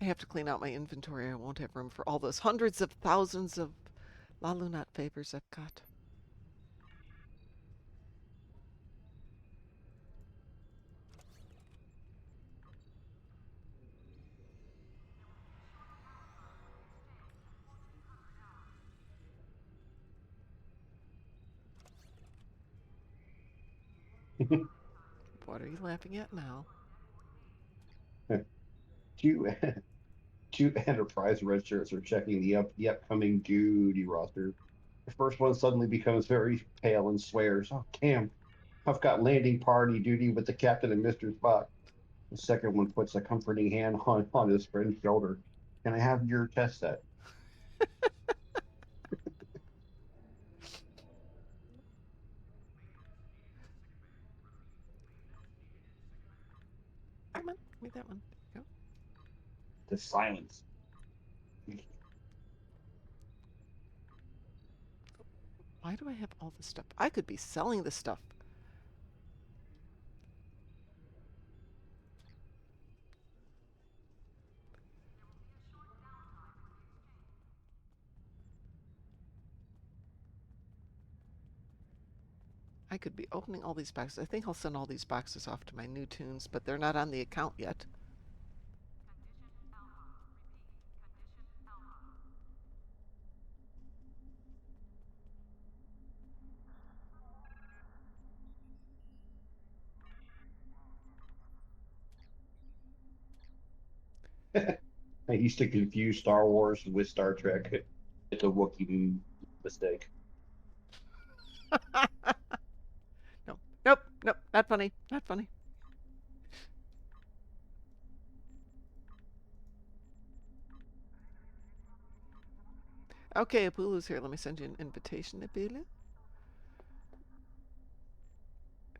I have to clean out my inventory. I won't have room for all those hundreds of thousands of La Lunat favors I've got. What are you laughing at now? Two Enterprise red shirts are checking the upcoming duty roster. The first one suddenly becomes very pale and swears, "Oh, Cam, I've got landing party duty with the captain and Mr. Spock." The second one puts a comforting hand on his friend's shoulder. "Can I have your test set?" Come on, give me that one. There you go. The silence. Why do I have all this stuff? I could be selling this stuff. I could be opening all these boxes. I think I'll send all these boxes off to my new tunes, but they're not on the account yet. I used to confuse Star Wars with Star Trek. It's a Wookiee mistake. No, nope, nope, not funny, not funny. Okay, Apulu's here. Let me send you an invitation, Apulu.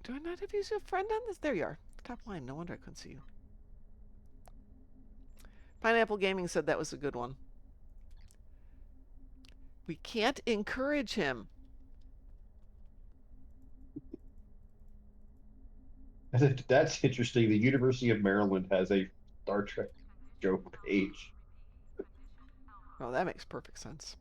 Do I not have you as a friend on this? There you are. Top line. No wonder I couldn't see you. Pineapple Gaming said that was a good one. We can't encourage him. That's interesting. The University of Maryland has a Star Trek joke page. Oh, that makes perfect sense.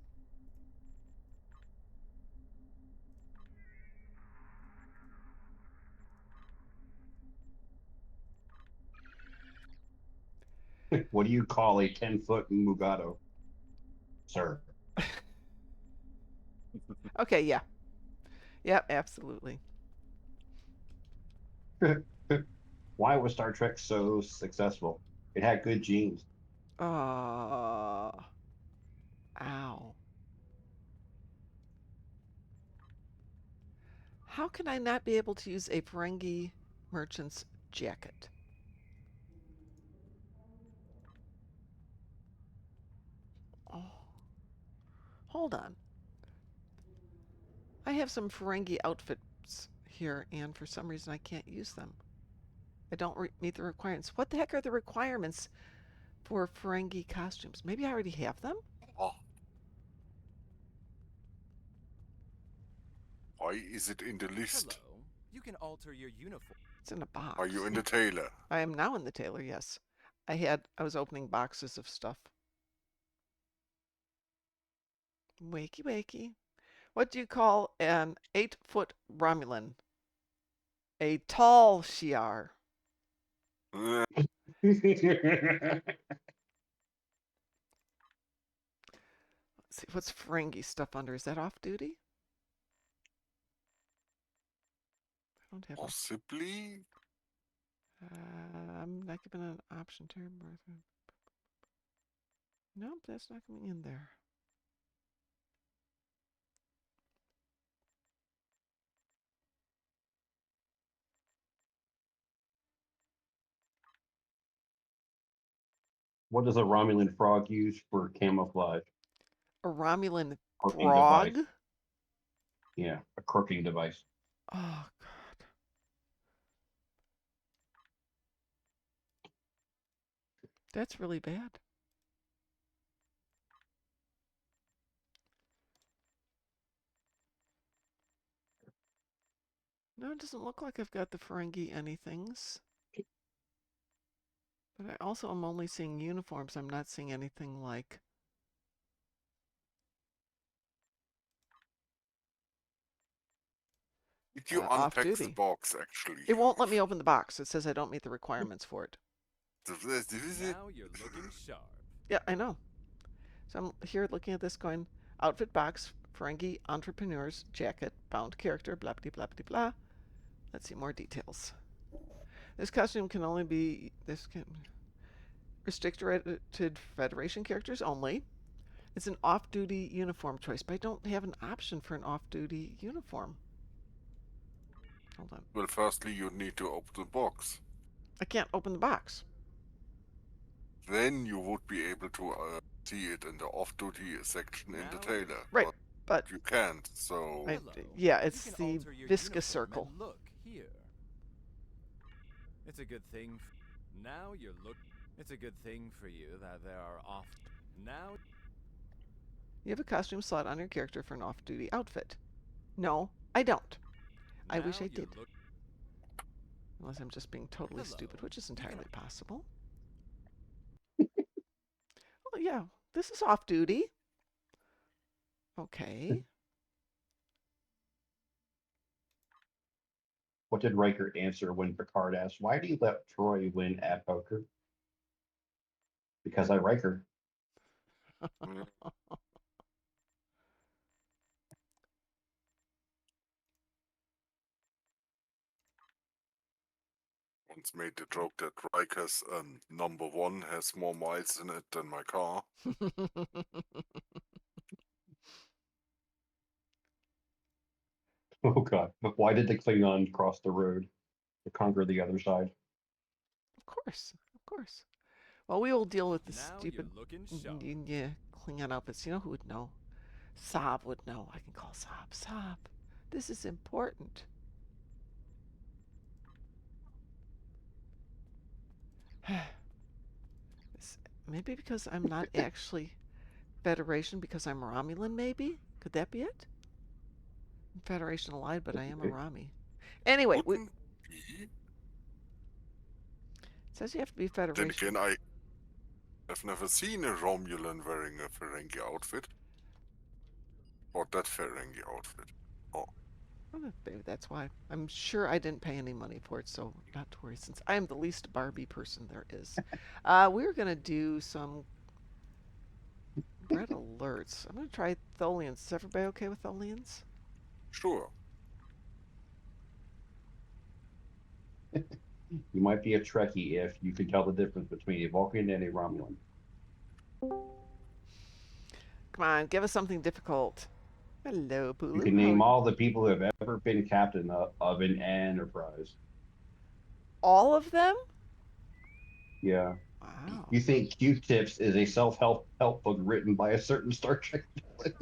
What do you call a 10-foot Mugado, sir? Okay, yeah. Yep, absolutely. Why was Star Trek so successful? It had good genes. Ow. How can I not be able to use a Ferengi merchant's jacket? Oh. Hold on. I have some Ferengi outfits here, and for some reason I can't use them. I don't meet the requirements. What the heck are the requirements for Ferengi costumes? Maybe I already have them? Oh. Why is it in the list? Hello. You can alter your uniform. It's in a box. Are you in the tailor? I am now in the tailor, yes. I was opening boxes of stuff. Wakey wakey. What do you call an 8-foot Romulan? A tall Shi'ar. Let's see, what's Ferengi stuff under? Is that off duty? I don't have Possibly? I'm not given an option term. Nope, that's not coming in there. What does a Romulan frog use for camouflage? A Romulan Croaking frog? device. Yeah, a croaking device. Oh, God. That's really bad. No, it doesn't look like I've got the Ferengi anythings. But I also am only seeing uniforms. I'm not seeing anything like... Did you unpack the off-duty. box, actually? It won't let me open the box. It says I don't meet the requirements for it. Now you're looking sharp. Yeah, I know. So I'm here looking at this going, outfit box, Ferengi entrepreneurs, jacket, bound character, blah, blah, blah, blah, blah. Let's see more details. This costume can only be, restricted to Federation characters only. It's an off-duty uniform choice, but I don't have an option for an off-duty uniform. Hold on. Well, firstly, you need to open the box. I can't open the box. Then you would be able to see it in the off-duty section in the trailer. Right, but you can't, so... yeah, it's the viscous circle. Look here. It's a good thing. Now you're It's a good thing for you that there are off. Now you have a costume slot on your character for an off-duty outfit. No, I don't. I wish I did. Unless I'm just being totally stupid, which is entirely possible. Oh, yeah, this is off-duty. Okay. What did Riker answer when Picard asked, "Why do you let Troy win at poker?" Because I Riker. Once made the joke that Riker's #1 has more miles in it than my car. Oh God! But why did the Klingon cross the road to conquer the other side? Of course, of course. Well, we will deal with the Now stupid you're Klingon outfits. You know who would know? Saab would know. I can call Saab. Saab, this is important. Maybe because I'm not actually Federation, because I'm Romulan, maybe? Could that be it? I'm Federation Allied, but I am a Rami. Anyway, it says you have to be Federation. Then again, I've never seen a Romulan wearing a Ferengi outfit. Or that Ferengi outfit. Oh. Well, maybe that's why. I'm sure I didn't pay any money for it, so not to worry, since I am the least Barbie person there is. We're going to do some red alerts. I'm going to try Tholians. Is everybody okay with Tholians? Sure. You might be a Trekkie if you can tell the difference between a Vulcan and a Romulan. Come on, give us something difficult. Hello, Pulu. You can name all the people who have ever been captain of an Enterprise. All of them? Yeah. Wow. You think Q-Tips is a self-help book written by a certain Star Trek villain?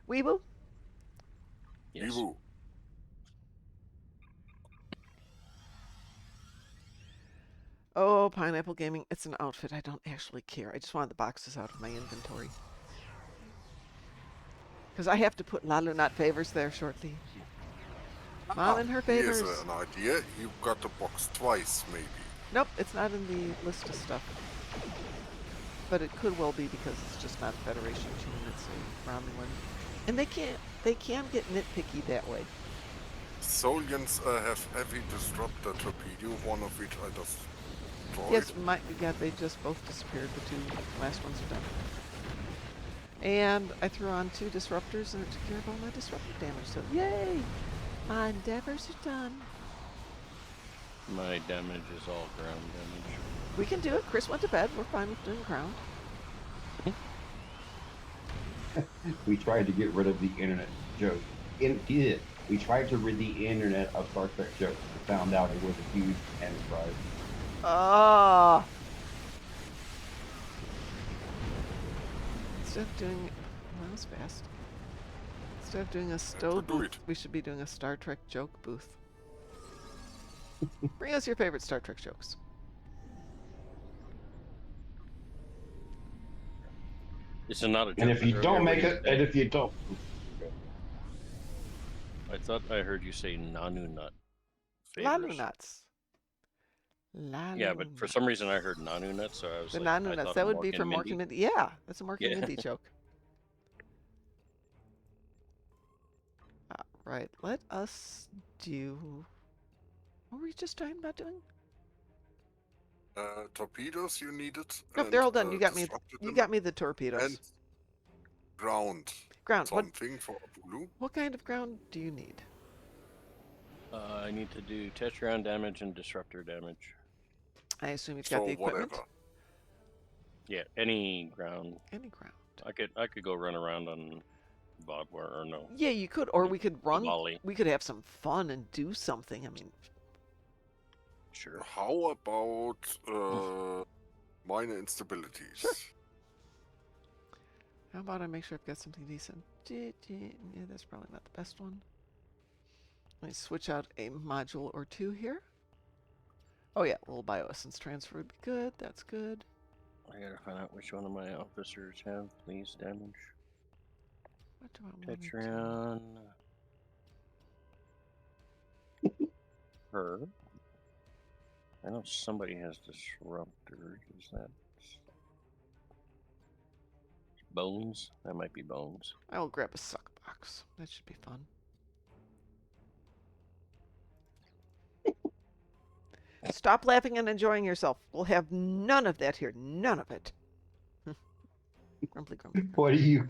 Weeble? Yes. Oh, Pineapple Gaming. It's an outfit. I don't actually care. I just wanted the boxes out of my inventory. Because I have to put Lalu Not Favors there shortly. Mom and her favors. Here's an idea. You've got the box twice, maybe. Nope, it's not in the list of stuff. But it could well be because it's just not a Federation team. It's a Romulan. And they can get nitpicky that way. Solians have heavy disruptor torpedo, one of which I just destroyed. Yes, they just both disappeared. The two last ones are done. And I threw on 2 disruptors and it took care of all my disruptor damage. So yay! My endeavors are done. My damage is all ground damage. We can do it. Chris went to bed. We're fine with doing ground. We tried to get rid of the internet joke. We tried to rid the internet of Star Trek jokes, but found out it was a huge enterprise. Ah. Instead of doing, well, that was fast. Instead of doing a stove do booth, it. we should be doing a Star Trek joke booth. Bring us your favorite Star Trek jokes. This is not a joke. And if you earlier don't when make you it, said- and if you don't, I thought I heard you say Nanu Nut. Lanu Favors. nuts. Lanu Yeah, but for some reason I heard Nanu Nut, so I was the like, Nanu I nuts. thought That of would be Mork from and Mork and Mindy. Mindy. Yeah, that's a Mork and Yeah. Mindy joke. Right, let us do... What were we just talking about doing? Torpedoes you needed. Nope, they're all done. You got me. You got me the torpedoes. And ground. Ground. What? Something for Blue. What kind of ground do you need? I need to do Tetryon damage and disruptor damage. I assume you've got the equipment. Whatever. Yeah, any ground. Any ground. I could go run around on Vodwar or no. Yeah, you could, or we could run. Molly. We could have some fun and do something. I mean, sure. How about minor instabilities? Sure. How about I make sure I've got something decent? Yeah, that's probably not the best one. Let me switch out a module or two here. Oh yeah, a little bioessence transfer would be good. That's good. I gotta find out which one of my officers have please damage. What do I want? Tetryon. Her. I know somebody has disruptor. Is that Bones? That might be Bones. I will grab a suck box. That should be fun. Stop laughing and enjoying yourself. We'll have none of that here. None of it. Grumpy, grumpy. What do you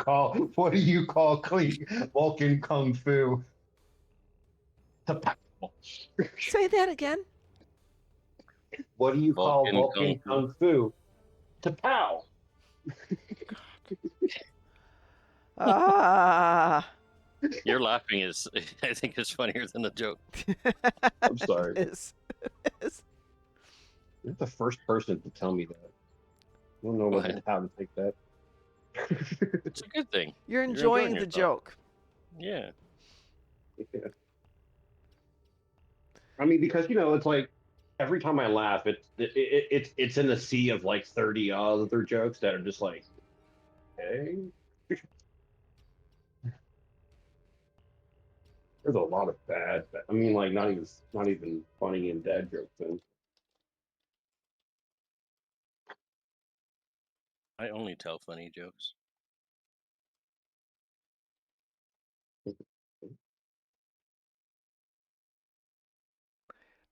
call clean Vulcan Kung Fu? Say that again. What do you call Vulcan Kung Fu? Tapow. Ah. Your laughing is, I think, is funnier than the joke. I'm sorry. It is. It is. You're the first person to tell me that. I don't know how to take that. It's a good thing. You're enjoying the yourself. joke. Yeah. Yeah. I mean, because it's like every time I laugh, it's in a sea of like 30 other jokes that are just like, hey. There's a lot of bad. I mean, like not even funny and dad jokes. Then I only tell funny jokes.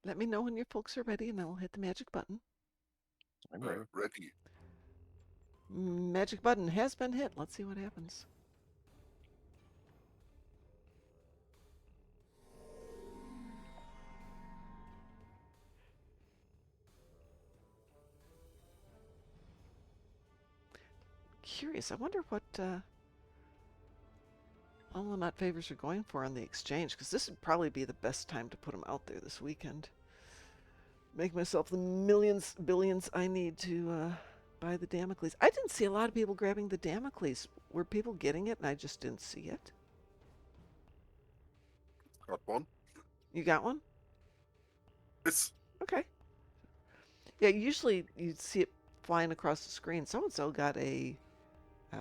Let me know when your folks are ready, and I will hit the magic button. I'm ready. Ready. Magic button has been hit. Let's see what happens. Curious. I wonder what all the nut favors are going for on the exchange, because this would probably be the best time to put them out there this weekend. Make myself the millions, billions I need to buy the Damocles. I didn't see a lot of people grabbing the Damocles. Were people getting it and I just didn't see it? Got one. You got one? Yes. Okay. Yeah, usually you'd see it flying across the screen. So-and-so got a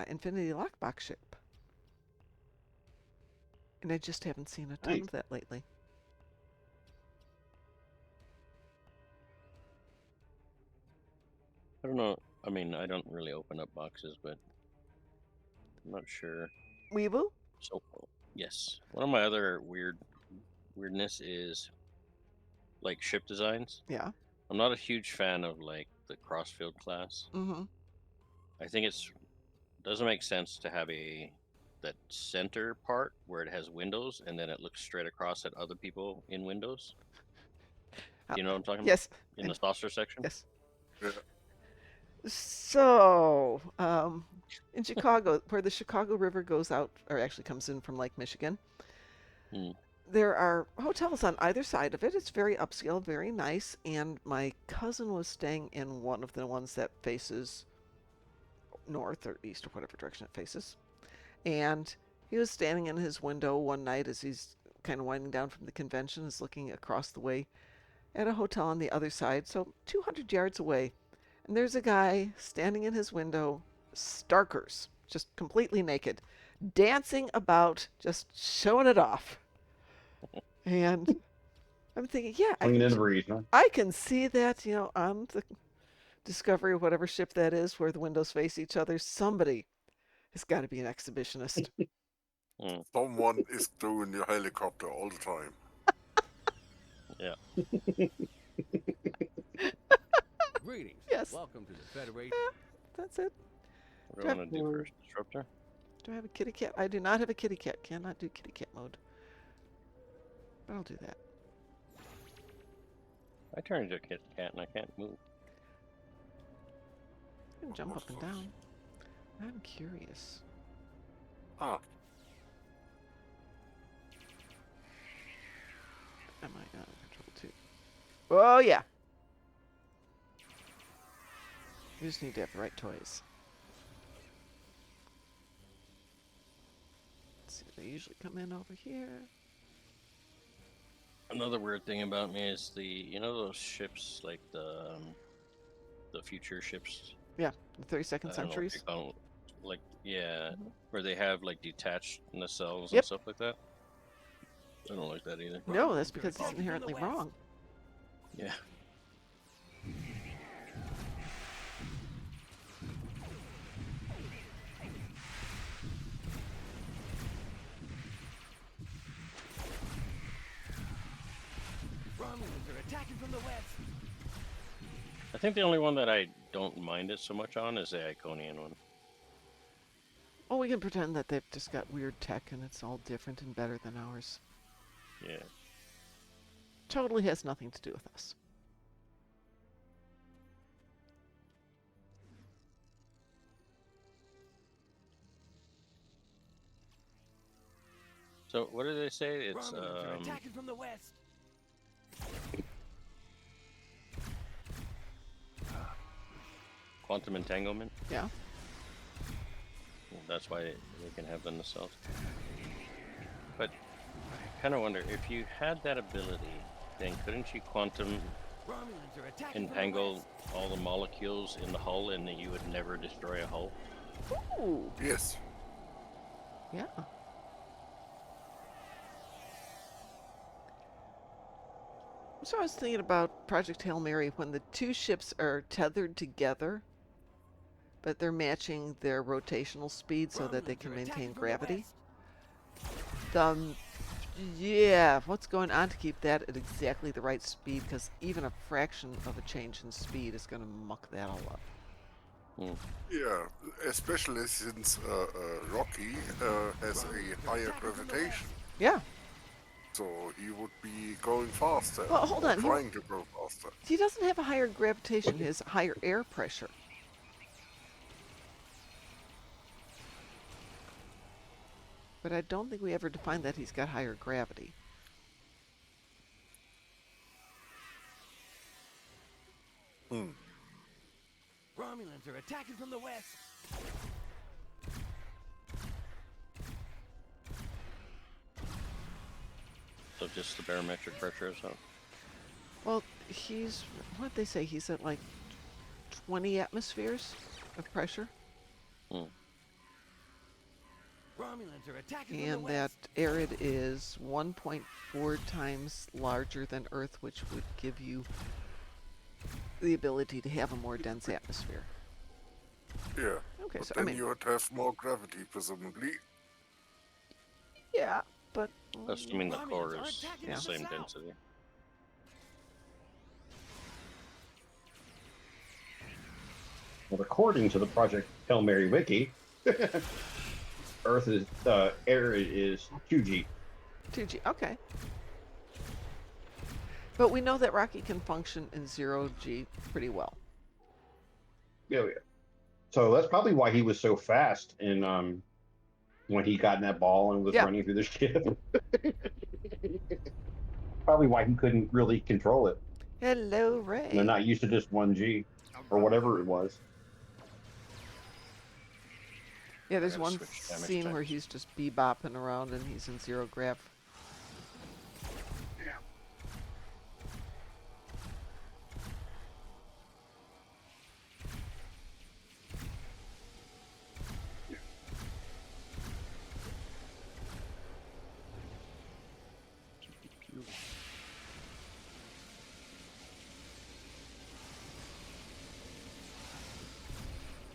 Infinity Lockbox ship. And I just haven't seen a ton of that lately. I don't know. I mean, I don't really open up boxes, but I'm not sure. Weeaboo? So, yes. One of my other weirdness is like ship designs. Yeah. I'm not a huge fan of like the Crossfield class. Mm-hmm. I think doesn't make sense to have that center part where it has windows and then it looks straight across at other people in windows. Do you know what I'm talking yes. about? In the saucer section? Yes. Yeah. So, in Chicago, where the Chicago River goes out, or actually comes in from Lake Michigan, there are hotels on either side of it. It's very upscale, very nice. And my cousin was staying in one of the ones that faces north or east or whatever direction it faces. And he was standing in his window one night as he's kind of winding down from the convention, is looking across the way at a hotel on the other side, so 200 yards away. And there's a guy standing in his window, starkers, just completely naked, dancing about, just showing it off. And I'm thinking, yeah, I can see that, on the Discovery or whatever ship that is where the windows face each other. Somebody has got to be an exhibitionist. Someone is doing your helicopter all the time. Yeah. Greetings. Yes. Welcome to the Federation. That's it. What do I want to do first? Disruptor? Do I have a kitty cat? I do not have a kitty cat. Cannot do kitty cat mode. But I'll do that. I turned into a cat and I can't move. I can jump up and down. I'm curious. Ah. Am I out of control too? Oh, yeah. You just need to have the right toys. Let's see, they usually come in over here. Another weird thing about me is those ships, like the future ships. Yeah, the 32nd centuries. Like, yeah, where they have like detached nacelles Yep. and stuff like that. I don't like that either. No, that's because it's inherently wrong. Yeah. Romulans are attacking from the west. I think the only one that I don't mind it so much on is the Iconian one. Oh, we can pretend that they've just got weird tech and it's all different and better than ours. Yeah. Totally has nothing to do with us. So what do they say? It's Romulans are attacking from the west. quantum entanglement. Yeah. Well, that's why they can have the nacelles. But I kind of wonder, if you had that ability, then couldn't you quantum Romulans are attacking entangle all the molecules in the hull and then you would never destroy a hull? Ooh. Yes. Yeah. So I was thinking about Project Hail Mary when the two ships are tethered together, but they're matching their rotational speed so that they can maintain gravity. Yeah, what's going on to keep that at exactly the right speed? Because even a fraction of a change in speed is going to muck that all up. Yeah, especially since Rocky has a higher gravitation. Yeah. So he would be going faster. Well, hold on. Trying to go faster. He doesn't have a higher gravitation. He has higher air pressure. But I don't think we ever defined that he's got higher gravity. Romulans are attacking from the west. So just the barometric pressure or something? Well, he's, what'd they say? He's at like 20 atmospheres of pressure. Romulans are attacking And that Arid is 1.4 times larger than Earth, which would give you the ability to have a more dense atmosphere. Yeah. Okay, but so then I mean, you would have more gravity, presumably. yeah, but Assuming the core is the same density. Well, according to the Project Hail Mary wiki, Earth is air is 2G. 2G, okay. But we know that Rocky can function in 0G pretty well. Yeah. So that's probably why he was so fast in when he got in that ball and was Yeah. running through the ship. Probably why he couldn't really control it. Hello, Ray. They're not used to just 1G or whatever it was. Yeah, there's gotta one switch damage scene types. where he's just bebopping around and he's in zero grav.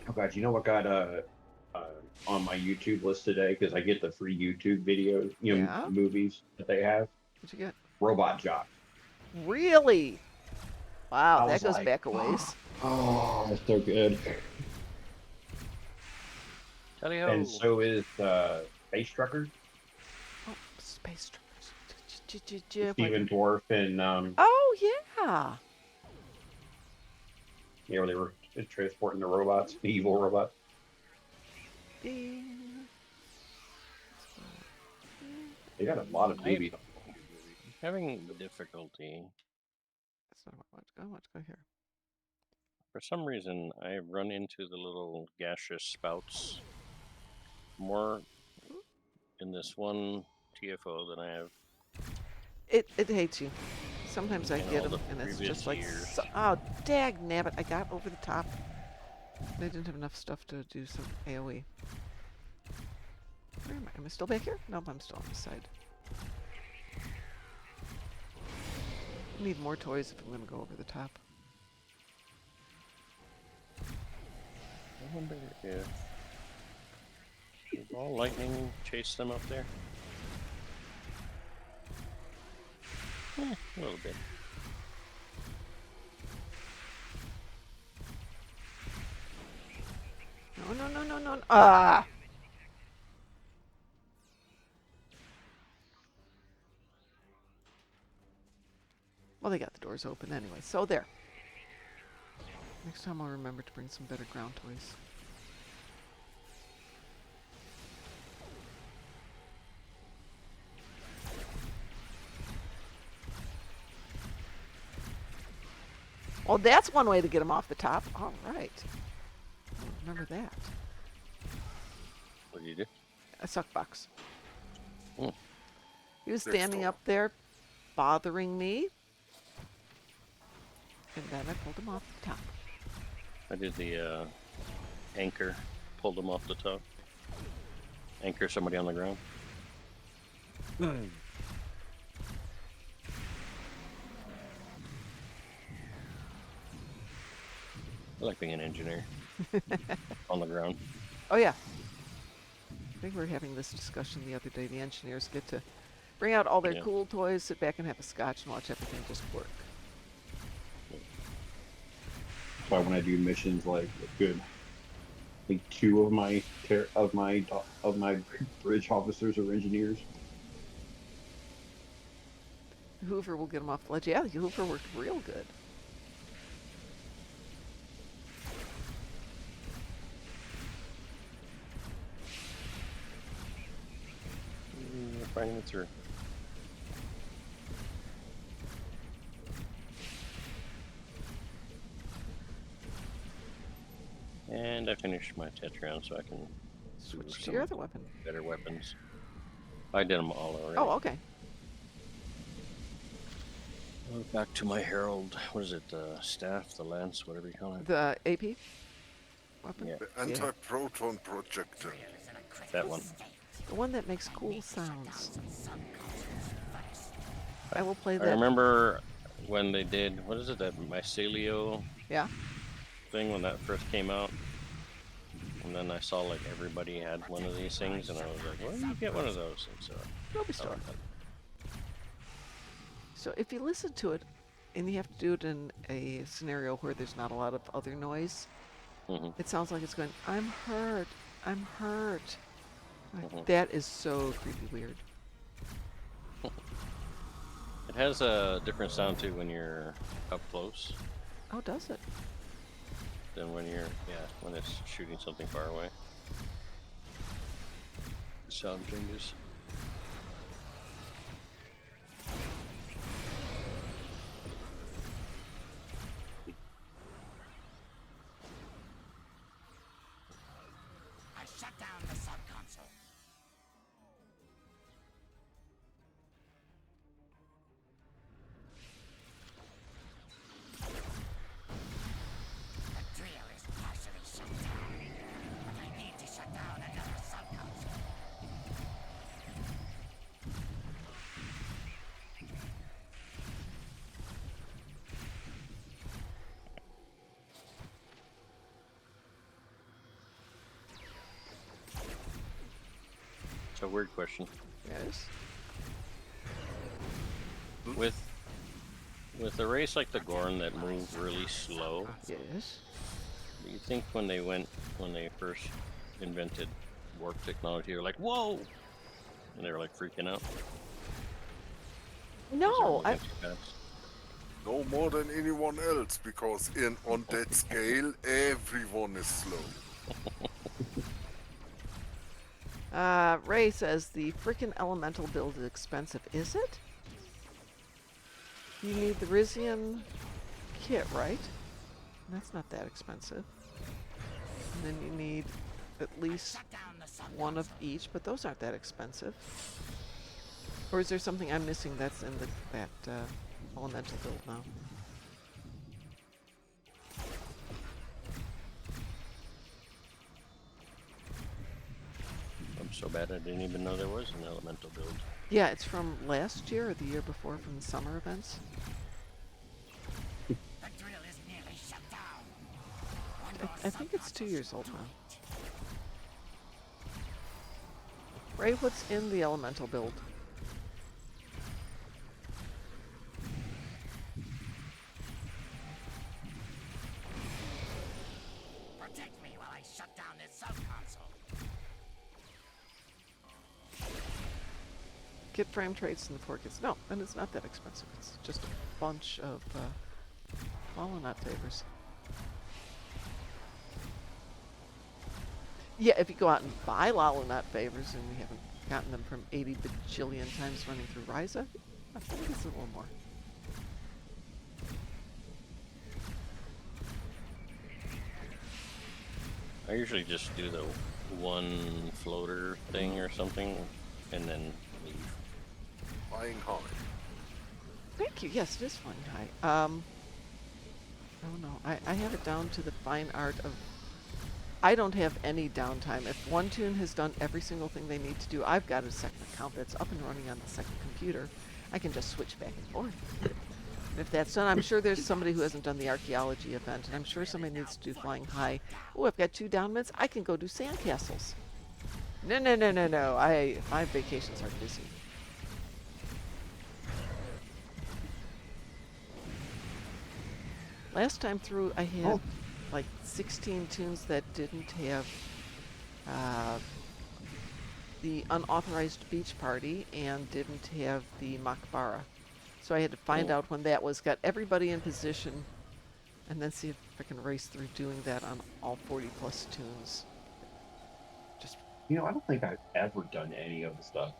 Oh god, you know what got on my YouTube list today? Because I get the free YouTube videos, Yeah? movies that they have. What'd you get? Robot Jock. Really? Wow, I that was goes like, back a ways. Oh, it's so good. Tally ho. And so is Space Truckers. Oh, space truckers. Stephen Dwarf and Oh yeah. where they were transporting the robots, the evil robots. Ding. They got a lot of movies. Having difficulty. That's not much. Go, let's go here. For some reason, I run into the little gaseous spouts more in this one TFO than I have. It hates you. Sometimes I In get all them, the and it's previous just like, years. oh, dag nabbit, I got over the top. I didn't have enough stuff to do some AoE. Where am I? Am I still back here? Nope, I'm still on this side. I need more toys if I'm going to go over the top. I wonder if ball lightning chase them up there. A little bit. No. Ah! Well, they got the doors open anyway, so there. Next time I'll remember to bring some better ground toys. Well, that's one way to get them off the top. All right. I'll remember that. What do you do? A suck box. Hmm. He was Next standing door. up there bothering me. And then I pulled him off the top. I did the anchor, pulled them off the top. Anchor somebody on the ground. I like being an engineer on the ground. Oh, yeah. I think we were having this discussion the other day. The engineers get to bring out all their Yeah. cool toys, sit back and have a scotch and watch everything just work. That's why when I do missions, like good, I think 2 of my bridge officers are engineers. Hoover will get him off the ledge. Yeah, Hoover worked real good. We're finding it through. And I finished my Tetrion so I can Switch to some your other weapon. better weapons. I did them all already. Oh, okay. Back to my Herald. What is it? The staff, the lance, whatever you call it. The AP weapon? Yeah. The anti-proton projector. That one. The one that makes cool sounds. I will play that. I remember when they did, what is it, that mycelio Yeah. thing when that first came out. And then I saw like everybody had one of these things and I was like, where do you get one of those? And so Ruby Store. So if you listen to it, and you have to do it in a scenario where there's not a lot of other noise, it sounds like it's going, I'm hurt, I'm hurt. Like, that is so creepy weird. It has a different sound too when you're up close Oh, does it? than when you're, when it's shooting something far away. Sound changes. I shut down the sub-console. The trio is partially shut down, but I need to shut down another sub-console. So weird question. Yes. With a race like the Gorn that moved really slow, Yes. do you think when they first invented warp technology, they were like, "Whoa!" and they were like freaking out? 'Cause they were No, I. moving too fast? No more than anyone else, because on that scale, everyone is slow. Ray says the frickin' elemental build is expensive. Is it? You need the Rizian kit, right? That's not that expensive. And then you need at least one of each, but those aren't that expensive. Or is there something I'm missing that's in that elemental build now? I'm so bad I didn't even know there was an elemental build. Yeah, it's from last year or the year before, from the summer events. The drill is nearly shut down. I think it's 2 years old now. Ray, what's in the elemental build? Protect me while I shut down this sub-console. Kit frame traits and the 4 kits. No, and it's not that expensive. It's just a bunch of Holonut favors. Yeah, if you go out and buy Holonut favors, and we haven't gotten them from 80 bajillion times running through Ryza, I think it's a little more. I usually just do the one floater thing or something, and then leave. Flying high. Thank you. Yes, it is flying high. Oh no, I have it down to the fine art of. I don't have any downtime. If one tune has done every single thing they need to do, I've got a second account that's up and running on the second computer. I can just switch back and forth. And if that's done, I'm sure there's somebody who hasn't done the archaeology event, and I'm sure somebody needs to do flying high. Oh, I've got 2 down mids. I can go do sandcastles. No. My vacations are busy. Last time through, I had like 16 tunes that didn't have the unauthorized beach party and didn't have the Makbara. So I had to find out when that was, got everybody in position, and then see if I can race through doing that on all 40 plus tunes. Just I don't think I've ever done any of the stuff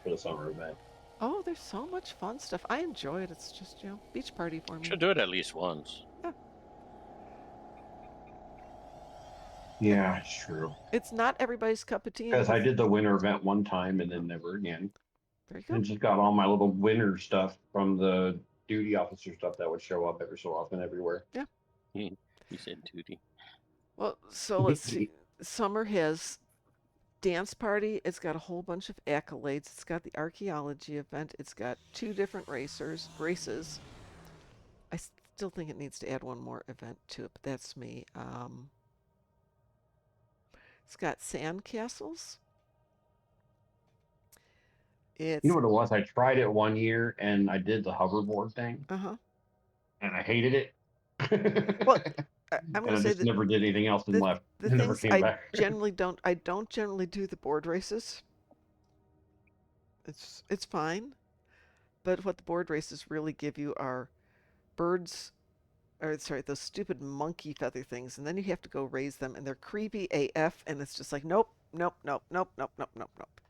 for the summer event. oh, there's so much fun stuff. I enjoy it. It's just beach party for me. Should do it at least once. Yeah, it's true. It's not everybody's cup of tea. Because I did the winter event one time and then never again. There you go. And just got all my little winter stuff from the duty officer stuff that would show up every so often everywhere. Yeah. You said duty. Well, so let's see. Summer has dance party. It's got a whole bunch of accolades. It's got the archaeology event. It's got 2 different races. I still think it needs to add one more event to it, but that's me. It's got sand castles. You know what it was? I tried it one year and I did the hoverboard thing. Uh-huh. And I hated it. Well, I'm and going I to say just that never did anything else and left. the And never things came back. I don't generally do the board races. It's fine, but what the board races really give you are birds, or sorry, those stupid monkey feather things, and then you have to go raise them, and they're creepy AF, and it's just like, nope, nope, nope, nope, nope, nope, nope, nope.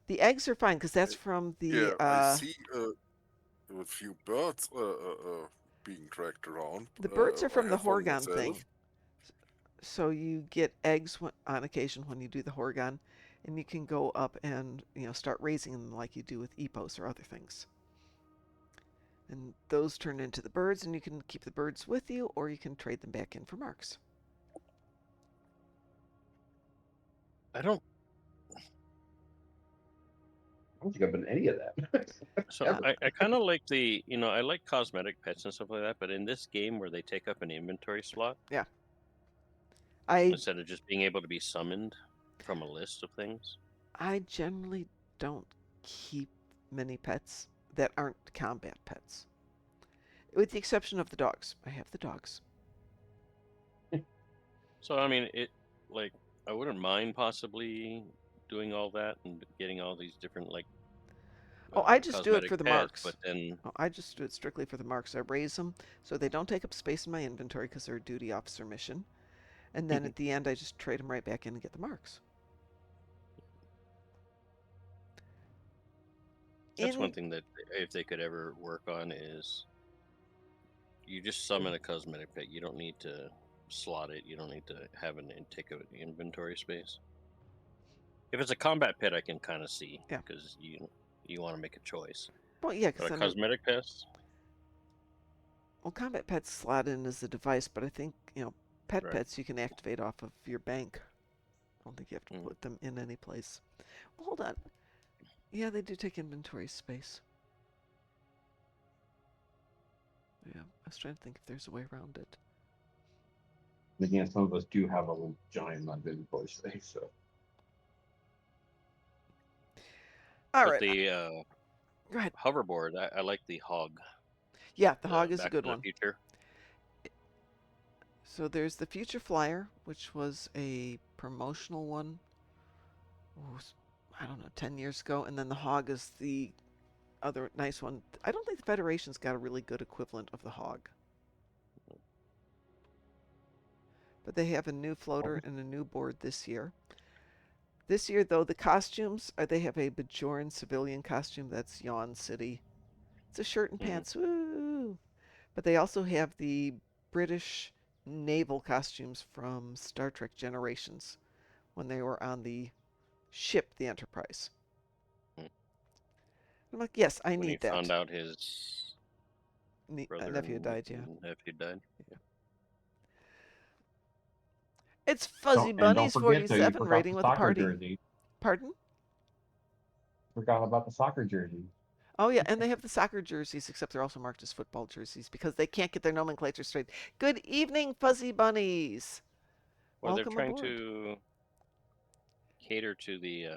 The eggs are fine because that's from the. Yeah, I see a few birds being dragged around. The birds are I from the have one Horgon thing. myself. So you get eggs on occasion when you do the Horgon, and you can go up and start raising them like you do with Epos or other things. And those turn into the birds, and you can keep the birds with you, or you can trade them back in for marks. I don't think I've been any of that. So I kind of like the, I like cosmetic pets and stuff like that, but in this game where they take up an inventory slot, Yeah. instead of just being able to be summoned from a list of things. I generally don't keep many pets that aren't combat pets. With the exception of the dogs. I have the dogs. So, I mean, I wouldn't mind possibly doing all that and getting all these different, I just do it cosmetic for the pets, marks. but then... I just do it strictly for the marks. I raise them so they don't take up space in my inventory because they're a duty officer mission. And then at the end, I just trade them right back in and get the marks. That's one thing that if they could ever work on is you just summon a cosmetic pet. You don't need to slot it. You don't need to have an take of inventory space. If it's a combat pet, I can kind of see because you want to make a choice. Well, yeah, because cosmetic pets. Well, combat pets slot in as a device, but I think pet pets you can activate off of your bank. I don't think you have to put them in any place. Well, hold on. Yeah, they do take inventory space. Yeah, I was trying to think if there's a way around it. Again, some of us do have a little giant amount of inventory space, so. All right. The go ahead. Hoverboard, I like the hog. Yeah, the hog is a good Back to one. the Future. So there's the Future Flyer, which was a promotional one. Oh, I don't know, 10 years ago. And then the hog is the other nice one. I don't think the Federation's got a really good equivalent of the hog. But they have a new floater and a new board this year. This year, though, the costumes, they have a Bajoran civilian costume that's Yawn City. It's a shirt and pants, woo! But they also have the British naval costumes from Star Trek Generations when they were on the ship, the Enterprise. I'm like, yes, I need that. When he found out his nephew died, yeah. Nephew died. Yeah. It's Fuzzy Bunnies 47 rating with a party. Jersey. Pardon? Forgot about the soccer jersey. Oh, yeah, and they have the soccer jerseys, except they're also marked as football jerseys because they can't get their nomenclature straight. Good evening, Fuzzy Bunnies. Well, welcome they're trying aboard. to cater to the,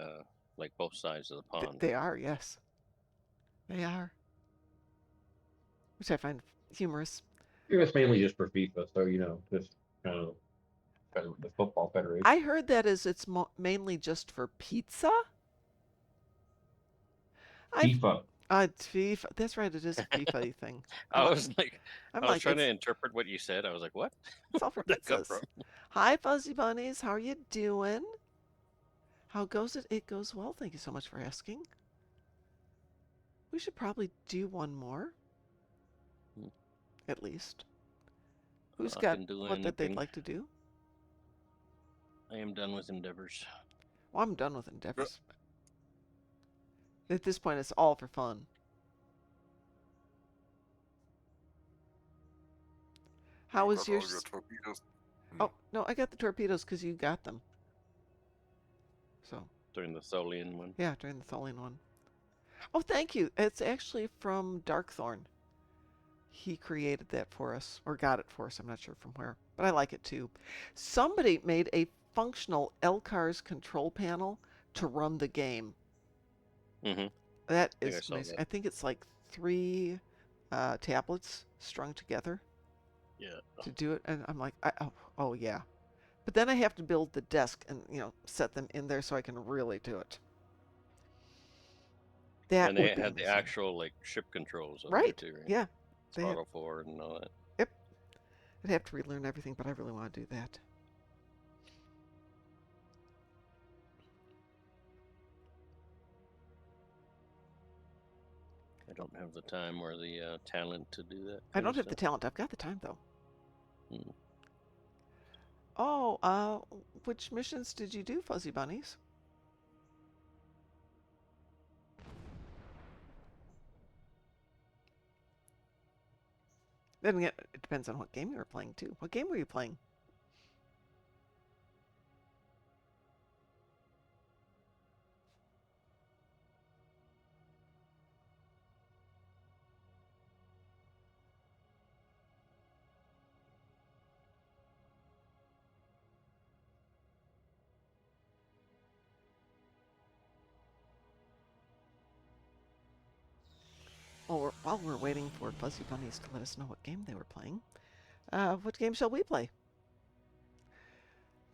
both sides of the pond. They are, yes. They are. Which I find humorous. It was mainly just for FIFA, so, just kind of the football federation. I heard that it's mainly just for pizza? FIFA. FIFA. That's right, it is a FIFA thing. I was I'm trying to interpret what you said. I was like, what? It's all for Where'd that come pizzas. from? Hi, Fuzzy Bunnies. How are you doing? How goes it? It goes well. Thank you so much for asking. We should probably do one more. At least. Who's got what that they'd like to do? I am done with endeavors. Well, I'm done with endeavors. At this point, it's all for fun. How was your torpedoes? Oh, no, I got the torpedoes because you got them. So. During the Tholian one? Yeah, during the Tholian one. Oh, thank you. It's actually from Darkthorn. He created that for us, or got it for us. I'm not sure from where, but I like it too. Somebody made a functional LCARS control panel to run the game. Mm-hmm. That is amazing. I think it's like 3 tablets strung together. Yeah. To do it, and I'm like, oh yeah. But then I have to build the desk and set them in there so I can really do it. That and they had the actual ship controls right. Too, right? Yeah. Throttle forward and all that. Yep. I'd have to relearn everything, but I really want to do that. don't have the time or the talent to do that. I don't have the talent. I've got the time, though. Hmm. Oh, which missions did you do, Fuzzy Bunnies? Then again, it depends on what game you were playing, too. What game were you playing? Well, while we're waiting for Fuzzy Bunnies to let us know what game they were playing, what game shall we play?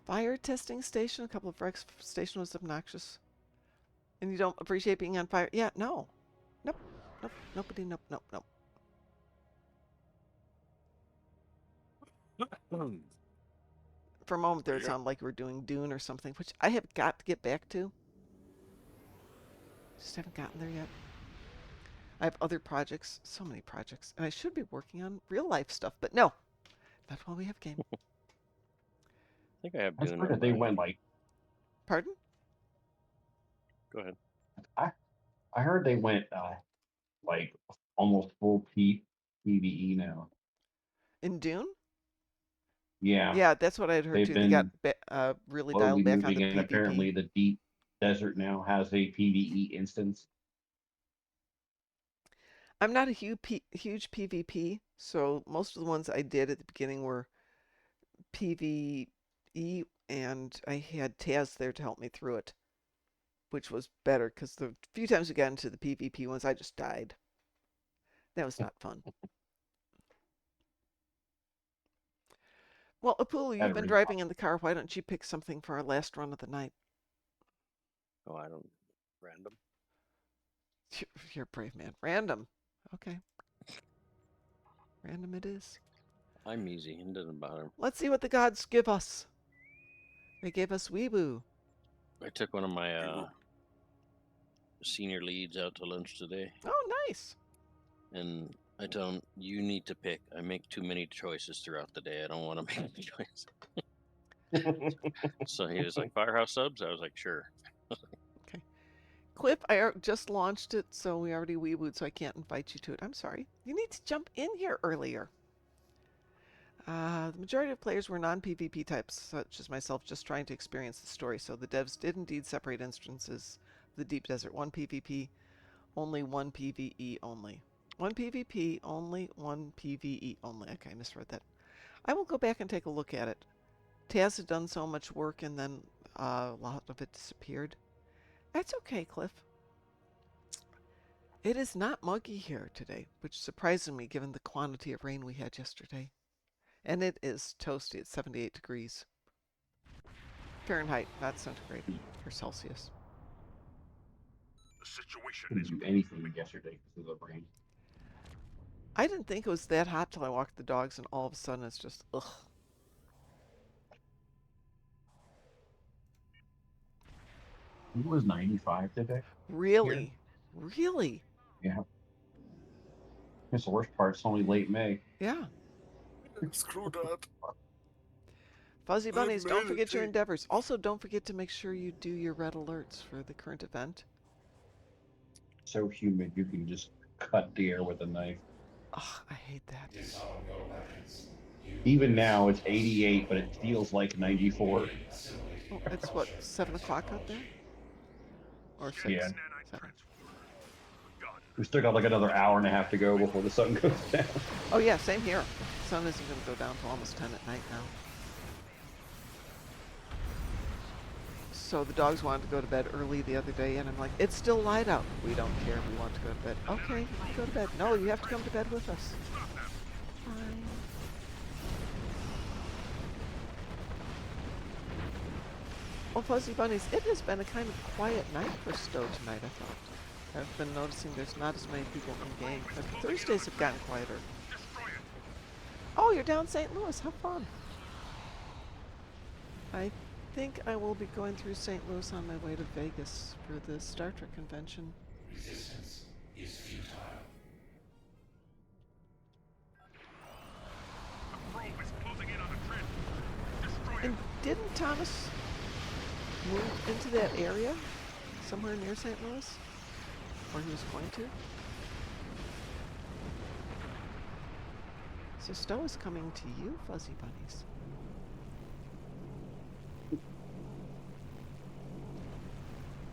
Fire testing station. A couple of wrecks. Station was obnoxious. And you don't appreciate being on fire? Yeah, no. Nope. Nope. Nobody. Nope. Nope. Nope. For a moment there, it sounded like we were doing Dune or something, which I have got to get back to. Just haven't gotten there yet. I have other projects, so many projects, and I should be working on real life stuff, but no, not while we have game. I think I have I Dune. heard they went like. Pardon? Go ahead. I heard they went like almost full PvE now. In Dune? Yeah. Yeah, that's what I had heard They've too. been They got really slowly dialed back on the moving, and PvP. apparently the deep desert now has a PvE instance. I'm not a huge PvP, so most of the ones I did at the beginning were PvE, and I had Taz there to help me through it, which was better because the few times we got into the PvP ones, I just died. That was not fun. Well, Apulu, you've been driving in the car. Why don't you pick something for our last run of the night? Oh, I don't. Random. You're a brave man. Random. Okay. Random it is. I'm easy. It doesn't bother me. Let's see what the gods give us. They gave us Weeboo. I took one of my senior leads out to lunch today. Oh, nice. And I tell him, you need to pick. I make too many choices throughout the day. I don't want to make any choices. So he was like, Firehouse subs? I was like, sure. Okay. Cliff, I just launched it, so we already weebooed, so I can't invite you to it. I'm sorry. You need to jump in here earlier. The majority of players were non-PvP types, such as myself, just trying to experience the story. So the devs did indeed separate instances of the Deep Desert. One PvP, only one PvE only. One PvP, only one PvE only. Okay, I misread that. I will go back and take a look at it. Taz had done so much work and then a lot of it disappeared. That's okay, Cliff. It is not muggy here today, which surprises me given the quantity of rain we had yesterday. And it is toasty at 78 degrees. Fahrenheit, not centigrade, or Celsius. The situation Couldn't do anything yesterday because of the rain. I didn't think it was that hot till I walked the dogs, and all of a sudden it's just, ugh. It was 95 today. Really? Really? Yeah. It's the worst part. It's only late May. Yeah. Screw that. Fuzzy Bunnies, don't forget your endeavors. Also, don't forget to make sure you do your red alerts for the current event. So humid, you can just cut the air with a knife. Ugh, I hate that. Even now, it's 88, but it feels like 94. Oh, it's what, 7 o'clock out there? Or 6? Yeah. 7. We still got like another hour and a half to go before the sun goes down. Oh yeah, same here. The sun isn't going to go down till almost 10 at night now. So the dogs wanted to go to bed early the other day, and I'm like, it's still light out. We don't care. We want to go to bed. Okay, you can go to bed. No, you have to come to bed with us. Fine. Well, Fuzzy Bunnies, it has been a kind of quiet night for Stowe tonight, I thought. I've been noticing there's not as many people in game. But Thursdays have gotten quieter. Oh, you're down St. Louis. How fun. I think I will be going through St. Louis on my way to Vegas for the Star Trek convention. Resistance is futile. didn't Thomas move into that area somewhere near St. Louis? Or he was going to? So Stowe is coming to you, Fuzzy Bunnies.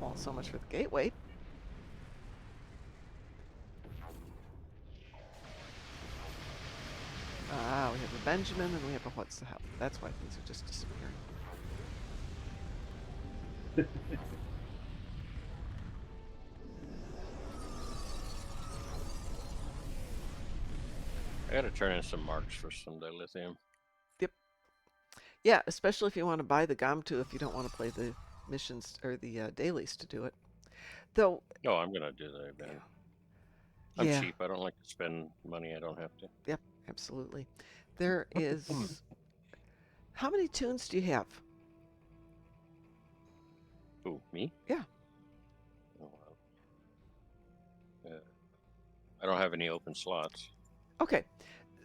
Well, so much for the gateway. Ah, we have a Benjamin and we have a what's the hell. That's why things are just disappearing. I gotta turn in some marks for some dilithium. Yep. Yeah, especially if you want to buy the GOM2 if you don't want to play the missions or the dailies to do it. Though. Oh, I'm gonna do that event. Yeah. I'm cheap. I don't like to spend money I don't have to. Yep, absolutely. There is. How many tunes do you have? Who, me? Yeah. Oh, I don't have any open slots. Okay.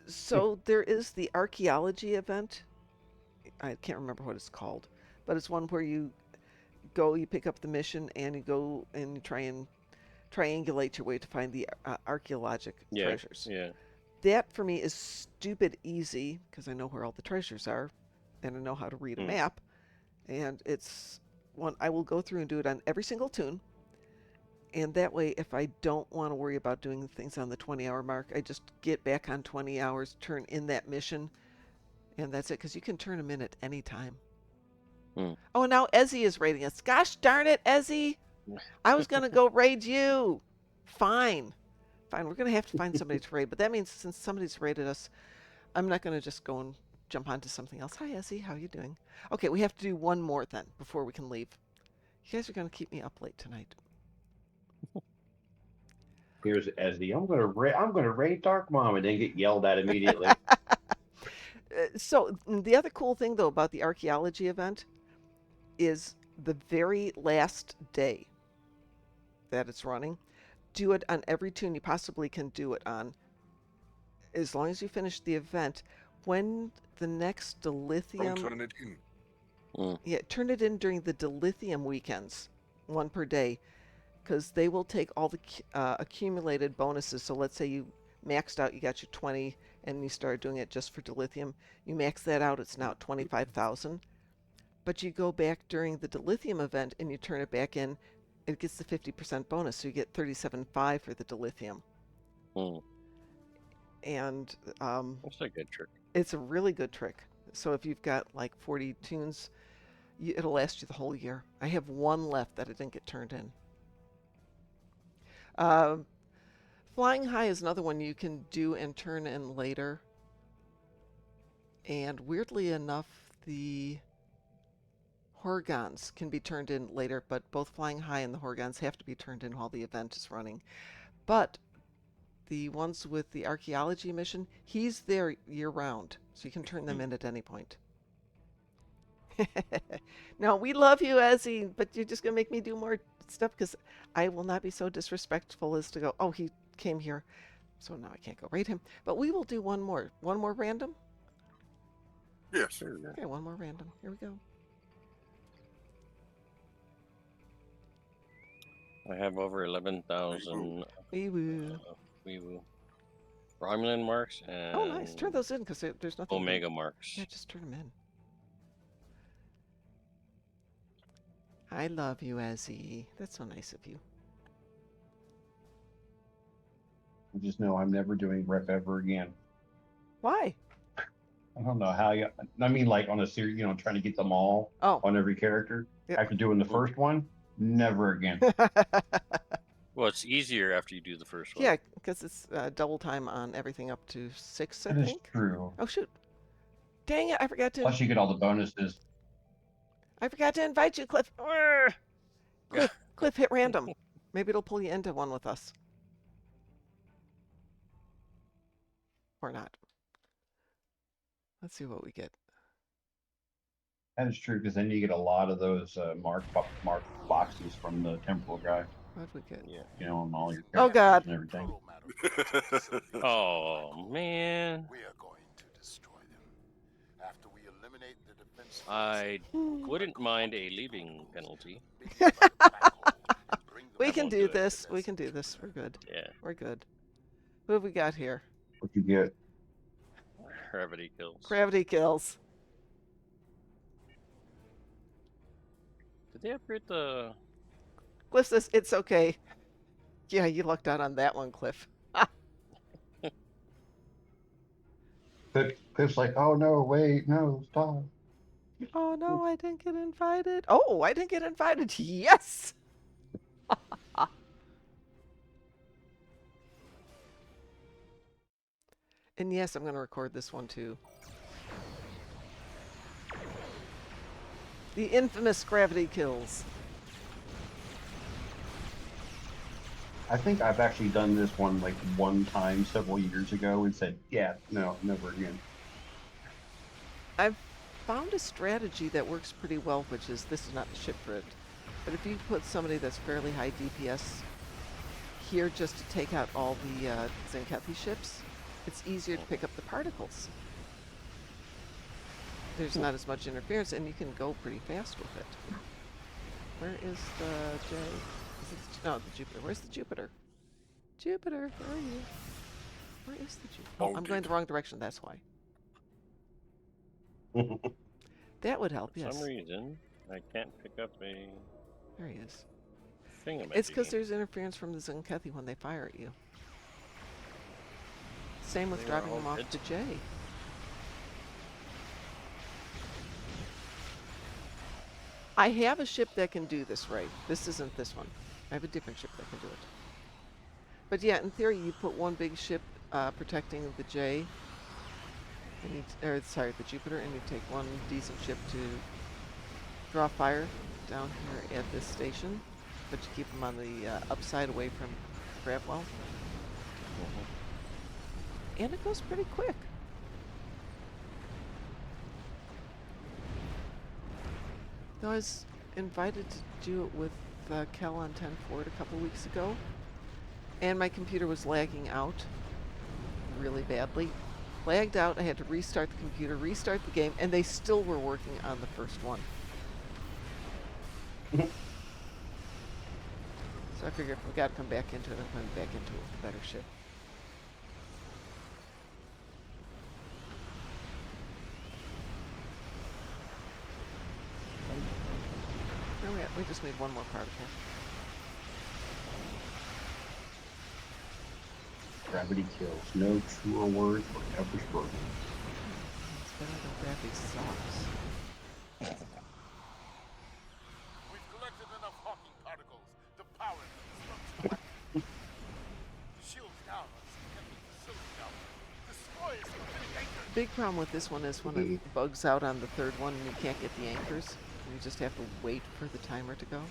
So there is the archaeology event. I can't remember what it's called, but it's one where you go, you pick up the mission, and you go and you try and triangulate your way to find the archaeologic treasures. Yeah. That for me is stupid easy because I know where all the treasures are, and I know how to read a map, and it's one I will go through and do it on every single tune. And that way, if I don't want to worry about doing things on the 20-hour mark, I just get back on 20 hours, turn in that mission, and that's it, because you can turn them in at any time. Oh, now Ezzy is raiding us. Gosh darn it, Ezzy! I was going to go raid you. Fine. We're going to have to find somebody to raid, but that means since somebody's raided us, I'm not going to just go and jump onto something else. Hi, Ezzy. How you doing? Okay, we have to do one more then before we can leave. You guys are going to keep me up late tonight. Here's Ezzy. I'm gonna raid Darkmom and then get yelled at immediately. So the other cool thing though about the archaeology event is the very last day that it's running. Do it on every tune you possibly can do it on, as long as you finish the event. When the next dilithium, Don't turn it in. Yeah, turn it in during the dilithium weekends, one per day. Because they will take all the accumulated bonuses. So let's say you maxed out, you got your 20, and you started doing it just for dilithium. You max that out, it's now 25,000. But you go back during the dilithium event and you turn it back in, it gets the 50% bonus. So you get 37.5 for the dilithium. And that's a good trick. It's a really good trick. So if you've got like 40 tunes, it'll last you the whole year. I have one left that I didn't get turned in. Flying High is another one you can do and turn in later. And weirdly enough, the Horgons can be turned in later, but both Flying High and the Horgons have to be turned in while the event is running. But the ones with the archaeology mission, he's there year-round, so you can turn them in at any point. No, we love you, Ezzy, but you're just going to make me do more stuff because I will not be so disrespectful as to go, oh, he came here, so now I can't go raid him. But we will do one more random? Yes. Okay, one more random. Here we go. I have over 11,000 Wee-woo. Romulan marks and Oh, nice. Turn those in because there's nothing. Omega marks. Yeah, just turn them in. I love you, Ezzy. That's so nice of you. I just know I'm never doing rep ever again. Why? I don't know how you. I mean, like on a series, trying to get them all on every character. Yep. After doing the first one, never again. Well, it's easier after you do the first one. Yeah, because it's double time on everything up to 6, I That think. is true. Oh, shoot. Dang it, I forgot to... Plus, you get all the bonuses. I forgot to invite you, Cliff. Cliff, hit random. Maybe it'll pull you into one with us. Or not. Let's see what we get. That is true, because then you get a lot of those mark boxes from the temporal guy. What'd we get? Yeah. On all your Oh, God. and everything. Oh, man. We are going to destroy them. after we eliminate the defense. I wouldn't mind a leaving penalty. We I can won't do do it. this. We can do this. We're good. Yeah, We're good. Who have we got here? What you get? gravity kills. Gravity kills. Did they upgrade the? Cliff says it's okay. Yeah, you lucked out on that one, Cliff. Cliff's like, oh no, wait, no, stop. Oh no, I didn't get invited. Oh, I didn't get invited. Yes! And yes, I'm going to record this one too. The infamous gravity kills. I think I've actually done this one like one time several years ago and said, yeah, no, never again. I've found a strategy that works pretty well, which is, this is not the ship for it, but if you put somebody that's fairly high DPS here just to take out all the Zenkethi ships, it's easier to pick up the particles. There's not as much interference, and you can go pretty fast with it. Where is the J? Is it no, the Jupiter. Where's the Jupiter? Jupiter, where are you? Where is the Jupiter? Oh, I'm going the wrong direction, that's why. That would help, yes. For some reason, I can't pick up a... There he is. Thing It's because there's interference from the Zenkethi when they fire at you. Same with They were dropping all them off dead. to J. I have a ship that can do this right. This isn't this one. I have a different ship that can do it. But yeah, in theory, you put one big ship protecting the J, and you the Jupiter, and you take one decent ship to draw fire down here at this station, but you keep them on the upside away from Gravwell. And it goes pretty quick. I was invited to do it with Kel on 10 Ford a couple weeks ago, and my computer was lagging out really badly. Lagged out, I had to restart the computer, restart the game, and they still were working on the first one. So I figured if we got to come back into it, I'm coming back into it with a better ship. Where we just need one more particle. Gravity kills. No truer words were ever spoken. It's better than gravity sucks. We've collected enough Hawking particles to power the destruction. Shields down on Zenkethi facility now. Destroy its prophetic anchors. Big problem with this one is when it bugs out on the third one and you can't get the anchors. You just have to wait for the timer to go.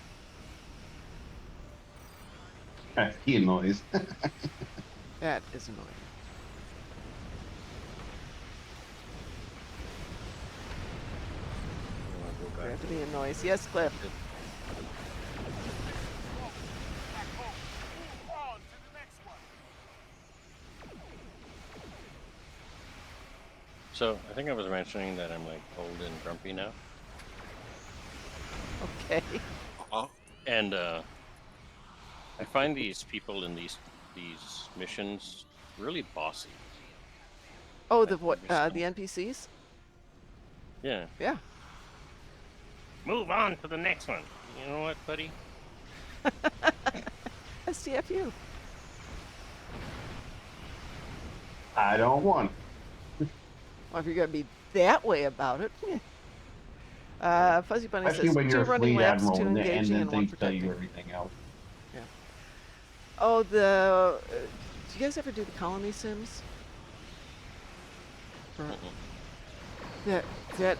He annoys. That is annoying. Gravity and noise. Yes, Cliff. On to the next one. So, I think I was mentioning that I'm like old and grumpy now. Okay. And I find these people in these missions really bossy. Oh, the NPCs? Yeah. Yeah. Move on to the next one. You know what, buddy? STFU. I don't want. Well, if you're going to be that way about it. Fuzzy Bunny Especially says, when 2 you're a running fleet laps, admiral 2 and engaging, then and 1 things tell you protecting. everything else. Yeah. Oh, do you guys ever do the colony sims? That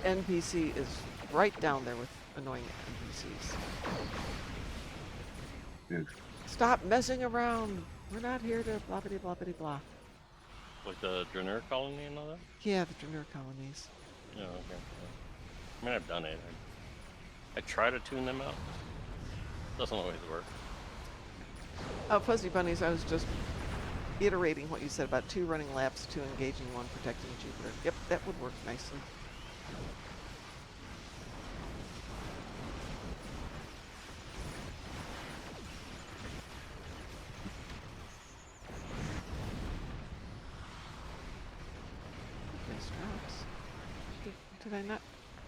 NPC is right down there with annoying NPCs. Dude. Stop messing around. We're not here to blah blah blah blah blah. Like the Draenor colony and all that? Yeah, the Draenor colonies. Yeah, okay. I mean, I've done it. I try to tune them out. Doesn't always work. Oh, Fuzzy Bunnies, I was just iterating what you said about 2 running laps, 2 engaging, 1 protecting Jupiter. Yep, that would work nicely. Nice drops. Did I not?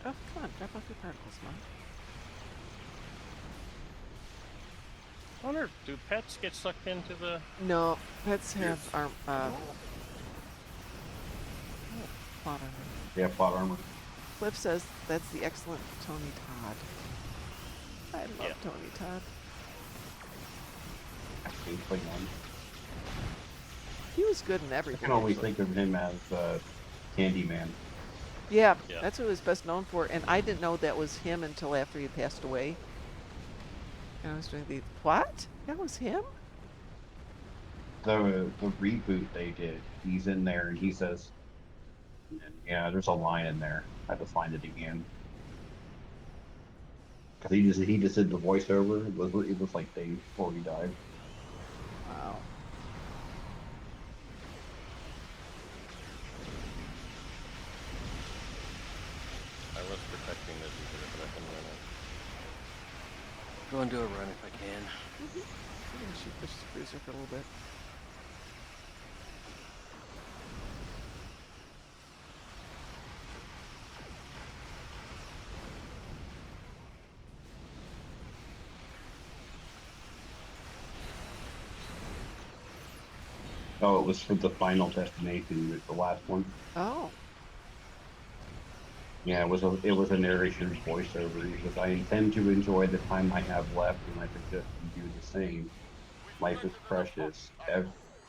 Oh, come on, drop off your particles, Mom. I wonder, do pets get sucked into the... No, pets have Yes. plot armor. Yeah, plot armor. Cliff says that's the excellent Tony Todd. I love Yeah. Tony Todd. Actually, Klingon. He was good in I everything. can always actually. think of him as Candyman. Yeah, Yeah. that's what he was best known for, and I didn't know that was him until after he had passed away. And I was doing the what? That was him? The reboot they did, he's in there and he says, yeah, there's a line in there. I have to find it again. Cause he just did the voiceover. It was like days before he died. Wow. I was protecting the Jupiter, but I can run it. Go and do a run if I can. I'm gonna shoot this cruiser for a little bit. Oh, it was for the Final Destination, the last one. Oh. Yeah, it was a narration voiceover because I intend to enjoy the time I have left, and I suggest you do the same. Life is precious.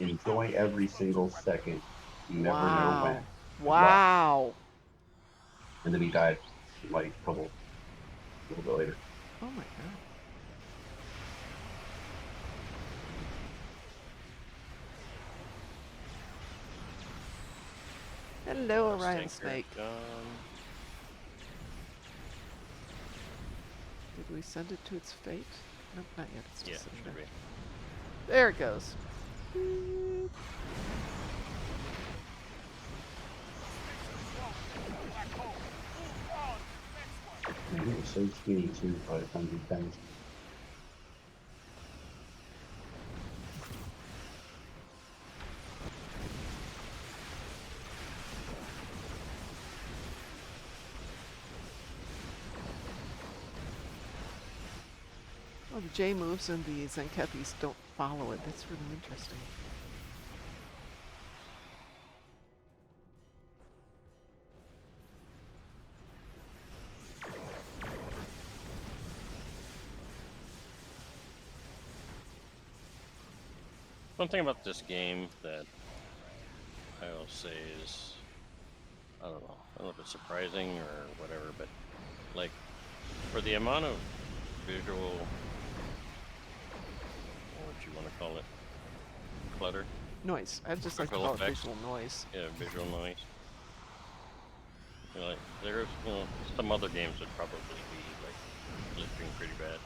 Enjoy every single second. You never know when. Wow. And then he died, like a little bit later. Oh my god. Hello, Orion Snake. Did we send it to its fate? Nope, not yet. It's Yeah, just sitting should there. be. There it goes. Beep. And it was so skinny too by the time he finished. Oh, the J moves and the Zenkethis don't follow it. That's really interesting. One thing about this game that I will say is, I don't know if it's surprising or whatever, but like for the amount of visual, what would you want to call it, clutter? Noise. I'd just like to Visual call it effects. visual noise. Yeah, visual noise. You know, like there's some other games would probably be like lifting pretty bad.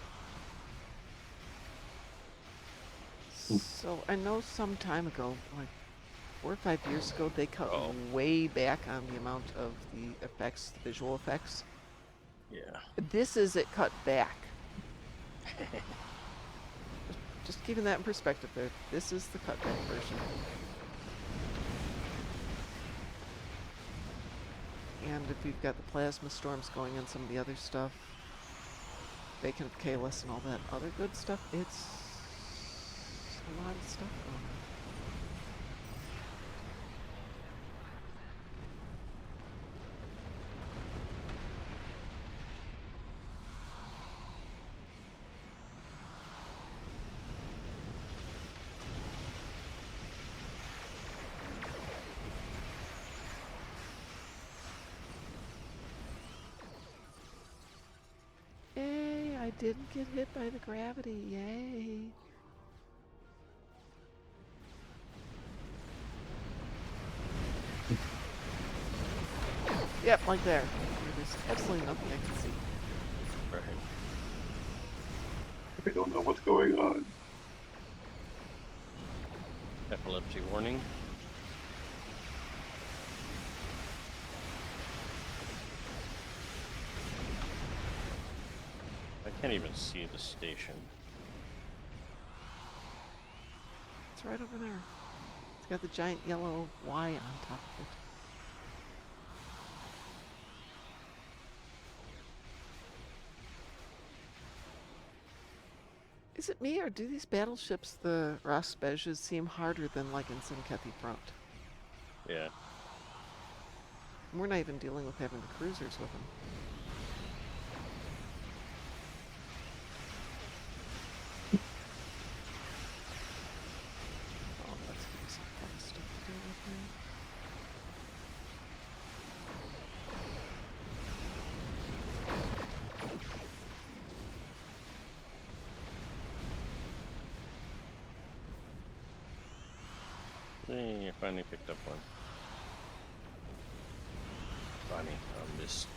So I know some time ago, like 4 or 5 years ago, they cut way back on the amount of the effects, the visual effects. Yeah. This is it cut back. just keeping that in perspective there. This is the cut back version. And if you've got the plasma storms going and some of the other stuff, Bacon of Kalis and all that other good stuff, it's a lot of stuff going on. Yay, I didn't get hit by the gravity, yay. Yep, like there. There's absolutely nothing I can see. Right. I don't know what's going on. Epilepsy warning. I can't even see the station. It's right over there. It's got the giant yellow Y on top of it. Is it me, or do these battleships, the Rosbejes, seem harder than like in Sinkethi Front? Yeah. We're not even dealing with having the cruisers with them. Oh, let's give me some fun stuff to deal with here. Hey, I finally picked up one. Funny, I missed.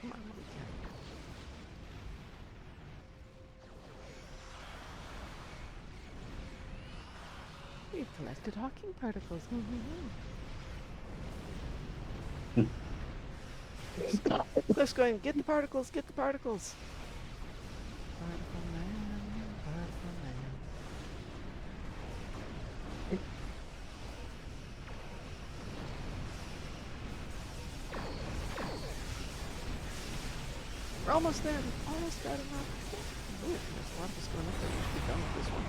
Come on, what do we get? We've collected Hawking particles. Cliff's going, get the particles, get the particles. Particle man, particle man. We're almost there. We've almost got enough. Ooh, there's a lot of us going up there. We should be done with this one.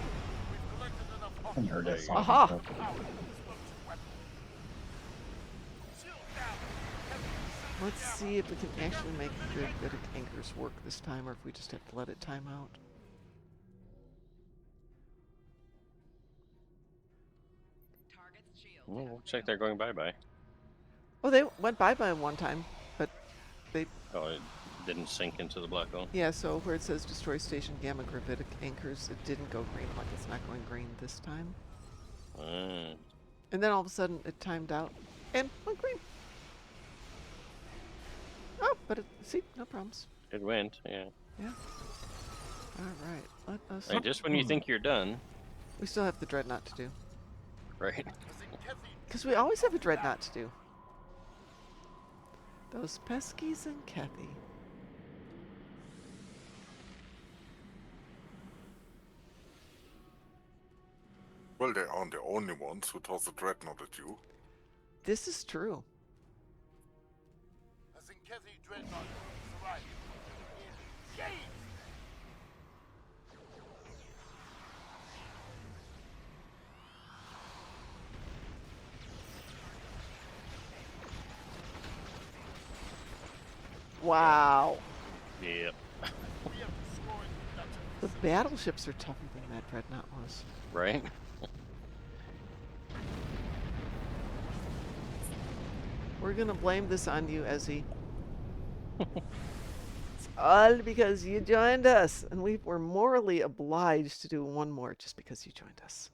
We've collected enough I Hawking heard that particles. song. Aha! Power explosion weapon. Shield down. Let's see if we can actually make the bit of anchors work this time, or if we just have to let it time out. Well, looks like they're going bye-bye. Oh, they went bye-bye one time, but they... Oh, it didn't sink into the black hole? Yeah, so where it says destroy station gamma gravitic anchors, it didn't go green, like it's not going green this time. And then all of a sudden it timed out and went green. Oh, but it, see, no problems. It went, yeah. Yeah. All right, let us... Hey, just when you think you're done. We still have the dreadnought to do. Right. Because we always have a dreadnought to do. Those peskies and Kathy. Well, they aren't the only ones who toss a dreadnought at you. This is true. A Zinkethi dreadnought has arrived. Engage! Wow. Yep. We have destroyed the Dutch. The battleships are tougher than that dreadnought was. Right? We're gonna blame this on you, Ezzy. It's all because you joined us, and we were morally obliged to do one more just because you joined us.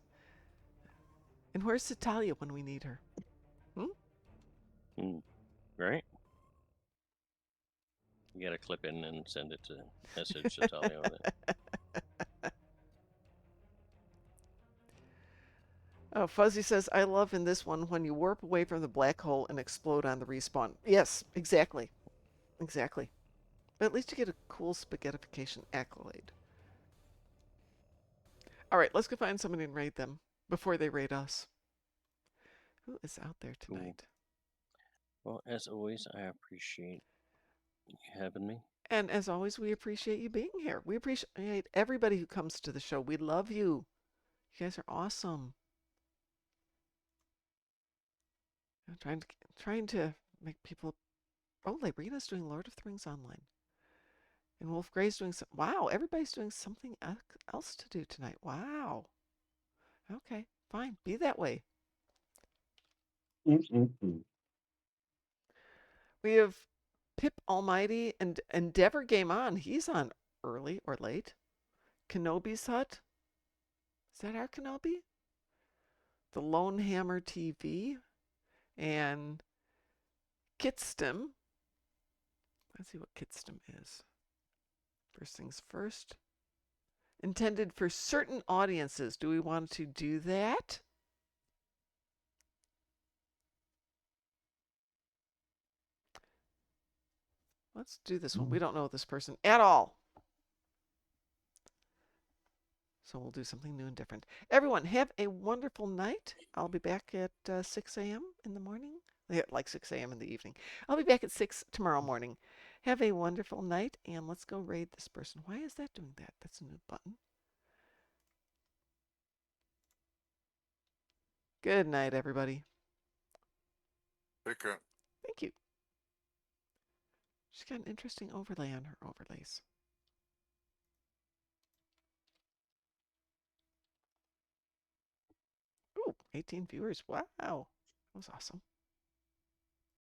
And where's Satalia when we need her? Right? You gotta clip in and send it to message to Talia over there. Oh, Fuzzy says, I love in this one when you warp away from the black hole and explode on the respawn. Yes, exactly. Exactly. But at least you get a cool spaghettification accolade. All right, let's go find somebody and raid them before they raid us. Who is out there tonight? Well, as always, I appreciate you having me. And as always, we appreciate you being here. We appreciate everybody who comes to the show. We love you. You guys are awesome. I'm trying to make people... Oh, Labrina's doing Lord of the Rings online. And Wolf Gray's doing some... Wow, everybody's doing something else to do tonight. Wow. Okay, fine. Be that way. We We have Pip Almighty and Endeavor Game On. He's on early or late. Kenobi's Hut. Is that our Kenobi? The Lone Hammer TV. And Kitstem. Let's see what Kitstem is. First things first. Intended for certain audiences. Do we want to do that? Let's do this one. We don't know this person at all. So we'll do something new and different. Everyone, have a wonderful night. I'll be back at 6 a.m. in the morning. Yeah, like 6 a.m. in the evening. I'll be back at 6 tomorrow morning. Have a wonderful night, and let's go raid this person. Why is that doing that? That's a new button. Good night, everybody. Take care. Thank you. She's got an interesting overlay on her overlays. Ooh, 18 viewers. Wow. That was awesome.